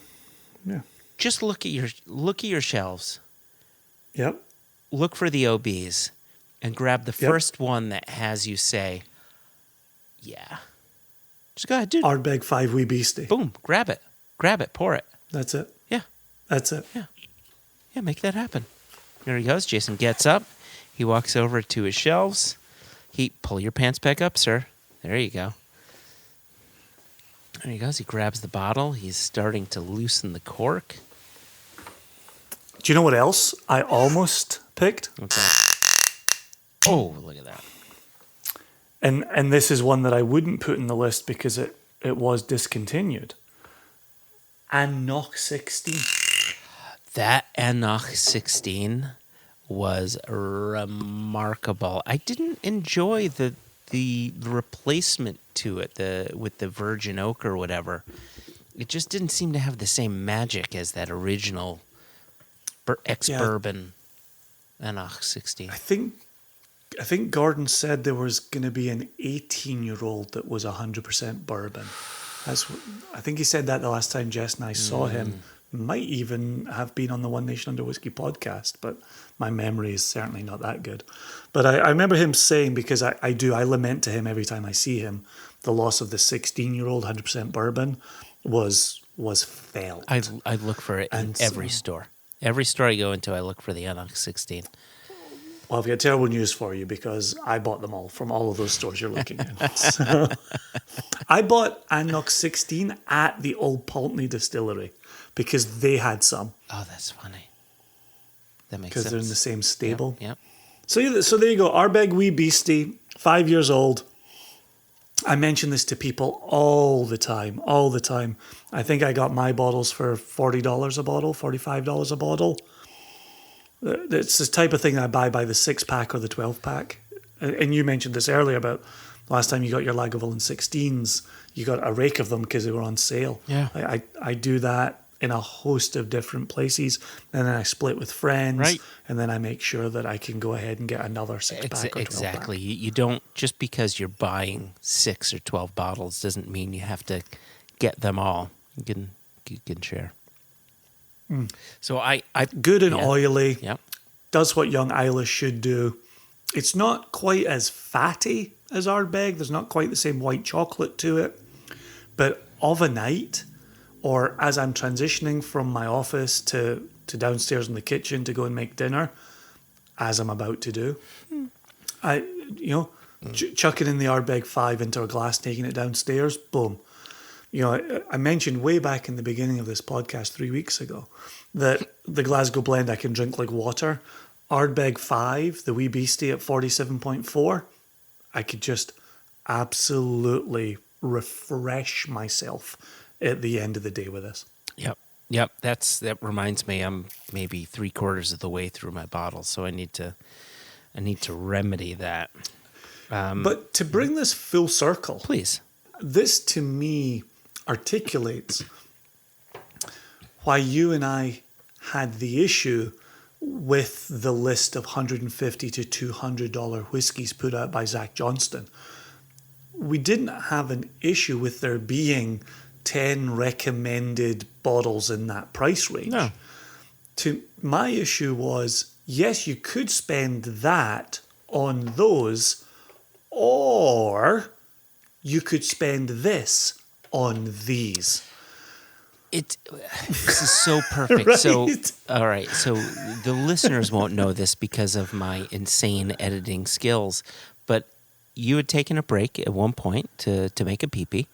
Yeah. Just look at your shelves. Yep. Look for the OBs and grab the first one that has you say, yeah. Just go ahead, dude. Ardbeg 5 Wee Beastie. Boom. Grab it, pour it. That's it. Yeah. That's it. Yeah, make that happen. There he goes. Jason gets up. He walks over to his shelves. Pull your pants back up, sir. There you go. There he goes. He grabs the bottle. He's starting to loosen the cork. Do you know what else I almost picked? Okay. Oh, look at that. And this is one that I wouldn't put in the list because it was discontinued. Anoch 16. That Anoch 16 was remarkable. I didn't enjoy the replacement to it, with the virgin oak or whatever. It just didn't seem to have the same magic as that original ex-bourbon Anoch 16. I think Gordon said there was going to be an 18-year-old that was 100% bourbon. I think he said that the last time Jess and I saw him might even have been on the One Nation Under Whiskey podcast, but my memory is certainly not that good. But I remember him saying, because I lament to him every time I see him, the loss of the 16-year-old 100% bourbon was felt. I look for it in every store. Every store I go into, I look for the Unox 16. Well, I've got terrible news for you, because I bought them all from all of those stores you're looking in. So, I bought Unox 16 at the Old Pulteney Distillery because they had some. Oh, that's funny. That makes sense. Because they're in the same stable. Yep. So there you go. Ardbeg Wee Beastie, 5 years old. I mention this to people all the time. I think I got my bottles for $40 a bottle, $45 a bottle. It's the type of thing I buy by the 6-pack or the 12-pack. And you mentioned this earlier about last time you got your Lagavulin 16s, you got a rake of them because they were on sale. Yeah. I do that in a host of different places, and then I split with friends, right. And then I make sure that I can go ahead and get another 6-pack or 12-pack. Exactly. You don't, just because you're buying 6 or 12 bottles doesn't mean you have to get them all. You can share. So I good and oily. Yep. Does what young Isla should do. It's not quite as fatty as Ardbeg. There's not quite the same white chocolate to it. But of a night, or as I'm transitioning from my office to downstairs in the kitchen to go and make dinner, as I'm about to do, chucking in the Ardbeg 5 into a glass, taking it downstairs, boom. I mentioned way back in the beginning of this podcast 3 weeks ago that the Glasgow blend I can drink like water. Ardbeg 5, the Wee Beastie at 47.4, I could just absolutely refresh myself at the end of the day with this. Yep. That reminds me, I'm maybe 3/4 of the way through my bottle, so I need to remedy that. But to bring this full circle, please, this to me articulates why you and I had the issue with the list of $150 to $200 whiskies put out by Zach Johnston. We didn't have an issue with there being 10 recommended bottles in that price range. No. My issue was, yes, you could spend that on those, or you could spend this on these. This is so perfect. Right? So, all right. So the listeners won't know this because of my insane editing skills, but you had taken a break at one point to make a pee-pee,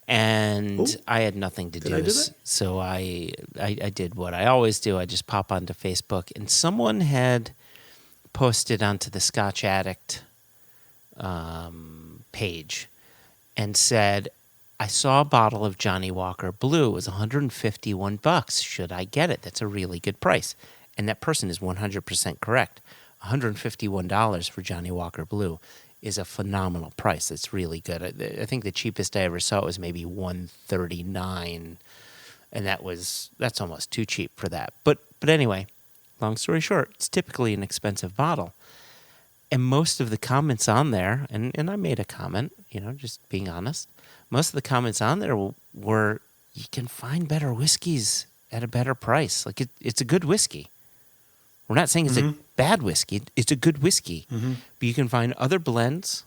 and I had nothing to do. I do that? So I did what I always do. I just pop onto Facebook, and someone had posted onto the Scotch Addict page and said, I saw a bottle of Johnny Walker Blue. It was $151. Should I get it? That's a really good price. And that person is 100% correct. $151 for Johnny Walker Blue is a phenomenal price. It's really good. I think the cheapest I ever saw was maybe $139, and that's almost too cheap for that. But anyway, long story short, it's typically an expensive bottle. And most of the comments on there, and I made a comment, just being honest, most of the comments on there were, you can find better whiskeys at a better price. Like, it's a good whiskey. We're not saying it's a bad whiskey. It's a good whiskey. Mm-hmm. But you can find other blends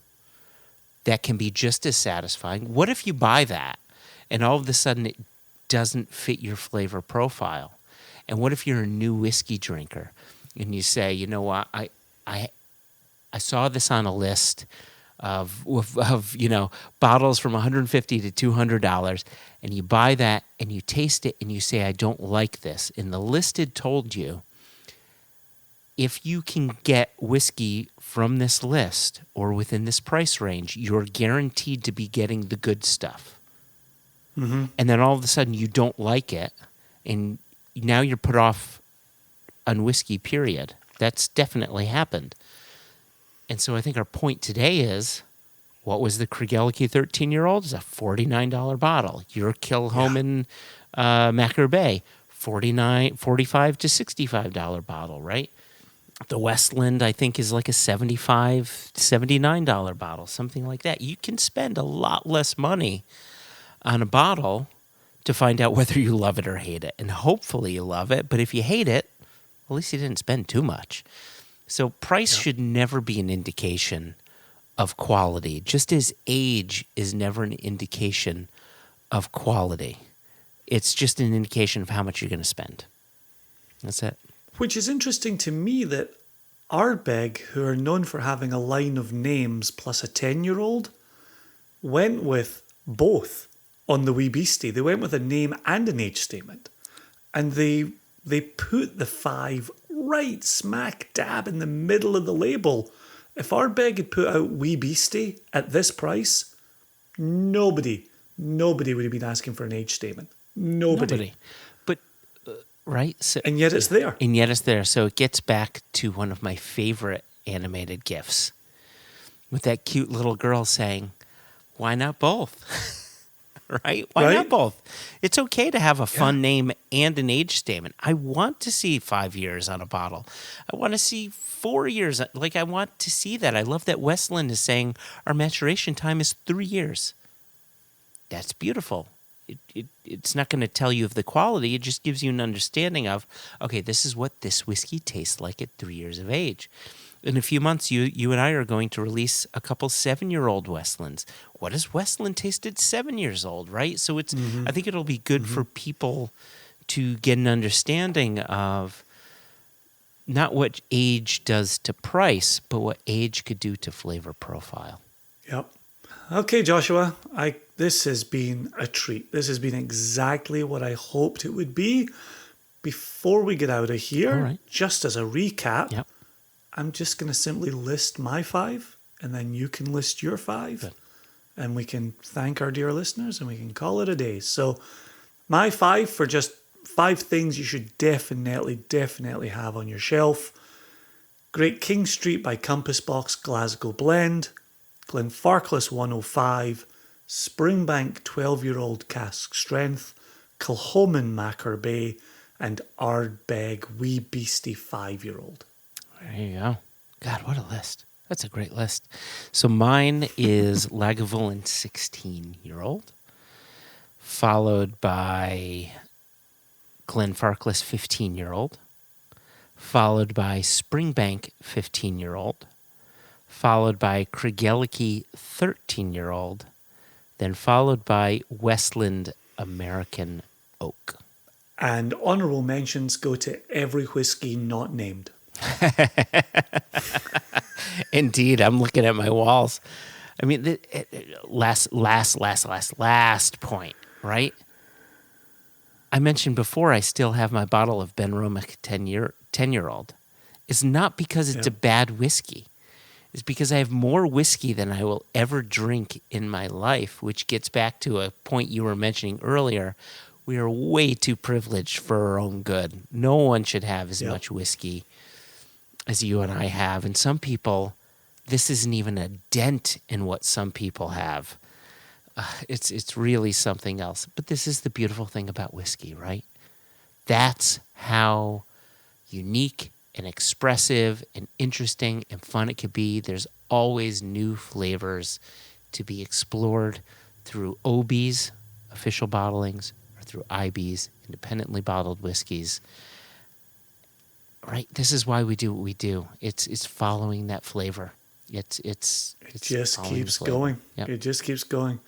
that can be just as satisfying. What if you buy that and all of a sudden it doesn't fit your flavor profile? And what if you're a new whiskey drinker and you say, you know what, I saw this on a list of bottles from $150 to $200, and you buy that and you taste it and you say, I don't like this. And the list had told you, if you can get whiskey from this list or within this price range, you're guaranteed to be getting the good stuff. Mm-hmm. And then all of a sudden you don't like it, and now you're put off on whiskey, period. That's definitely happened. And so I think our point today is, what was the Kriegelke 13-year-old? It's a $49 bottle. Your Kilchoman Macker Bay, $45 to $65 bottle, right? The Westland, I think, is like a $75 to $79 bottle, something like that. You can spend a lot less money on a bottle to find out whether you love it or hate it. And hopefully you love it. But if you hate it, at least you didn't spend too much. So price should never be an indication of quality, just as age is never an indication of quality. It's just an indication of how much you're going to spend. That's it. Which is interesting to me that RØDE, who are known for having a line of names plus a 10-year-old, went with both on the Wee Beastie. They went with a name and an age statement. And they put the 5 right smack dab in the middle of the label. If RØDE had put out Wee Beastie at this price, nobody would have been asking for an age statement. Nobody. But, right? So, and yet it's there. And yet it's there. So it gets back to one of my favorite animated GIFs with that cute little girl saying, why not both? Right? Why not both? It's okay to have a fun name and an age statement. I want to see 5 years on a bottle. I want to see 4 years. Like, I want to see that. I love that Westland is saying our maturation time is 3 years. That's beautiful. It's not going to tell you of the quality. It just gives you an understanding of, okay, this is what this whiskey tastes like at 3 years of age. In a few months, you and I are going to release a couple 7-year-old Westlands. What does Westland taste at 7 years old, right? So it's. I think it'll be good for people to get an understanding of not what age does to price, but what age could do to flavor profile. Yep. Okay, Joshua, this has been a treat. This has been exactly what I hoped it would be. Before we get out of here, just as a recap, I'm just going to simply list my 5, and then you can list your 5. Good. And we can thank our dear listeners, and we can call it a day. So my 5 for just 5 things you should definitely have on your shelf. Great King Street by Compass Box Glasgow Blend, Glenfarclas 105, Springbank 12-year-old Cask Strength, Kilchoman Macker Bay, and Ardbeg Wee Beastie 5-year-old. There you go. God, what a list. That's a great list. So mine is Lagavulin 16-year-old, followed by Glenfarclas 15-year-old, followed by Springbank 15-year-old, followed by Craigellachie 13-year-old, then followed by Westland American Oak. And honourable mentions go to every whiskey not named. Indeed, I'm looking at my walls. I mean, last point, right? I mentioned before I still have my bottle of Benromick 10-year-old. It's not because it's a bad whiskey. It's because I have more whiskey than I will ever drink in my life, which gets back to a point you were mentioning earlier. We are way too privileged for our own good. No one should have as much whiskey as you and I have. And some people, this isn't even a dent in what some people have. It's really something else. But this is the beautiful thing about whiskey, right? That's how unique and expressive and interesting and fun it could be. There's always new flavors to be explored through OBs, official bottlings, or through IBs, independently bottled whiskeys. Right? This is why we do what we do. It's following that flavor. It just keeps going. Yep. It just keeps going.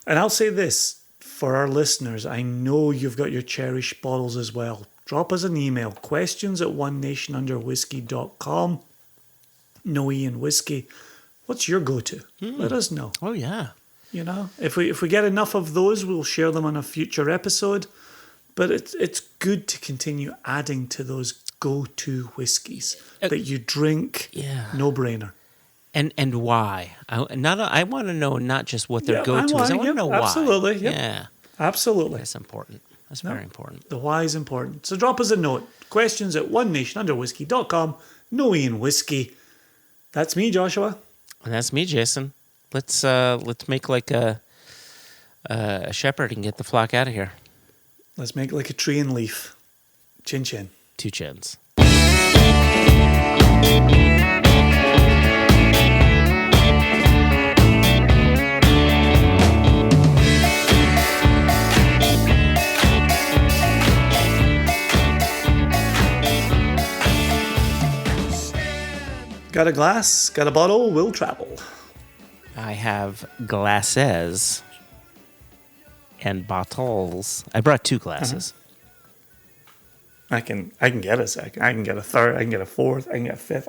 And I'll say this for our listeners. I know you've got your cherished bottles as well. Drop us an email, questions@onenationunderwhiskey.com. No E in whiskey. What's your go-to? Let us know. Oh, yeah. You know, if we get enough of those, we'll share them on a future episode. But it's good to continue adding to those go-to whiskies that you drink. Yeah. No-brainer. And why? I want to know not just what their go-to is. I want to know why. Absolutely. Yep. Yeah. Absolutely. That's important. That's very important. The why is important. So drop us a note. Questions@onenationunderwhiskey.com. No E in whiskey. That's me, Joshua. And that's me, Jason. Let's make like a shepherd and get the flock out of here. Let's make like a tree and leaf. Chin chin. 2 chins. Got a glass, got a bottle, we'll travel. I have glasses and bottles. I brought 2 glasses. I can get a second. I can get a third. I can get a fourth. I can get a fifth.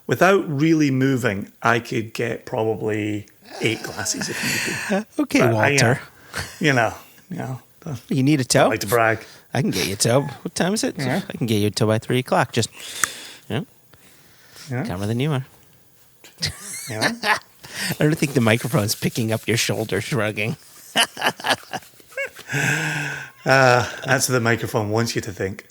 Without really moving, I could get probably 8 glasses if need be. Okay, But Walter. you know. You need a tow? I like to brag. I can get you a tow. What time is it? Yeah. I can get you a tow by 3 o'clock. Just, Yeah. calmer than you are. Yeah. I don't think the microphone's picking up your shoulder shrugging. That's what the microphone wants you to think.